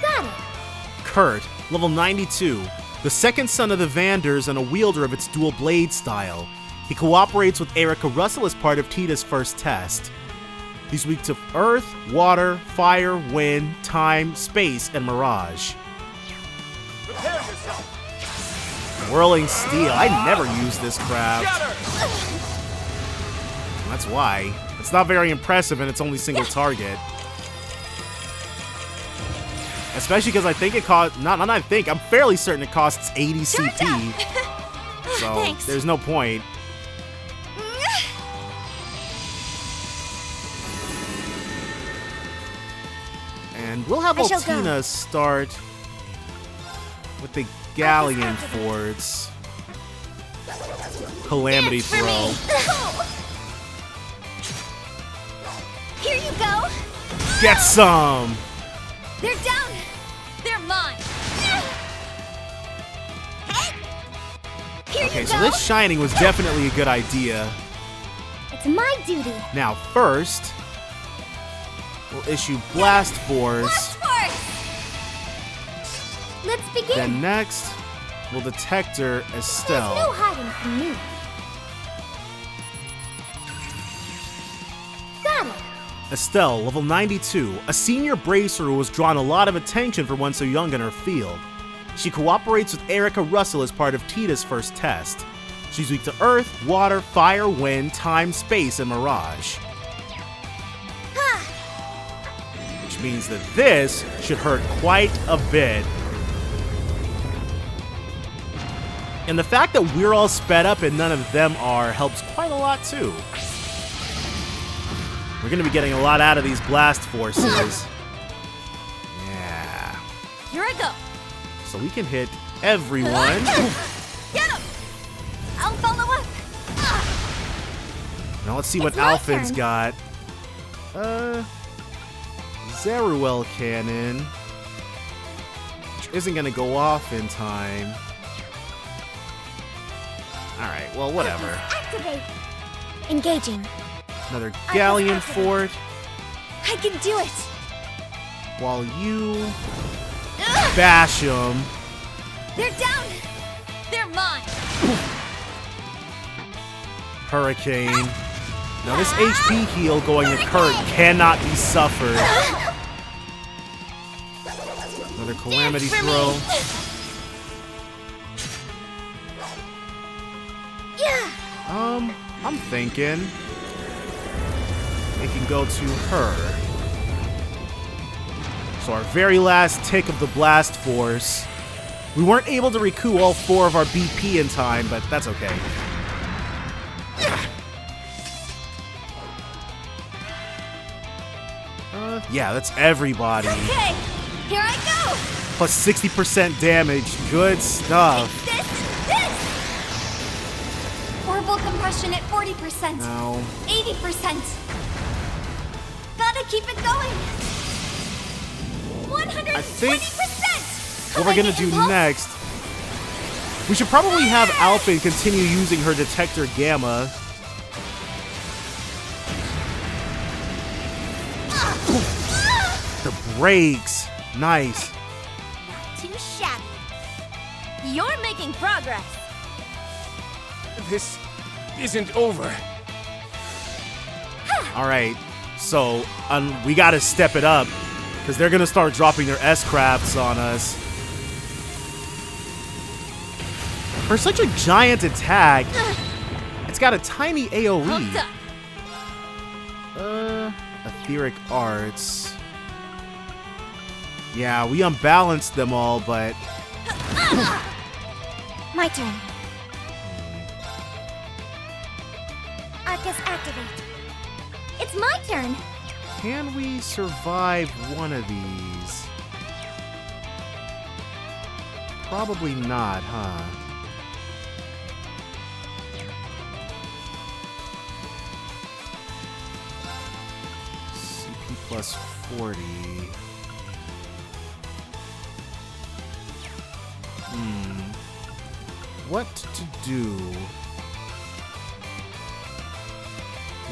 Got it. Kurt, level 92, the second son of the Vanders and a wielder of its dual blade style. He cooperates with Erica Russell as part of Tita's first test. He's weak to earth, water, fire, wind, time, space, and mirage. Prepare yourself. Whirling Steel, I never use this craft. That's why. It's not very impressive and it's only single target. Especially because I think it costs, I'm fairly certain it costs 80 CP. So Thanks. there's no point. And we'll have I shall Altina go. start with the Galleon forts. Calamity Dance for throw. me. Here you go. Get some! They're down. They're mine. Hey. Here Okay, you so go. this shining was definitely a good idea. It's my duty. Now, first, we'll issue Blast Force. Blast Force. Let's begin. Then next, we'll Detector Estelle. There's no hiding from me. Got it. Estelle, level 92, a senior bracer who has drawn a lot of attention for one so young in her field. She cooperates with Erica Russell as part of Tita's first test. She's weak to earth, water, fire, wind, time, space, and mirage. Which means that this should hurt quite a bit. And the fact that we're all sped up and none of them are helps quite a lot too. We're gonna be getting a lot out of these blast forces. Yeah. Here I go. So we can hit everyone. Get him. I'll follow up. Now let's see what It's my Alphin's turn. got. Zeruel Cannon. Which isn't gonna go off in time. Alright, well, whatever. Activate. Engaging. Another Galleon Fort, I can do it. while you bash them. They're down. They're mine. Hurricane. Now this HP heal going to Kurt cannot be suffered. Another Calamity Dance for throw. me. Yeah. I'm thinking it can go to her. So our very last tick of the Blast Force. We weren't able to recoup all 4 of our BP in time, but that's okay. Yeah, that's everybody. Okay. Here I go. Plus 60% damage. Good stuff. This. Orbital compression at 40%. Now, 80%. Gotta keep it going. 120%. I think what we're gonna do next, we should probably have Alpha continue using her Detector Gamma. The brakes. Nice. Not too shabby. You're making progress. This isn't over. Alright, so we gotta step it up, because they're gonna start dropping their S-Crafts on us. For such a giant attack, it's got a tiny AoE. Etheric Arts. Yeah, we unbalanced them all, but My turn. Arcus activate. It's my turn. can we survive one of these? Probably not, huh? CP plus 40. What to do?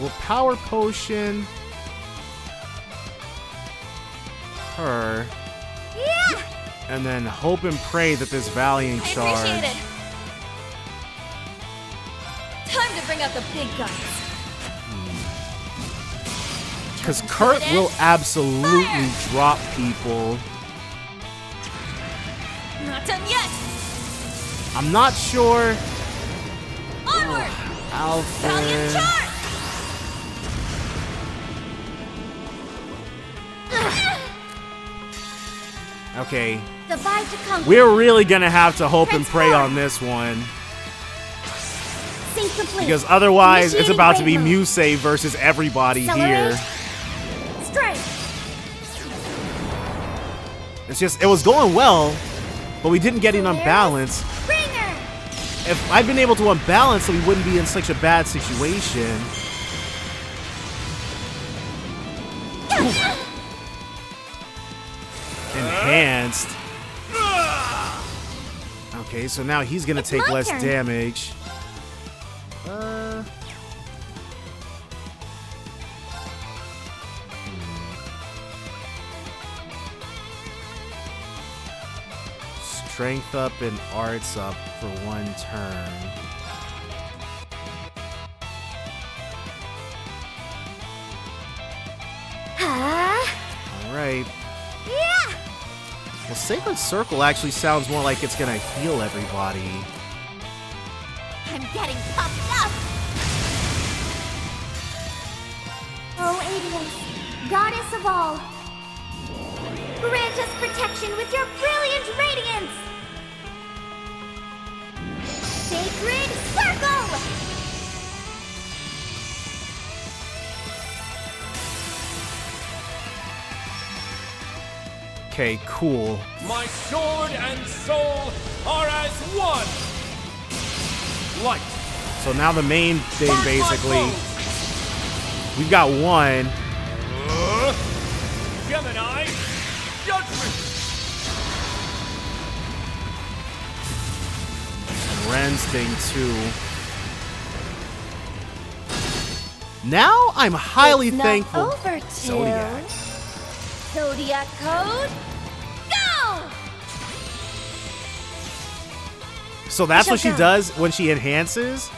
Will Power Potion her, Yeah. and then hope and pray that this Valiant I charge. appreciate it. Time to bring out the big guns. Because Kurt will absolutely drop people. Not done yet. I'm not sure. Onward. Valiant Alpha. charge. Okay, Divide to conquer. we're really gonna have to hope and pray on this one. Sync complete. Because otherwise, it's Initiating about to be rainbow. Musei versus everybody Accelerate. here. Strike. It's just, it was going well, but we didn't get it on There's balance. Bringer. if I'd been able to unbalance, so we wouldn't be in such a bad situation. Enhanced. Okay, so now he's gonna take less damage. Strength up and arts up for 1 turn. Alright. Yeah! Well, Sacred Circle actually sounds more like it's gonna heal everybody. I'm getting pumped up! Oh, Adius, goddess of all, grant us protection with your brilliant radiance! Sacred Circle! Okay, cool. My sword and soul are as one. Light. So now the main thing, basically, we've got 1. Gemini, judgment. Ren's thing too. Now I'm highly thankful. Over to Zodiac. Zodiac code, go! So that's what she does when she enhances?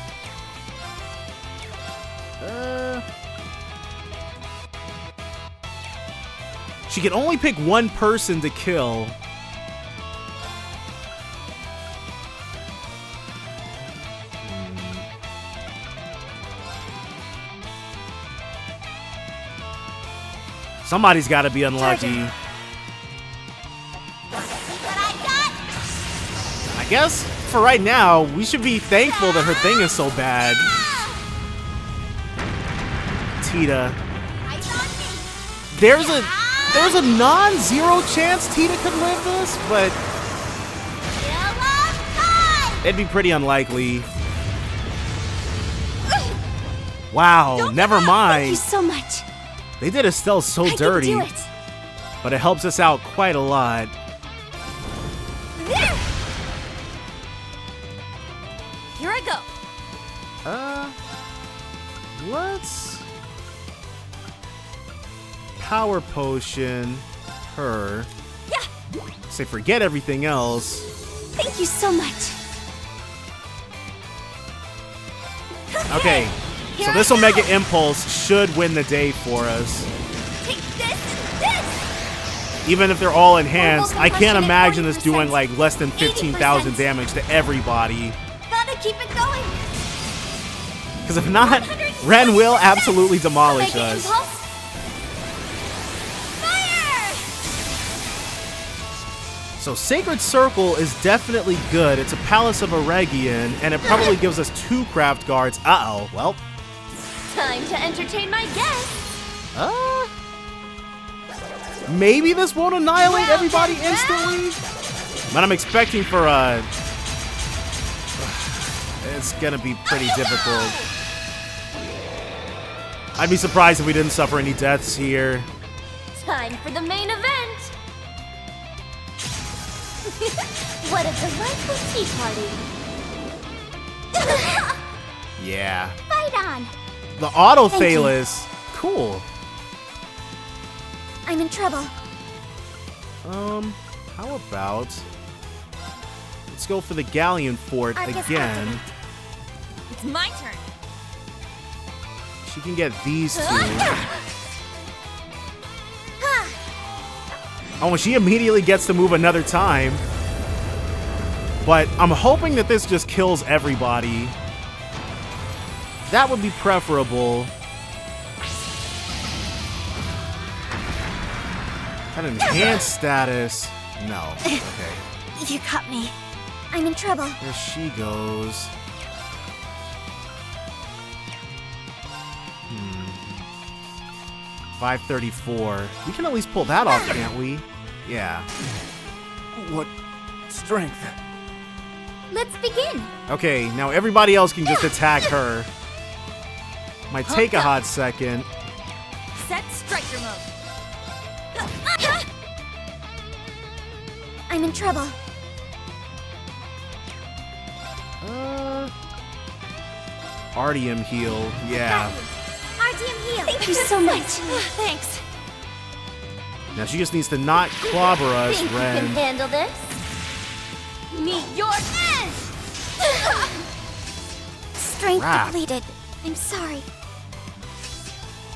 She can only pick 1 person to kill. Somebody's got to be unlucky. I guess for right now, we should be thankful that her thing is so bad. Tita. There's a non-zero chance Tita could live this, but it'd be pretty unlikely. Wow, never mind. Thank you so much. They did Estelle so dirty, but it helps us out quite a lot. Here I go. Let's power potion her. Yeah. Say forget everything else. Thank you so much. Okay, so this Omega Impulse should win the day for us. Take this and this. Even if they're all enhanced, I can't imagine this doing like less than 15,000 damage to everybody. Gotta keep it going. Because if not, Ren will absolutely demolish Omega us. Impulse. Fire! So Sacred Circle is definitely good. It's a Palace of Eregion, and it probably gives us 2 craft guards. Uh-oh, well. Time to entertain my guests. Maybe this won't annihilate everybody instantly? But I'm expecting for it's gonna be pretty difficult. I'd be surprised if we didn't suffer any deaths here. Time for the main event. What a delightful tea party. Yeah. Fight on. The auto Thalis. Cool. I'm in trouble. How about let's go for the Galleon Fort again. It's my turn. She can get these 2. Oh, and she immediately gets to move another time. But I'm hoping that this just kills everybody. That would be preferable. An enhanced status. No. Okay. You caught me. I'm in trouble. There she goes. 534. We can at least pull that off, can't we? Yeah. What strength? Let's begin. Okay, now everybody else can just attack her. Might take a hot second. Set striker mode. I'm in trouble. Artium heal, yeah. RDM heal. Thank you so much. Thanks. Now she just needs to not clobber us, Think you Ren. can handle this? Meet your end! Strength Crap. depleted. I'm sorry.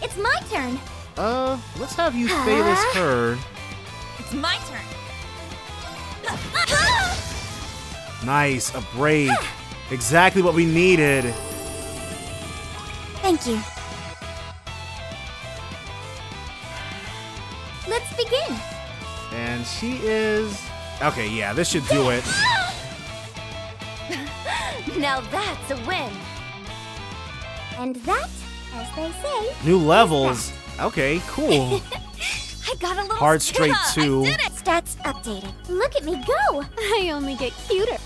It's my turn. Let's have you Phaelus her. It's my turn. Nice, a break. Exactly what we needed. Thank you. Let's begin. And she is... Okay, yeah, this should do it. Now that's a win. And that, as they say, New levels. Okay, cool. I got a little Hard straight I 2. did it. Stats updated. Look at me go. I only get cuter.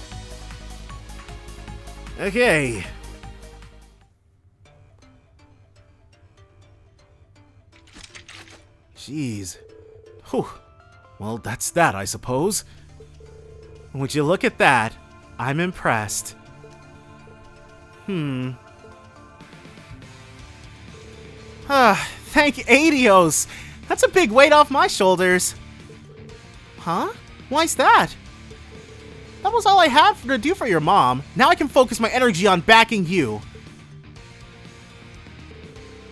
Okay. Jeez. Whew. Well, that's that, I suppose. Would you look at that? I'm impressed. Thank Adios! That's a big weight off my shoulders. Huh? Why's that? That was all I had to do for your mom. Now I can focus my energy on backing you.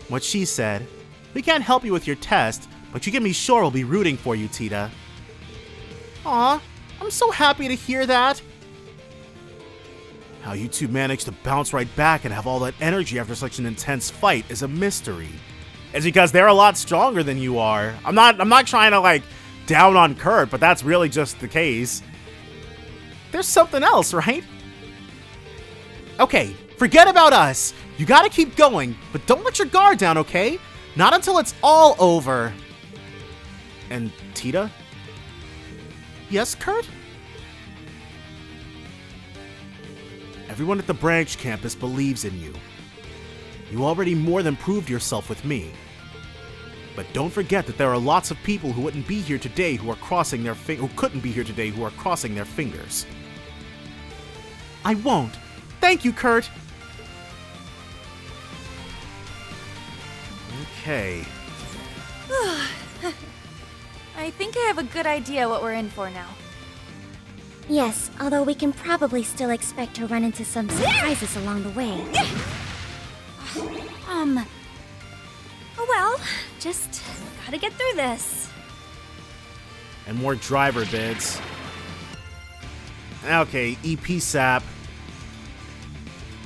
What she said. We can't help you with your test, but you can be sure we'll be rooting for you, Tita. Aw, I'm so happy to hear that. How you two managed to bounce right back and have all that energy after such an intense fight is a mystery. It's because they're a lot stronger than you are. I'm not trying to like down on Kurt, but that's really just the case. There's something else, right? Okay, forget about us. You gotta keep going, but don't let your guard down, okay? Not until it's all over. And Tita? Yes, Kurt? Everyone at the branch campus believes in you. You already more than proved yourself with me. But don't forget that there are lots of people who wouldn't be here today who couldn't be here today who are crossing their fingers. I won't. Thank you, Kurt. Okay. I think I have a good idea what we're in for now. Yes, although we can probably still expect to run into some surprises along the way. Oh well, just gotta get through this. And more driver bits. Okay, EP sap.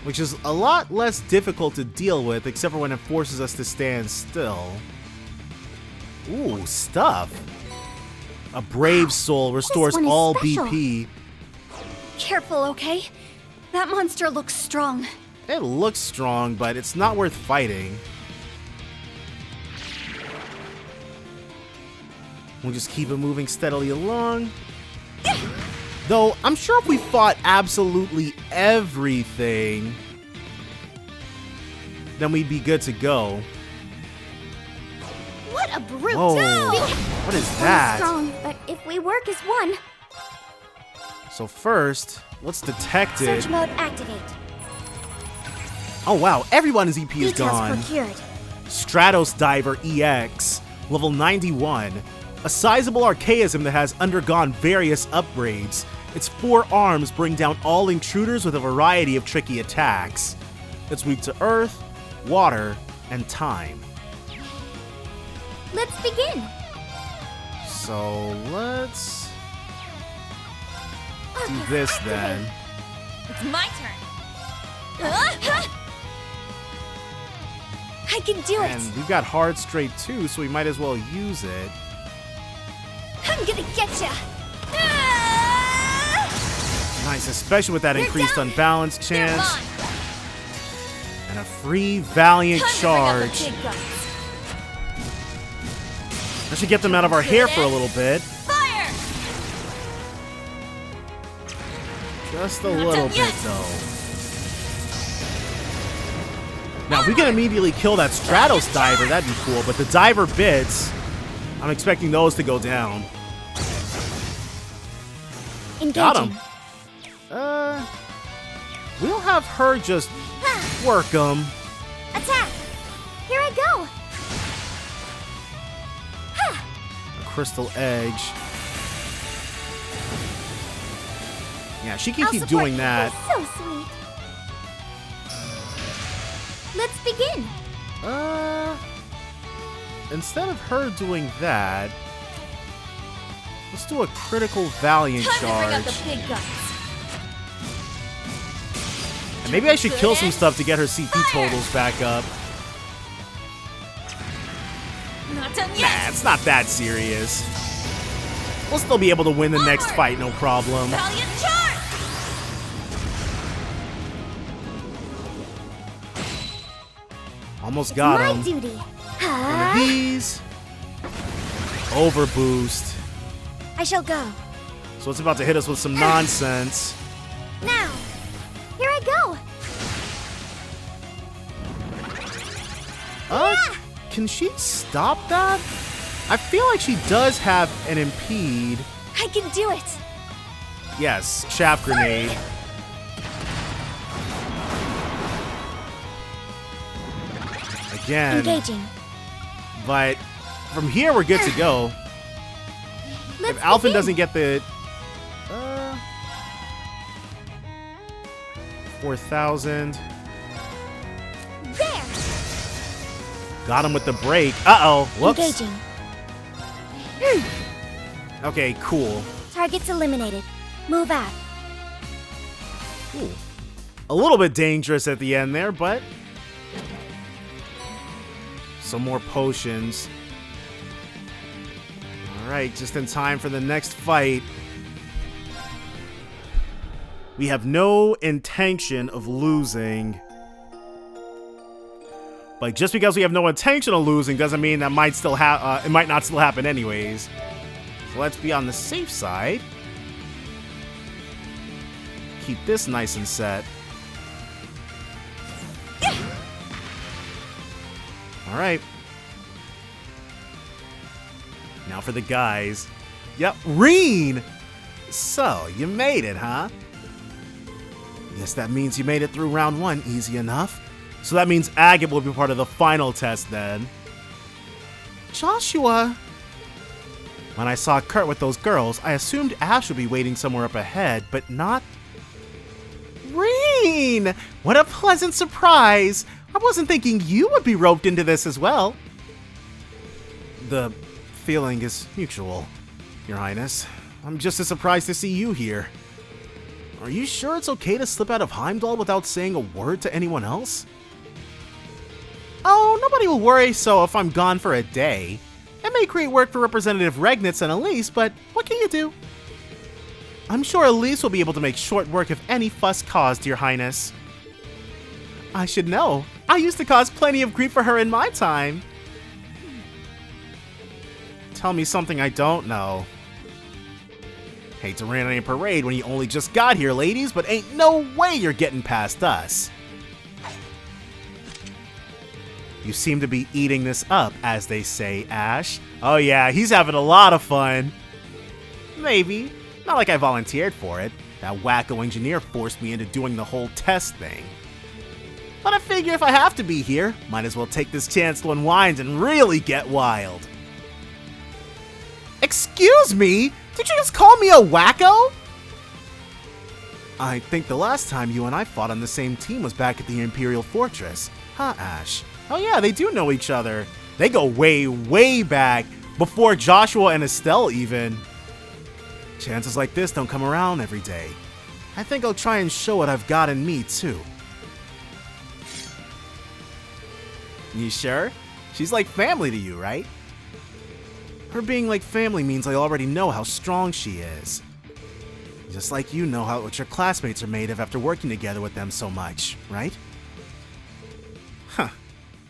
Which is a lot less difficult to deal with, except for when it forces us to stand still. Ooh, stuff. A brave soul restores one is all special. BP. Careful, okay? That monster looks strong. It looks strong, but it's not worth fighting. We'll just keep it moving steadily along. Though, I'm sure if we fought absolutely everything, then we'd be good to go. What a brute! Whoa, what is that? Strong, but if we work as one, So first, let's detect it. search mode activate. Oh wow, everyone's EP is Details gone. procured. Stratos Diver EX, level 91. A sizable archaism that has undergone various upgrades. Its 4 arms bring down all intruders with a variety of tricky attacks. It's weak to earth, water, and time. Let's begin. So let's do Okay, this activate. then. It's my turn. I can do And it. we've got hard straight too, so we might as well use it. I'm gonna get ya. Nice, especially with that You're increased down. unbalance They're chance. mine. And a free Valiant Time to bring out the charge. big guns. That should get them out of our hair for a little bit. Fire! Just a little bit, though. Now, if we can immediately kill that Stratos diver, that'd be cool. But the diver bits, I'm expecting those to go down. Engaging. Got him. We'll have her just work them. Attack! Here I go! A crystal edge. Yeah, she can keep doing that. So sweet. Let's begin. Instead of her doing that, let's do a critical valiant Time to bring out charge. the big guns. And maybe I should kill some stuff to get her CP totals back up. Not done Nah, yet. it's not that serious. We'll still be able to win the next fight, no problem. Valiant charge. Almost got My him. duty. One of these. Overboost. I shall go. So it's about to hit us with some nonsense. Now. Here I go. Can she stop that? I feel like she does have an impede. I can do it. Yes, chaff grenade. Again. Engaging. But from here, we're good to go. Let's If Alphen begin. doesn't get the 4,000. There. Got him with the break. Uh-oh. Whoops. Engaging. Okay, cool. Targets eliminated. Move out. Ooh. A little bit dangerous at the end there, but some more potions. Alright, just in time for the next fight. We have no intention of losing. But just because we have no intention of losing doesn't mean that might still it might not still happen anyways. So let's be on the safe side. Keep this nice and set. Alright. Now for the guys. Yep, Reen! So, you made it, huh? Guess that means you made it through round 1 easy enough. So that means Agate will be part of the final test then. Joshua! When I saw Kurt with those girls, I assumed Ash would be waiting somewhere up ahead, but not... Reen! What a pleasant surprise! I wasn't thinking you would be roped into this as well. The feeling is mutual, Your Highness. I'm just as surprised to see you here. Are you sure it's okay to slip out of Heimdall without saying a word to anyone else? Oh, nobody will worry so if I'm gone for a day. It may create work for Representative Regnitz and Elise, but what can you do? I'm sure Elise will be able to make short work of any fuss caused, Your Highness. I should know. I used to cause plenty of grief for her in my time. Tell me something I don't know. Hate to rain on your parade when you only just got here, ladies, but ain't no way you're getting past us. You seem to be eating this up, as they say, Ash. Oh yeah, he's having a lot of fun. Maybe. Not like I volunteered for it. That wacko engineer forced me into doing the whole test thing. But I figure if I have to be here, might as well take this chance to unwind and really get wild. Excuse me? Did you just call me a wacko? I think the last time you and I fought on the same team was back at the Imperial Fortress. Huh, Ash? Oh yeah, they do know each other. They go way, way back, before Joshua and Estelle even. Chances like this don't come around every day. I think I'll try and show what I've got in me, too. You sure? She's like family to you, right? Her being like family means I already know how strong she is. Just like you know what your classmates are made of after working together with them so much, right? Huh.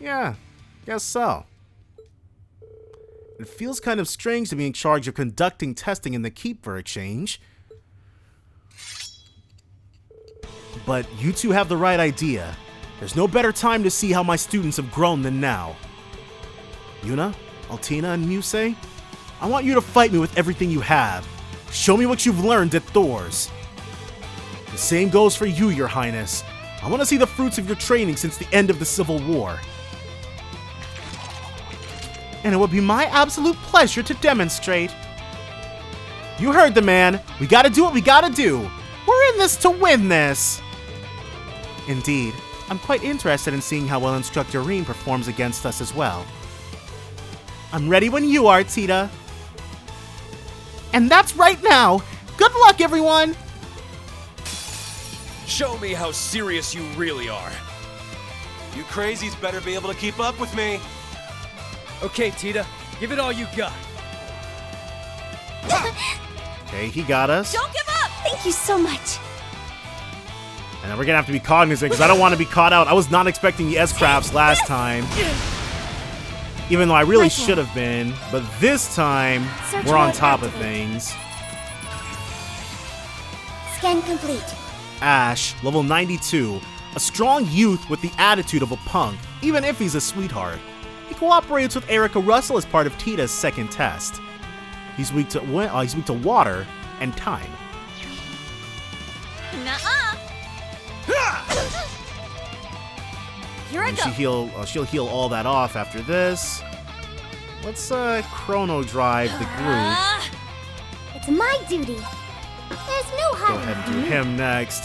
Yeah, guess so. It feels kind of strange to be in charge of conducting testing in the Keep for a change. But you two have the right idea. There's no better time to see how my students have grown than now. Yuna, Altina, and Muse, I want you to fight me with everything you have. Show me what you've learned at Thor's. The same goes for you, Your Highness. I want to see the fruits of your training since the end of the Civil War. And it would be my absolute pleasure to demonstrate. You heard the man. We gotta do what we gotta do. We're in this to win this. Indeed, I'm quite interested in seeing how well Instructor Rean performs against us as well. I'm ready when you are, Tita. And that's right now. Good luck, everyone. Show me how serious you really are. You crazies better be able to keep up with me. Okay, Tita, give it all you got. Okay, he got us. Don't give up! Thank you so much. And then we're gonna have to be cognizant because I don't want to be caught out. I was not expecting the S-Crafts last time. Even though I really should have been. But this time, we're on top of things. Scan complete. Ash, level 92. A strong youth with the attitude of a punk, even if he's a sweetheart. He cooperates with Erica Russell as part of Tita's second test. He's weak to water and time. Nuh-uh. Here I And go. she'll heal all that off after this. Let's chrono drive the group. It's my duty. There's no Go ahead and do him next.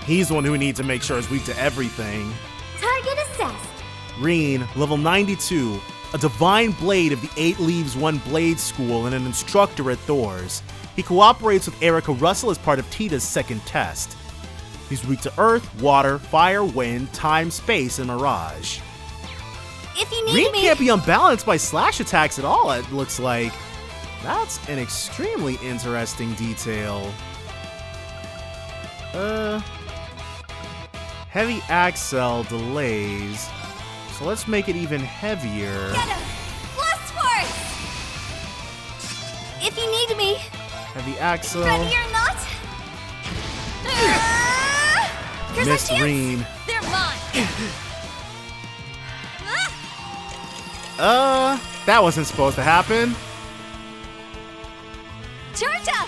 He's the one who we need to make sure is weak to everything. Target assessed. Rean, level 92, a divine blade of the 8 Leaves 1 Blade School and an instructor at Thor's. He cooperates with Erica Russell as part of Tita's second test. He's weak to earth, water, fire, wind, time, space, and mirage. If you need Rean me. can't be unbalanced by slash attacks at all, it looks like. That's an extremely interesting detail. Heavy axle delays. So let's make it even heavier. Get him! Blast force! If you need me. Heavy axle. Ready or not? Here's Miss our chance. Rean. They're mine. That wasn't supposed to happen. Charge up!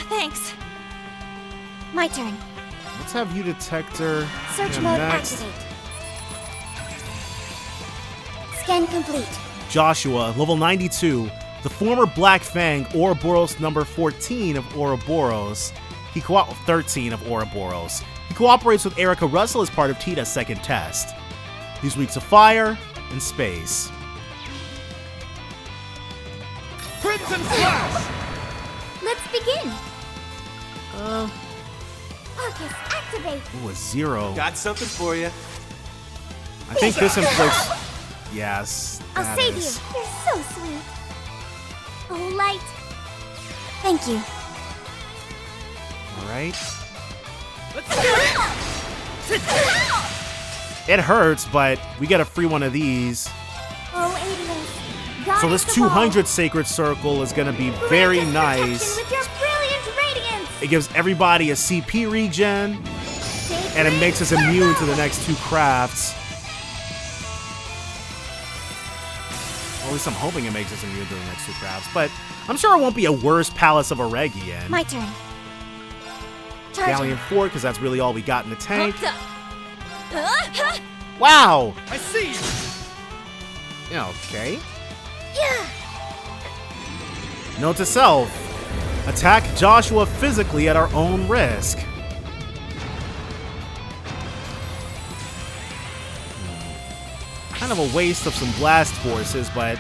Thanks. My turn. Let's have you detector. Search him mode next. activate. Scan complete. Joshua, level 92, the former Black Fang Ouroboros number 14 of Ouroboros. 13 of Ouroboros. He cooperates with Erica Russell as part of Tita's second test. He's weak to fire and space. Crimson Flash! Let's begin. Ooh, Arcus, activate. a 0. Got something for you. I think this inflicts. Yes. I'll that save is. you. You're so sweet. Oh, light. Thank you. Alright. Let's go! It hurts, but we get a free one of these. Oh, Adios. So this 200 Sacred Circle is going to be very nice. With your brilliant radiance. It gives everybody a CP regen, and it makes us immune to the next 2 crafts. Or at least I'm hoping it makes us immune to the next 2 crafts, but I'm sure it won't be a worse Palace of Eregion. My turn. Charge Galleon 4, because that's really all we got in the tank. Hooked up. Wow! I see you! Okay. Yeah. Note to self. Attack Joshua physically at our own risk. Kind of a waste of some blast forces, but...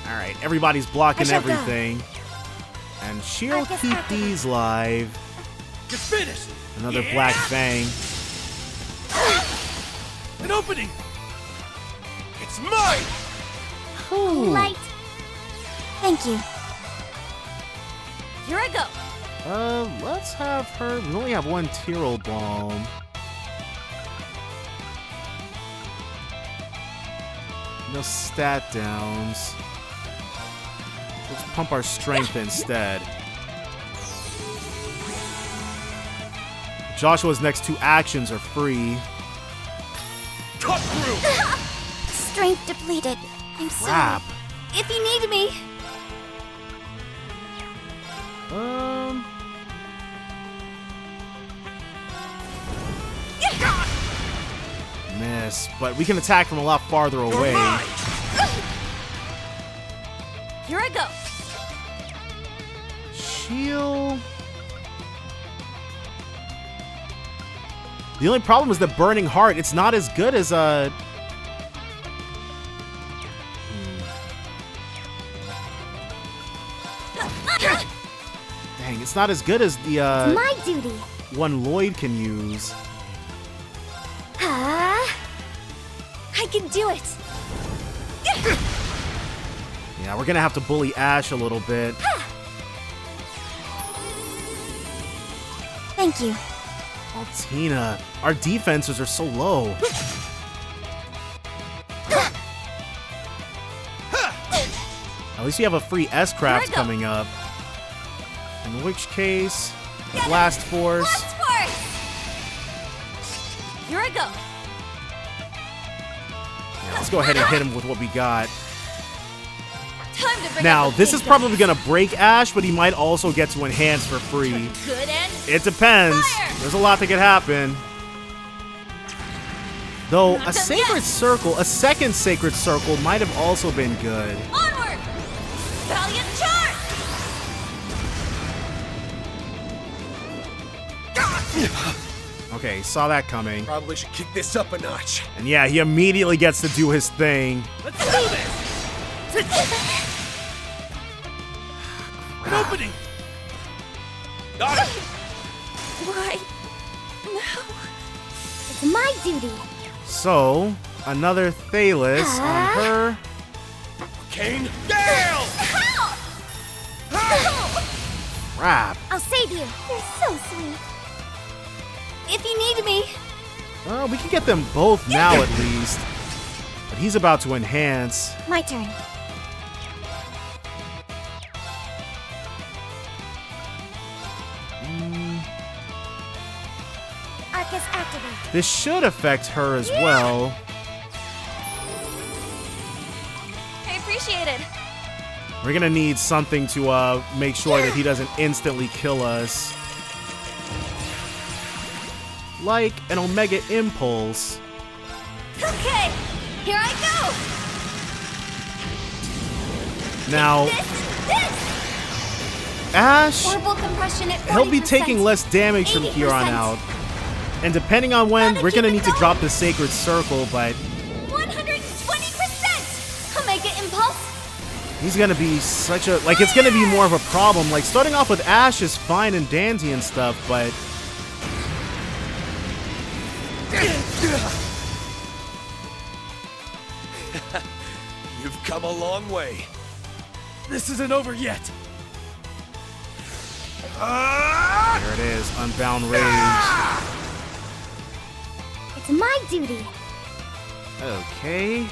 Alright, everybody's blocking everything. And she'll keep these live. You're finished! Another Black Fang. An opening! It's mine! Ooh. Light. Thank you. Here I go. Let's have her... We only have one Tyrrell Balm. No stat downs. Let's pump our strength instead. Joshua's next 2 actions are free. Cut through! Strength depleted. I'm Crap. sorry. If you need me. Miss, but we can attack from a lot farther away. Here I go. Shield. The only problem is the Burning Heart. It's not as good as a. Dang, it's not as good as the My duty. one Lloyd can use. I can do it. Yeah, we're gonna have to bully Ash a little bit. Thank you. Oh, Tina, our defenses are so low. At least you have a free S-Craft coming up. In which case, Blast Force. Blast Force! Here I go. Yeah, let's go ahead and hit him with what we got. Time to bring Now, out the this big is probably guns. gonna break Ash, but he might also get to enhance for free. Good and It depends. Fire! There's a lot that could happen. Though, Not a done Sacred yet. Circle, a second Sacred Circle might have also been good. onward! Valiant charge! Okay, saw that coming. Probably should kick this up a notch. And yeah, he immediately gets to do his thing. Let's do this! An opening! Got it! Why? No. It's my duty. So, another Thalos on her. Kane, Gale! Crap. I'll save you. You're so sweet. If you need me. Well, we can get them both now at least. But he's about to enhance. My turn. Arcus activate. This should affect her as well. I appreciate it. We're gonna need something to make sure that he doesn't instantly kill us. Like an Omega Impulse. Okay, here I go. Now, This. Ash, Orbital compression at 40%. he'll be taking less damage from here on 80%. out. And depending on when, Gotta we're gonna keep need it to drop going. the Sacred Circle, but 120%. Omega impulse. he's gonna be such a, like, it's gonna be more of a problem. Like, starting off with Ash is fine and dandy and stuff, but You've come a long way. This isn't over yet. there it is, Unbound Rage. It's my duty. Okay.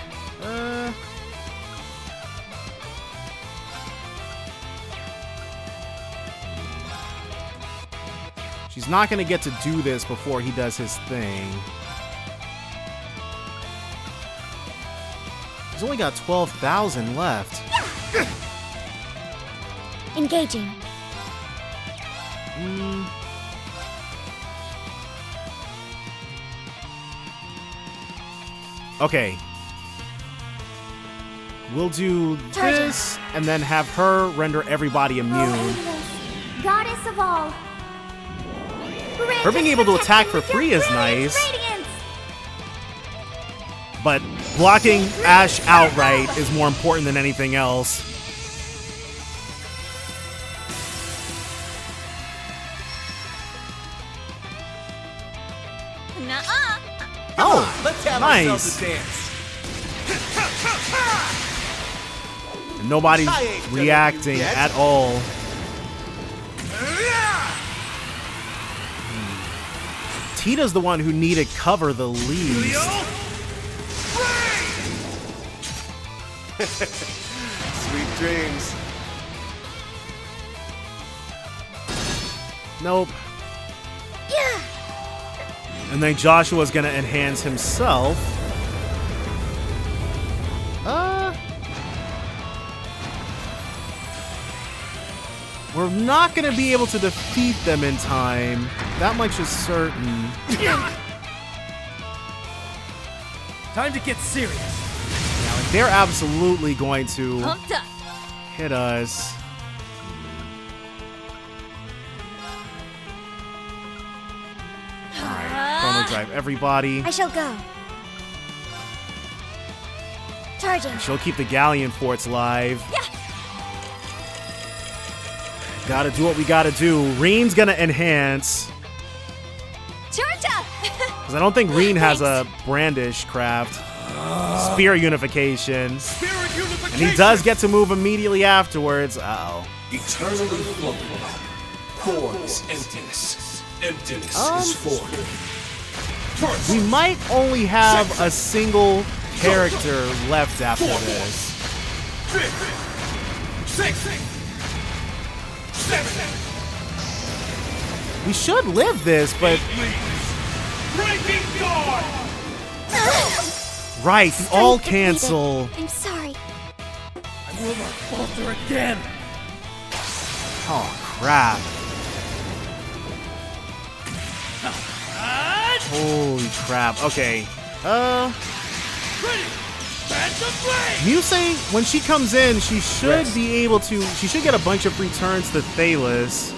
She's not gonna get to do this before he does his thing. He's only got 12,000 left. Engaging. Okay. We'll do Charging. this, and then have her render everybody immune. Ageless, goddess of all. Her being able to attack for free is nice, but blocking Ash outright is more important than anything else. Nuh-uh. Oh, Let's have nice. ourselves a dance. And nobody's I ain't done with you reacting yet. at all. Tita's the one who needed cover the least. Sweet dreams. Nope. Yeah. And then Joshua's gonna enhance himself. We're not gonna be able to defeat them in time. That much is certain. Time to get serious. Yeah, like they're absolutely going to Pumped up. hit us. Alright, Chrono Drive everybody. I shall go. Charging. She'll keep the Galleon forts live. Yeah. Gotta do what we gotta do. Reen's gonna enhance. Georgia! Because I don't think Reen has a brandish craft. Spear unification. Spirit unification! And he does get to move immediately afterwards. Uh-oh. Eternally floating. Form is emptiness. Emptiness is form. First, We might only have a single character left after this. 5th, 6th, 7th, We should live this, but... breaking guard! Right, all Strength depleted. cancel. I'm sorry. I will not falter again. Oh, crap. Holy crap. Okay. Muse, when she comes in, she should be able to... She should get a bunch of returns to Thalos.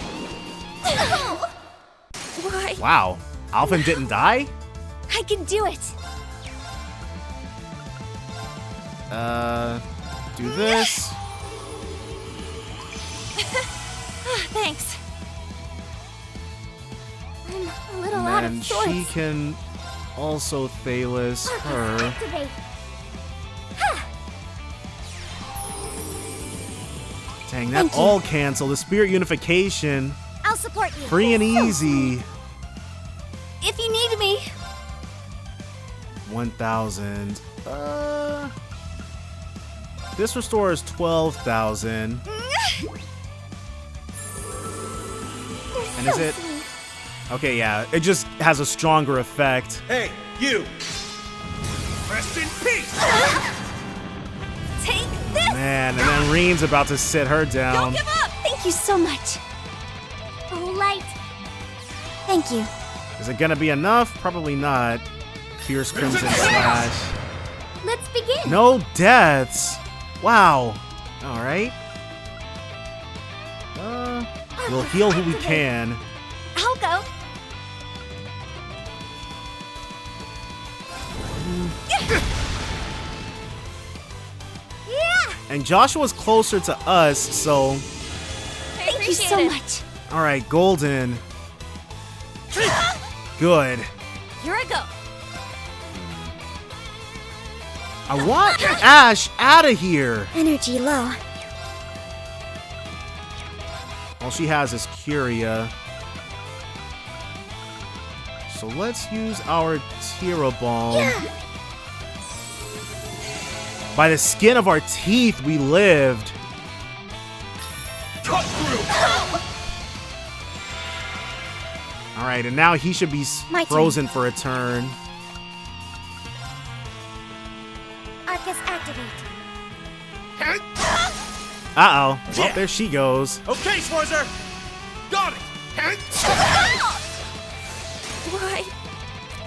Why? Wow. Alphen didn't die? I can do it. Do this. Thanks. I'm a little And out then of sorts. she can also Thalos her. Activate. Dang, that Thank you. all cancel. The Spirit Unification. I'll support you. Free and easy. If you need me. 1,000. This restores 12,000. And is it? Okay, yeah. It just has a stronger effect. Hey, you! Rest in peace! Take this. Man, and then Reen's about to sit her down. Don't give up. Thank you so much. Oh, light. Thank you. Is it gonna be enough? Probably not. Fierce Crimson Slash. Let's begin. No deaths. Wow. All right. We'll heal who we can. I'll go. Yeah. And Joshua's closer to us, so... Thank you so much. All right, Golden. Good. Here I go. I want Ash out of here. Energy low. All she has is Curia. So let's use our Tira Balm. Yeah. By the skin of our teeth, we lived. Cut through! All right, and now he should be My turn. frozen for a turn. Arcus activate. Uh-oh. Well, there she goes. Okay, Schwarzer! Got it! Why?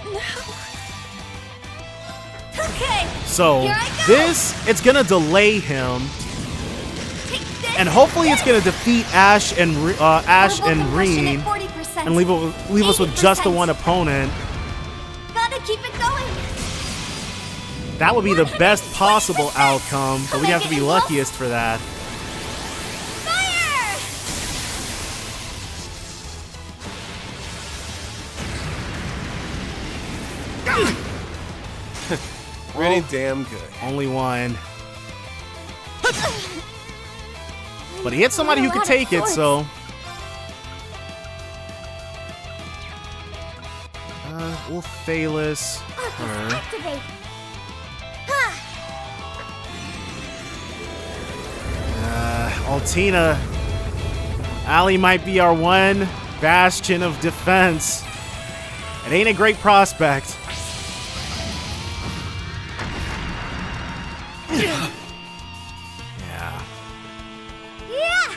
No. Okay. So Here I go. this, it's gonna delay him, Take this. and hopefully it's gonna defeat Ash and Portable compression Reen, at 40%. and leave us with just the 80%. one opponent. Gotta keep it going. That would be the best possible outcome, but we'd have to be luckiest for that. Fire! Pretty damn good. Only one. But he hit somebody who could take it, so... We'll Thalos Arcus her. activate. Oh, Tina. Allie might be our one bastion of defense. It ain't a great prospect. Yeah. Yeah!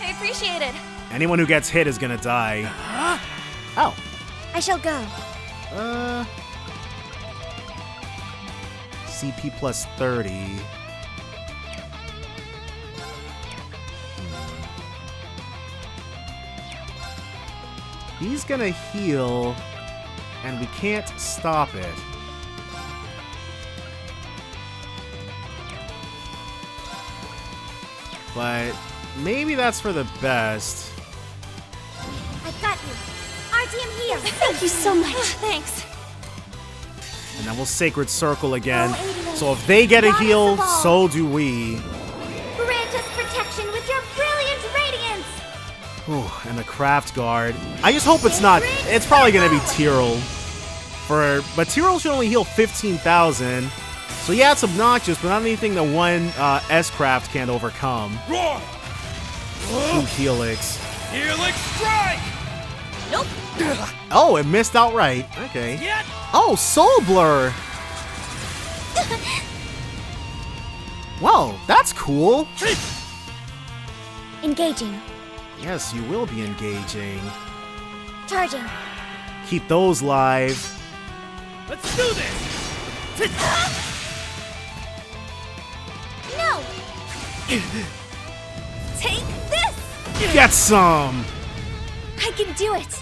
I appreciate it. Anyone who gets hit is gonna die. Oh. I shall go. CP plus 30. He's gonna heal, and we can't stop it. But maybe that's for the best. I've got you. Our team here. Thank you so much. Thanks. And then we'll Sacred Circle again. So if they get a heal, so do we. Grant us protection with your brilliant radiance. Ooh, and the Craft Guard. I just hope it's not. It's probably gonna be Tyrell. But Tyrell should only heal 15,000. So yeah, it's obnoxious, but not anything that one S-Craft can't overcome. Roar! Two Helix. Helix strike! Nope. Oh, it missed outright. Okay. Yet. Oh, Soul Blur. Whoa, that's cool. Engaging. Yes, you will be engaging. Charging. Keep those live. Let's do this! No! Take this! Get some! I can do it!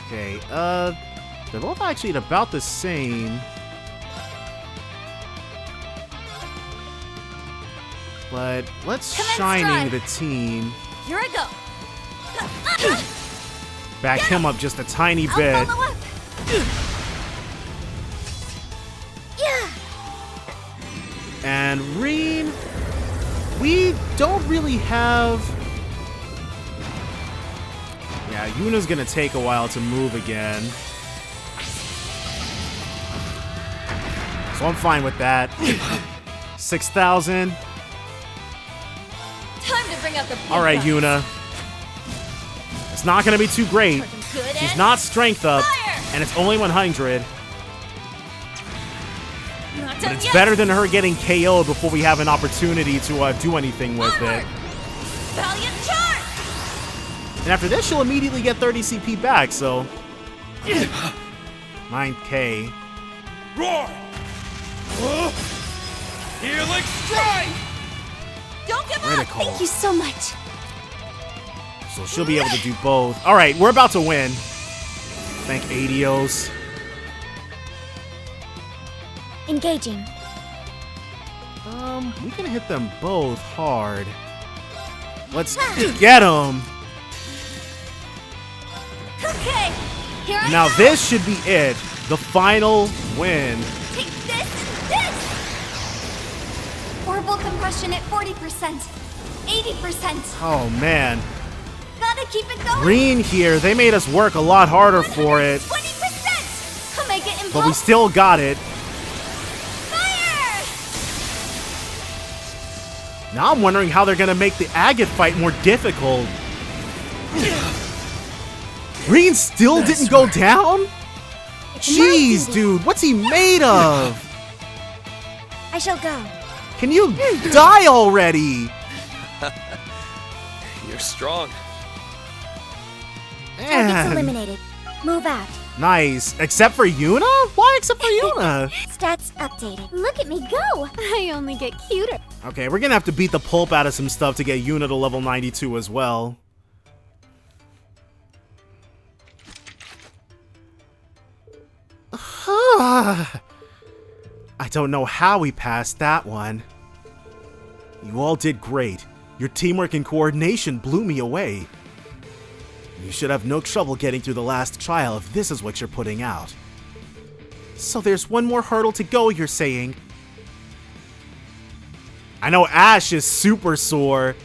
Okay, they're both actually at about the same. But let's Shining the team. Here I go. Back him up just a tiny I'll bit. follow up. Yeah! And Reen, we don't really have... Yeah, Yuna's gonna take a while to move again. So I'm fine with that. 6,000. Time to bring out the big Alright, guns. Yuna. It's not gonna be too great. Good She's and not strength up, fire! and it's only 100. Not But done it's yet. better than her getting KO'd before we have an opportunity to do anything with Onward! it. Valiant charge! And after this, she'll immediately get 30 CP back, so... 9k. Roar! Helix strike! Don't give up! Critical. Thank you so much. So she'll be able to do both. Alright, we're about to win. Thank Adios. Engaging. We can hit them both hard. Let's get them! Okay, here I Now go. this should be it. The final win. Take this and this! Orbital compression at 40%. 80%. Oh man. Gotta keep it going. Green here, they made us work a lot harder for it. 20%. Come make it But we still got it. Fire! Now I'm wondering how they're gonna make the agate fight more difficult. Green still didn't go down? Jeez, dude, what's he made of? I shall go. Can you die already? You're strong. Targets Man. eliminated. Move out. Nice. Except for Yuna? Why except for Yuna? Stats updated. Look at me go. I only get cuter. Okay, we're gonna have to beat the pulp out of some stuff to get Yuna to level 92 as well. I don't know how we passed that one. You all did great. Your teamwork and coordination blew me away. You should have no trouble getting through the last trial if this is what you're putting out. So there's one more hurdle to go, you're saying? I know Ash is super sore.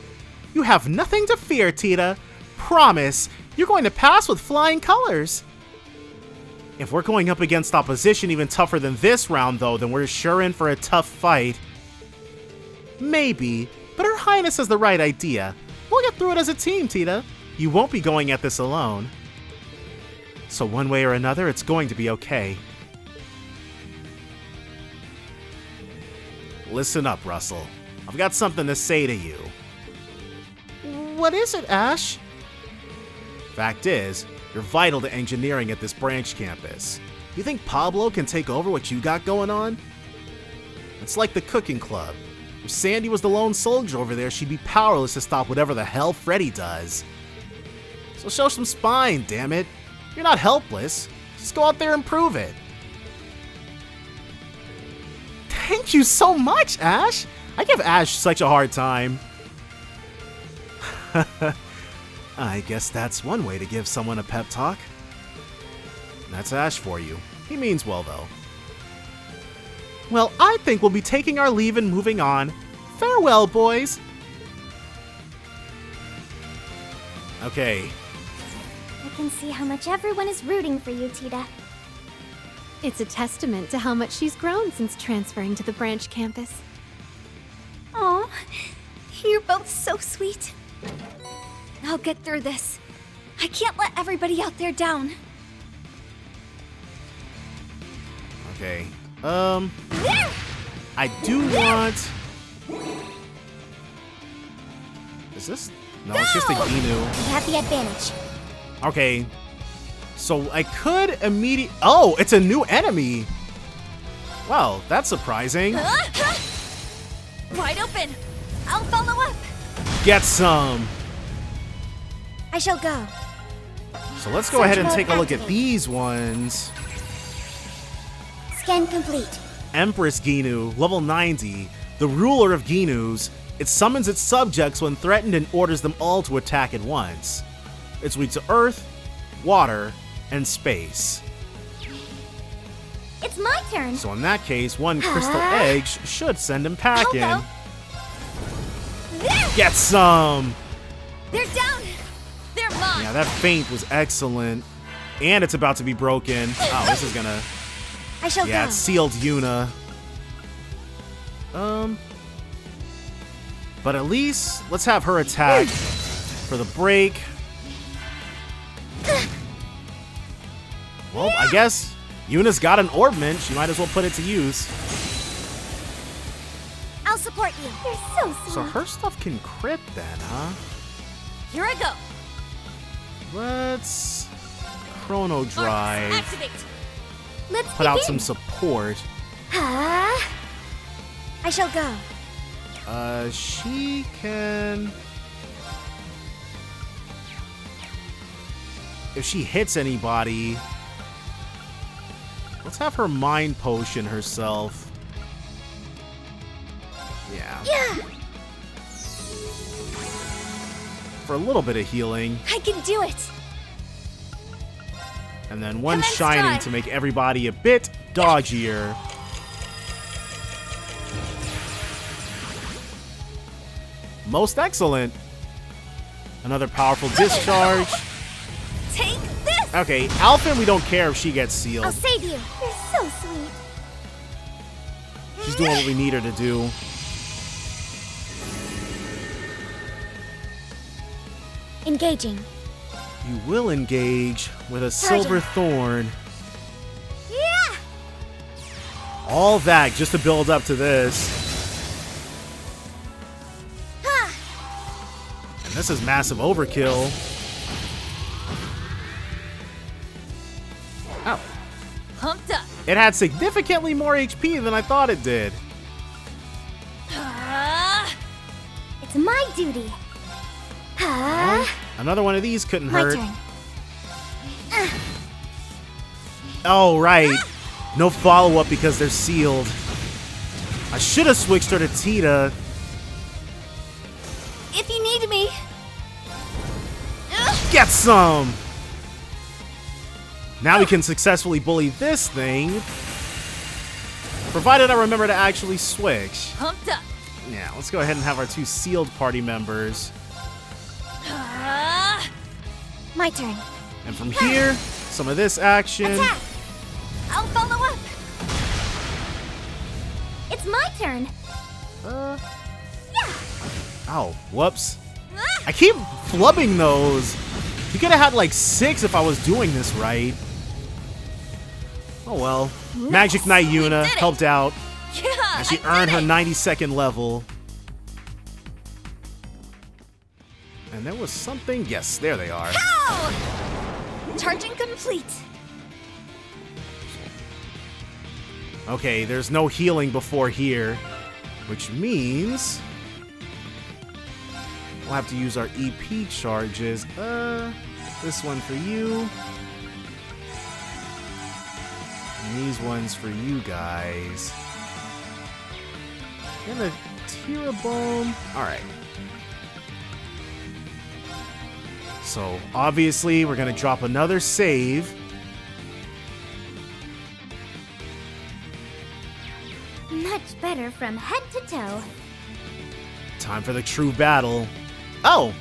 You have nothing to fear, Tita. Promise, you're going to pass with flying colors. If we're going up against opposition even tougher than this round, though, then we're sure in for a tough fight. Maybe, but Her Highness has the right idea. We'll get through it as a team, Tita. You won't be going at this alone. So one way or another, it's going to be okay. Listen up, Russell. I've got something to say to you. What is it, Ash? Fact is, you're vital to engineering at this branch campus. You think Pablo can take over what you got going on? It's like the cooking club. If Sandy was the lone soldier over there, she'd be powerless to stop whatever the hell Freddy does. So show some spine, damn it. You're not helpless. Just go out there and prove it. Thank you so much, Ash! I give Ash such a hard time. I guess that's one way to give someone a pep talk. That's Ash for you. He means well, though. Well, I think we'll be taking our leave and moving on. Farewell, boys! Okay. I can see how much everyone is rooting for you, Tita. It's a testament to how much she's grown since transferring to the branch campus. Aw, you're both so sweet. I'll get through this. I can't let everybody out there down. Okay. I do want... Is this... No, it's just a Ginu. You have the advantage. Okay. So I could immediately... Oh, it's a new enemy! Wow, that's surprising. Wide open. I'll follow up. Get some! I shall go. So let's go ahead and take a look at these ones. Scan complete. Empress Ginu, level 90, the ruler of Ginus. It summons its subjects when threatened and orders them all to attack at once. It's weak to earth, water, and space. It's my turn. So in that case, one crystal egg should send him packing. Get some! They're down! They're mine! Yeah, that feint was excellent. And it's about to be broken. Oh, this is gonna... I shall Yeah, go. it's sealed Yuna. But at least, let's have her attack for the break. Well, I guess Yuna's got an orbment. She might as well put it to use. I'll support you. You're so sweet. So her stuff can crit then, huh? Here I go. Let's Chrono Drive. Activate. Let's Put out some support. I shall go. She can... If she hits anybody... Let's have her Mind Potion herself. Yeah. For a little bit of healing. I can do it. And then one Shining to make everybody a bit dodgier. Most excellent. Another powerful discharge. Take this. Okay, Alphen, we don't care if she gets sealed. I'll save you. You're so sweet. She's doing what we need her to do. Engaging. You will engage with a Silver Thorn. Yeah. All that just to build up to this. And this is massive overkill. Ow. Pumped up. It had significantly more HP than I thought it did. It's my duty. Another one of these couldn't My hurt. turn. Oh, right. No follow-up because they're sealed. I should have switched her to Tita. If you need me. Get some! Now we can successfully bully this thing. Provided I remember to actually switch. Pumped up. Yeah, let's go ahead and have our two sealed party members. My turn. And from here, some of this action. Attack. I'll follow up. It's my turn. Ow, whoops. I keep flubbing those. You could have had like 6 if I was doing this right. Oh well. Magic Knight Yuna helped out. Yeah, And she earned her 92nd level. And there was something. Yes, there they are. Ow! Charging complete. Okay, there's no healing before here, which means we'll have to use our EP charges. This one for you. And these ones for you guys. And a Tirabome. Alright. So, obviously, we're going to drop another save. Much better from head to toe. Time for the true battle. Oh!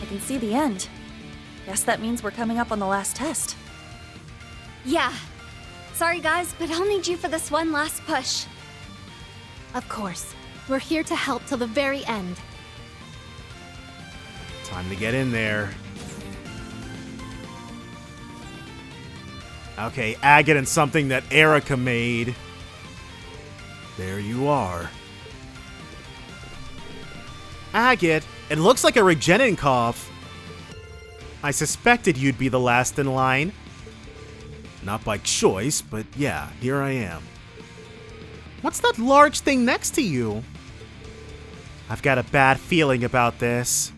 I can see the end. Guess that means we're coming up on the last test. Yeah. Sorry guys, but I'll need you for this one last push. Of course. We're here to help till the very end. Time to get in there. Okay, agate and something that Erica made. There you are. Agate, it looks like a Regenenkopf. I suspected you'd be the last in line. Not by choice, but yeah, here I am. What's that large thing next to you? I've got a bad feeling about this.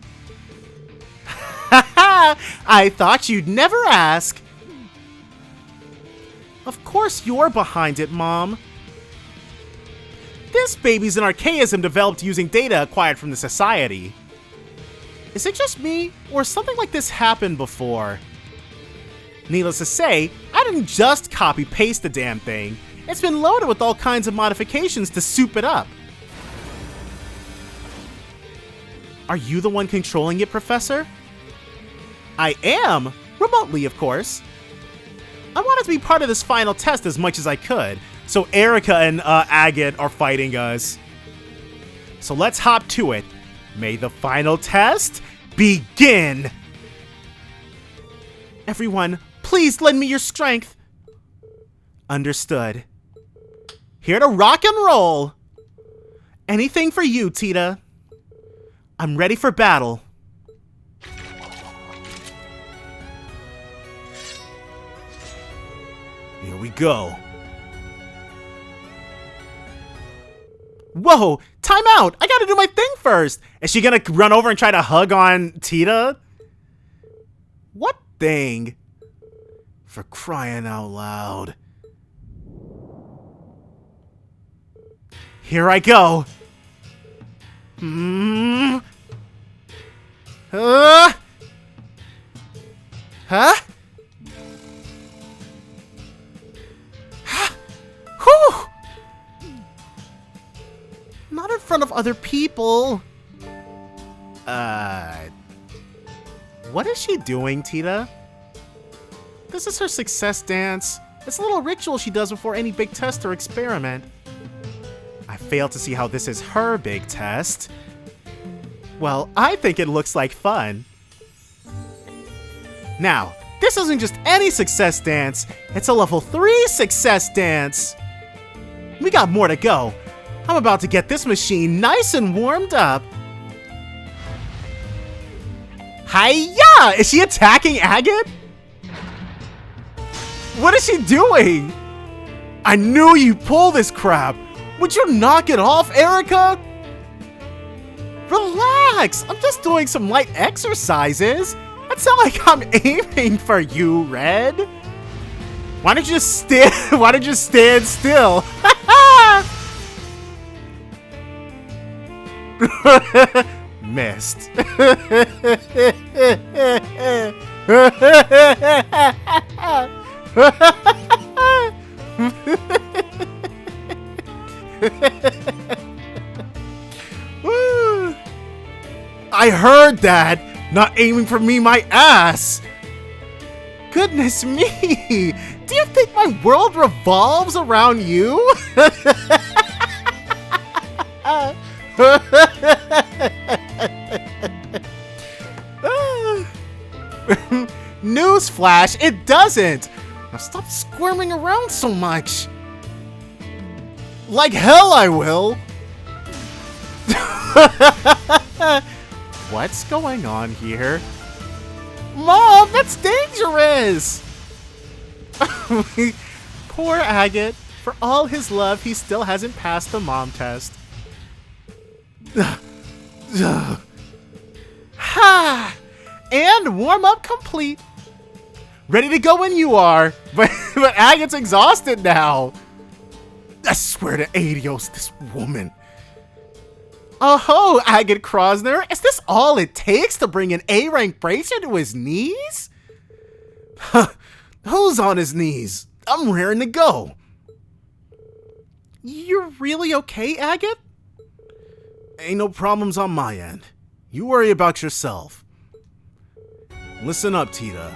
I thought you'd never ask. Of course you're behind it, Mom. This baby's an archaism developed using data acquired from the Society. Is it just me, or something like this happened before? Needless to say, I didn't just copy-paste the damn thing. It's been loaded with all kinds of modifications to soup it up. Are you the one controlling it, Professor? I am! Remotely, of course. I wanted to be part of this final test as much as I could, so Erica and Agate are fighting us. So let's hop to it. May the final test begin! Everyone, please lend me your strength. Understood. Here to rock and roll. Anything for you, Tita. I'm ready for battle. Here we go. Whoa! Time out! I gotta do my thing first! Is she gonna run over and try to hug on Tita? What thing? For crying out loud. Here I go! Huh? Whew! Not in front of other people. What is she doing, Tita? This is her success dance. It's a little ritual she does before any big test or experiment. I fail to see how this is her big test. Well, I think it looks like fun. Now, this isn't just any success dance. It's a level 3 success dance. We got more to go. I'm about to get this machine nice and warmed up. Hiya! Is she attacking Agate? What is she doing? I knew you'd pull this crap. Would you knock it off, Erica? Relax. I'm just doing some light exercises. It's not like I'm aiming for you, Red. Why don't you just stand? Why don't you stand still? Missed. Woo. I heard that. Not aiming for me, my ass. Goodness me. Do you think my world revolves around you? Newsflash, it doesn't! Now stop squirming around so much! Like hell I will! What's going on here? Mom, that's dangerous! Poor Agate. For all his love, he still hasn't passed the mom test. Ha! And warm-up complete. Ready to go when you are. But Agate's exhausted now. I swear to Adios, this woman. Oh-ho, Agate Krosner. Is this all it takes to bring an A-rank bracer to his knees? Who's on his knees? I'm raring to go. You're really okay, Agate? Ain't no problems on my end. You worry about yourself. Listen up, Tita.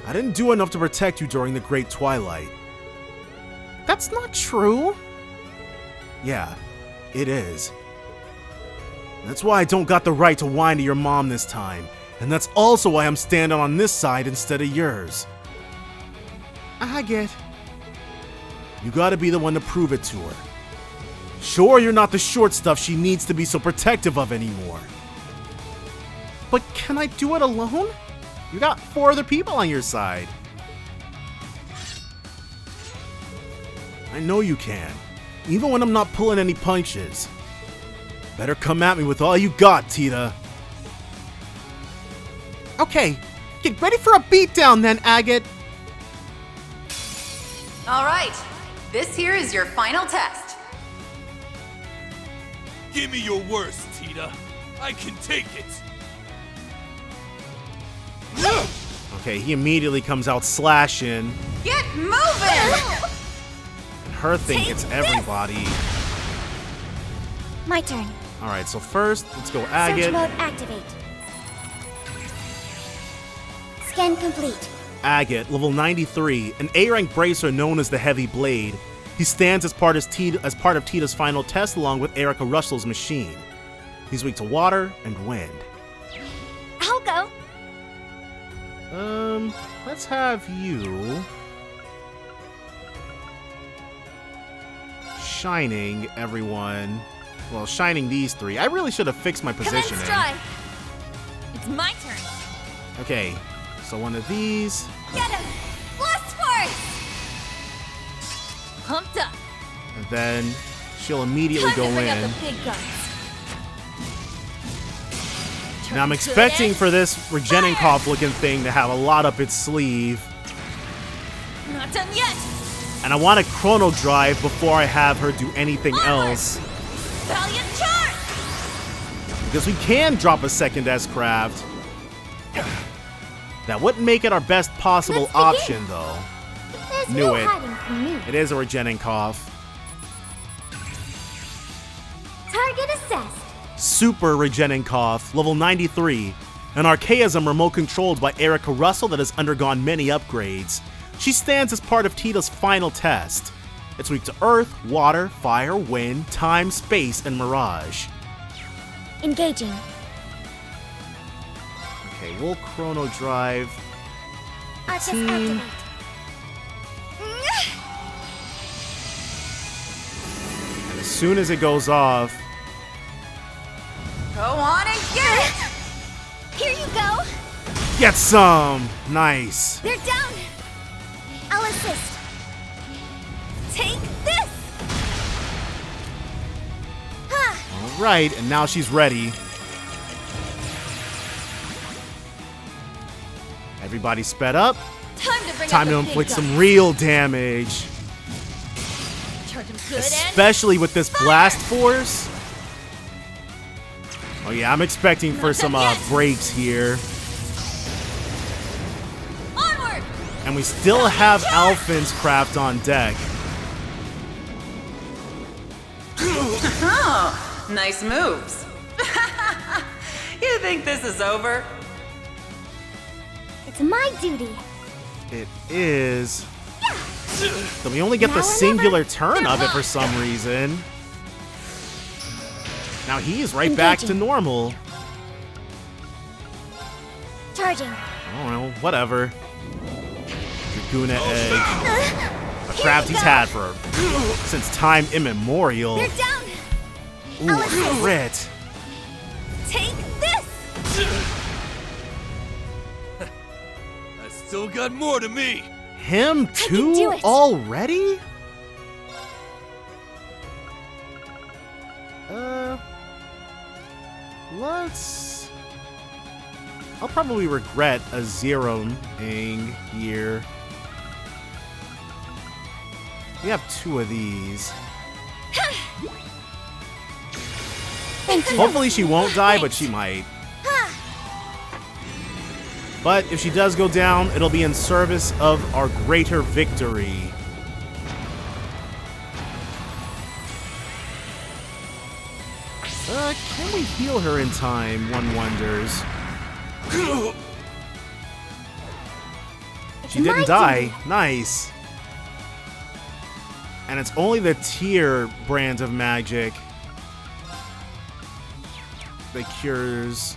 I didn't do enough to protect you during the Great Twilight. That's not true. Yeah, it is. That's why I don't got the right to whine to your mom this time. And that's also why I'm standing on this side instead of yours. Agate. You gotta be the one to prove it to her. Sure, you're not the short stuff she needs to be so protective of anymore. But can I do it alone? You got 4 other people on your side. I know you can, even when I'm not pulling any punches. Better come at me with all you got, Tita. Okay, get ready for a beatdown then, Agate. All right, this here is your final test. Give me your worst, Tita. I can take it. Okay, he immediately comes out slashing. Get moving! And her thing hits everybody. My turn. Alright, so first, let's go Agate. Search mode activate. Scan complete. Agate, level 93, an A-rank bracer known as the Heavy Blade. He stands as part of Tita's final test along with Erica Russell's machine. He's weak to water and wind. I'll go. Let's have you shining everyone. Well, shining these 3. I really should have fixed my positioning. It's my turn. Okay, so one of these. Get him! Blast force! Pumped up. And then she'll immediately go in. Now I'm expecting for this Regenenkov looking thing to have a lot up its sleeve. Not done yet. And I want a chrono drive before I have her do anything else. Valiant charge! Because we can drop a second S-Craft. That wouldn't make it our best possible option, though. There's Knew no it. hiding from me. It is a Regenenkov. Target assessed. Super Regenenkov, level 93. An Archaism remote controlled by Erica Russell that has undergone many upgrades. She stands as part of Tita's final test. It's weak to earth, water, fire, wind, time, space, and mirage. Engaging. Okay, we'll chrono drive. Arcus Team. activate. And as soon as it goes off, Go on and get it! Here you go. get some! Nice. They're down. I'll assist. Take this. Ha! Alright, and now she's ready. Everybody sped up. Time to inflict some real damage. Especially with this blast force. Oh yeah, I'm expecting for some breaks here. Onward! And we still have Alphin's craft on deck. Oh, nice moves. You think this is over? It's my duty. It is. So we only get the singular turn of it for some reason. Now he's right back to normal. Charging. I don't know, whatever. Draguna Egg. A craft he's had since time immemorial. They're down. Ooh, a crit. Take this. I still got more to me. Him too? do it. Already? Let's... I'll probably regret a zeroing here. We have 2 of these. Hopefully she won't die, but she might. But if she does go down, it'll be in service of our greater victory. Can we heal her in time, one wonders? She didn't die. Nice. And it's only the tier brand of magic that cures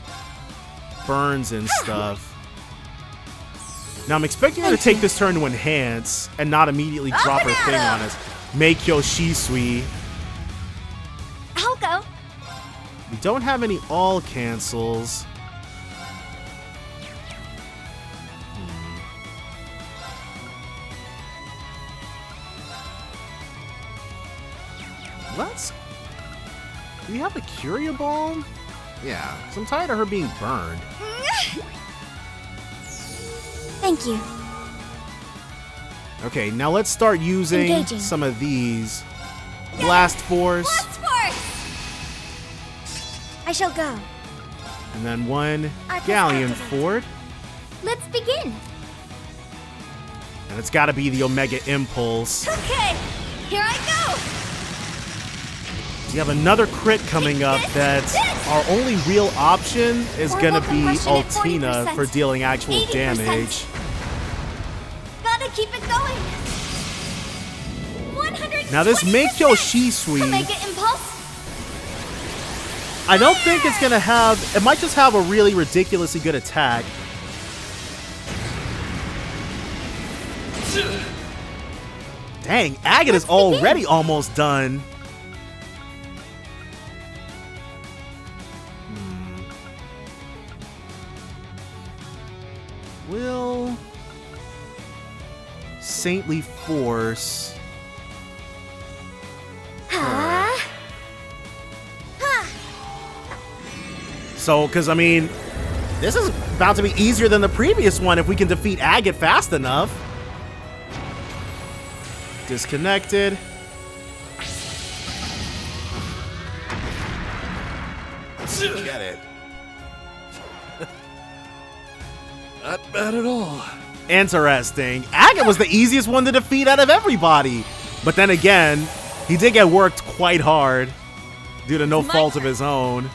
burns and stuff. Now I'm expecting her to take this turn to enhance and not immediately drop her thing on us. Meikyo Shisui. I'll go. We don't have any all cancels. Let's... Do we have a Curia Balm? Yeah, because I'm tired of her being burned. Thank you. Okay, now let's start using Engaging. some of these. Blast Force. Blast Force! I shall go. And then one I press Galleon activate. Ford. Let's begin. And it's got to be the Omega Impulse. Okay, here I go. We have another crit coming up that our only real option is going to be combustion at Altina 40%, for dealing actual 80%. damage. Gotta keep it going. 100. Now this Meikyo Shisui, Omega Impulse. I don't think it's going to have... It might just have a really ridiculously good attack. Dang, Agate is already almost done. Will Saintly Force... So, because, I mean, this is about to be easier than the previous one if we can defeat Agate fast enough. Disconnected. Get it. Not bad at all. Interesting. Agate was the easiest one to defeat out of everybody. But then again, he did get worked quite hard due to no fault of his own.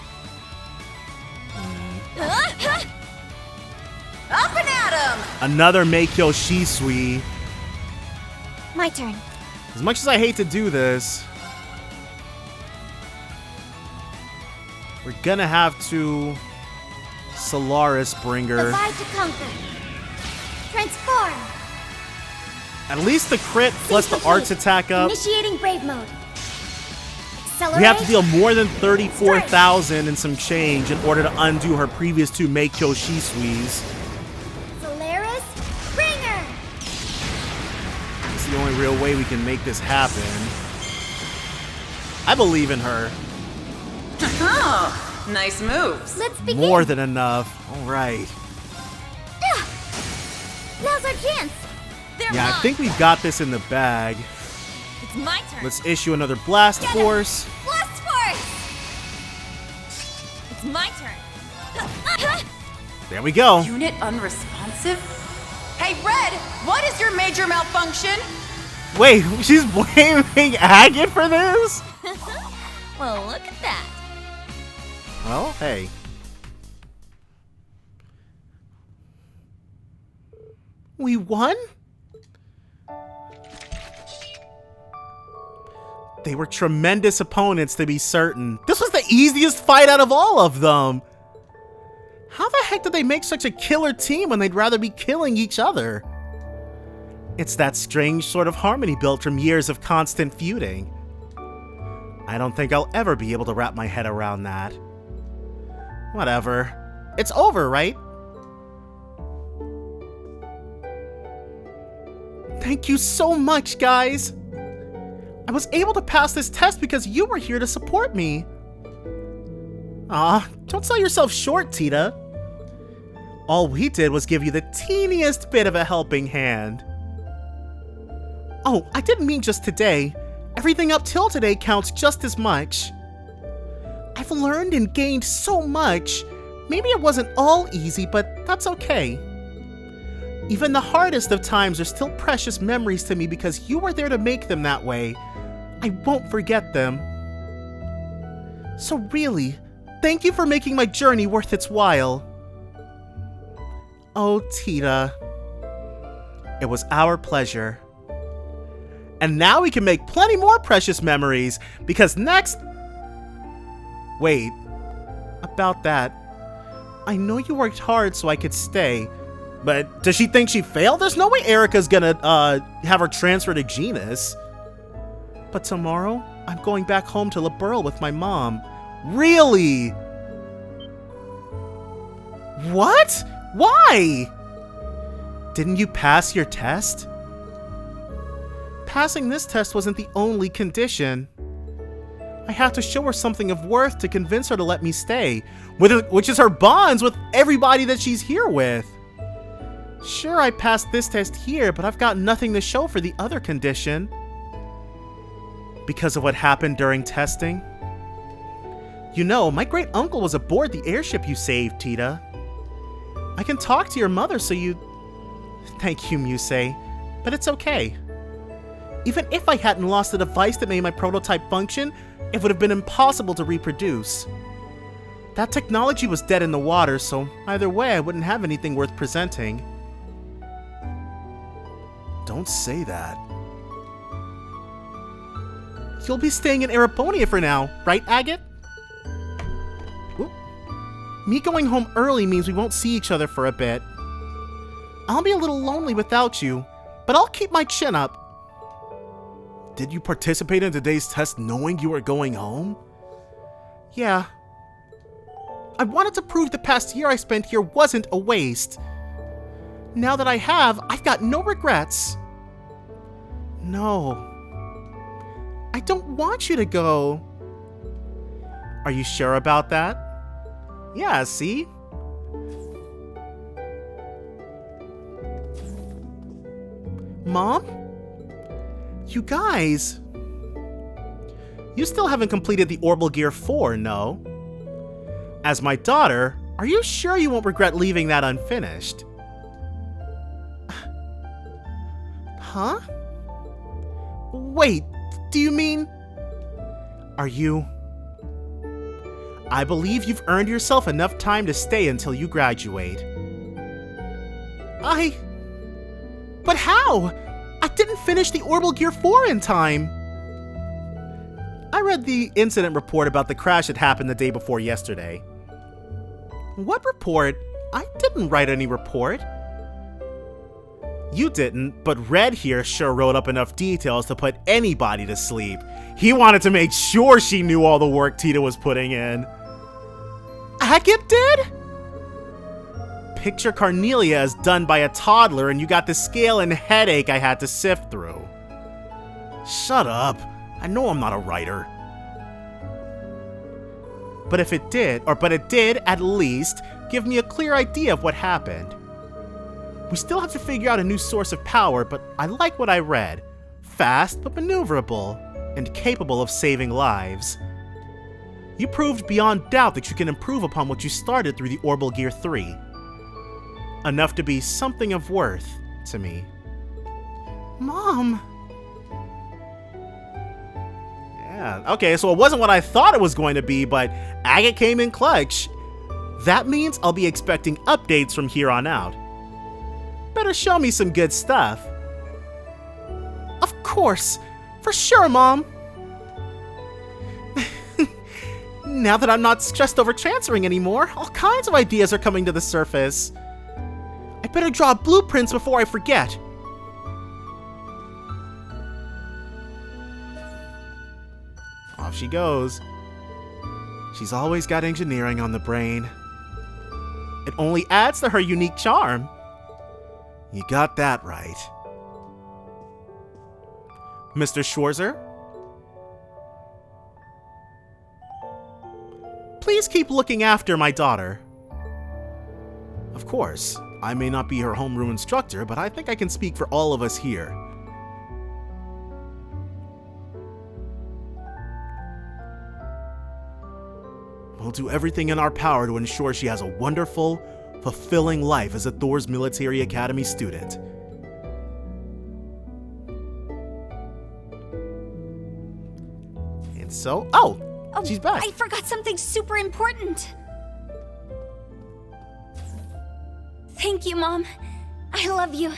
Up and at him! Another Meikyo Shisui. My turn. As much as I hate to do this, we're gonna have to Solaris Bringer. Divide to conquer. Transform. At least the crit plus the arts attack up. Initiating brave mode. Accelerate. We have to deal more than 34,000 and some change in order to undo her previous 2 Meikyo Shisuis. Solaris Bringer. It's the only real way we can make this happen. I believe in her. Oh, nice moves. Let's begin. More than enough. All right. Now's our chance. Yeah, I think we've got this in the bag. It's my turn. Let's issue another Blast Force. Blast Force. It's my turn. There we go. Unit unresponsive? Hey, Red, what is your major malfunction? Wait, she's blaming Agate for this? Well, look at that. Well, hey. We won? They were tremendous opponents, to be certain. This was the easiest fight out of all of them. How the heck did they make such a killer team when they'd rather be killing each other? It's that strange sort of harmony built from years of constant feuding. I don't think I'll ever be able to wrap my head around that. Whatever. It's over, right? Thank you so much, guys! I was able to pass this test because you were here to support me. Aw, don't sell yourself short, Tita. All we did was give you the teeniest bit of a helping hand. Oh, I didn't mean just today. Everything up till today counts just as much. I've learned and gained so much. Maybe it wasn't all easy, but that's okay. Even the hardest of times are still precious memories to me because you were there to make them that way. I won't forget them. So really, thank you for making my journey worth its while. Oh, Tita. It was our pleasure. And now we can make plenty more precious memories, because next... Wait. About that. I know you worked hard so I could stay, but does she think she failed? There's no way Erica's gonna, have her transfer to Genus. But tomorrow, I'm going back home to Liberl with my mom. Really? What? Why? Didn't you pass your test? Passing this test wasn't the only condition. I had to show her something of worth to convince her to let me stay, which is her bonds with everybody that she's here with. Sure, I passed this test here, but I've got nothing to show for the other condition. Because of what happened during testing? You know, my great uncle was aboard the airship you saved, Tita. I can talk to your mother so you... Thank you, Musei, but it's okay. Even if I hadn't lost the device that made my prototype function, it would have been impossible to reproduce. That technology was dead in the water, so either way I wouldn't have anything worth presenting. Don't say that. You'll be staying in Erebonia for now, right, Agate? Whoop. Me going home early means we won't see each other for a bit. I'll be a little lonely without you, but I'll keep my chin up. Did you participate in today's test knowing you were going home? Yeah. I wanted to prove the past year I spent here wasn't a waste. Now that I have, I've got no regrets. No. I don't want you to go. Are you sure about that? Yeah, see? Mom? You guys... You still haven't completed the Orbital Gear 4, no? As my daughter, are you sure you won't regret leaving that unfinished? Huh? Wait, do you mean... Are you... I believe you've earned yourself enough time to stay until you graduate. But how? I didn't finish the Orbital Gear 4 in time. I read the incident report about the crash that happened the day before yesterday. What report? I didn't write any report. You didn't, but Red here sure wrote up enough details to put anybody to sleep. He wanted to make sure she knew all the work Tita was putting in. Agate did? Picture Carnelia as done by a toddler and you got the scale and headache I had to sift through. Shut up. I know I'm not a writer. But it did at least give me a clear idea of what happened. We still have to figure out a new source of power, but I like what I read. Fast but maneuverable, and capable of saving lives. You proved beyond doubt that you can improve upon what you started through the Orbital Gear 3. Enough to be something of worth to me. Mom! Yeah, okay, so it wasn't what I thought it was going to be, but Agate came in clutch. That means I'll be expecting updates from here on out. Better show me some good stuff. Of course! For sure, Mom! Now that I'm not stressed over transferring anymore, all kinds of ideas are coming to the surface. I better draw blueprints before I forget. Off she goes. She's always got engineering on the brain. It only adds to her unique charm. You got that right. Mr. Schwarzer? Please keep looking after my daughter. Of course, I may not be her homeroom instructor, but I think I can speak for all of us here. We'll do everything in our power to ensure she has a wonderful, fulfilling life as a Thor's Military Academy student. And so, oh, she's back. I forgot something super important. Thank you, Mom. I love you.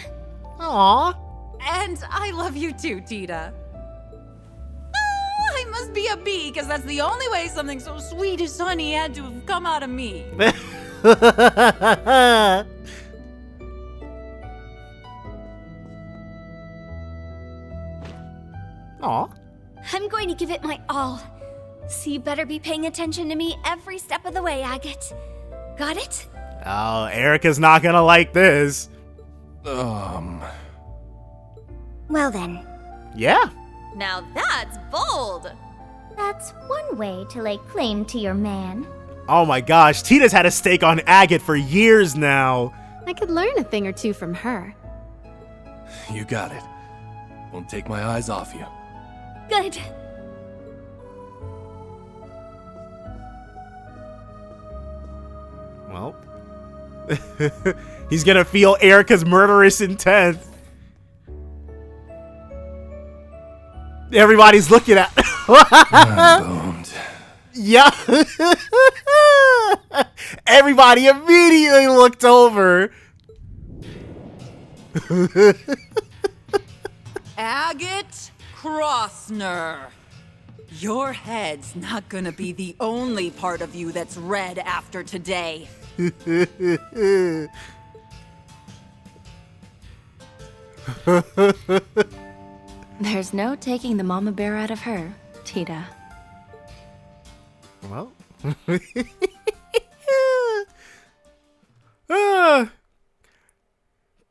Aww. And I love you too, Tita. I must be a bee, because that's the only way something so sweet as honey had to have come out of me. Aw. I'm going to give it my all. So you better be paying attention to me every step of the way, Agate. Got it? Oh, Erica's not gonna like this. Well then. Yeah. Now that's bold. That's one way to lay claim to your man. Oh my gosh, Tita's had a stake on Agate for years now. I could learn a thing or two from her. You got it. Won't take my eyes off you. Good. Well, he's gonna feel Erica's murderous intent. Everybody's looking at. Yeah. Everybody immediately looked over. Agate Crossner. Your head's not gonna be the only part of you that's red after today. There's no taking the mama bear out of her, Tita. Well.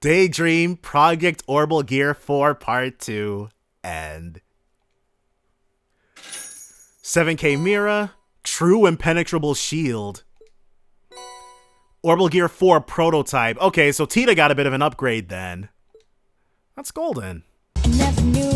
Daydream Project Orbital Gear 4 Part 2 and 7K Mira True Impenetrable Shield. Orbital Gear 4 Prototype. Okay, so Tita got a bit of an upgrade then. That's golden. I never knew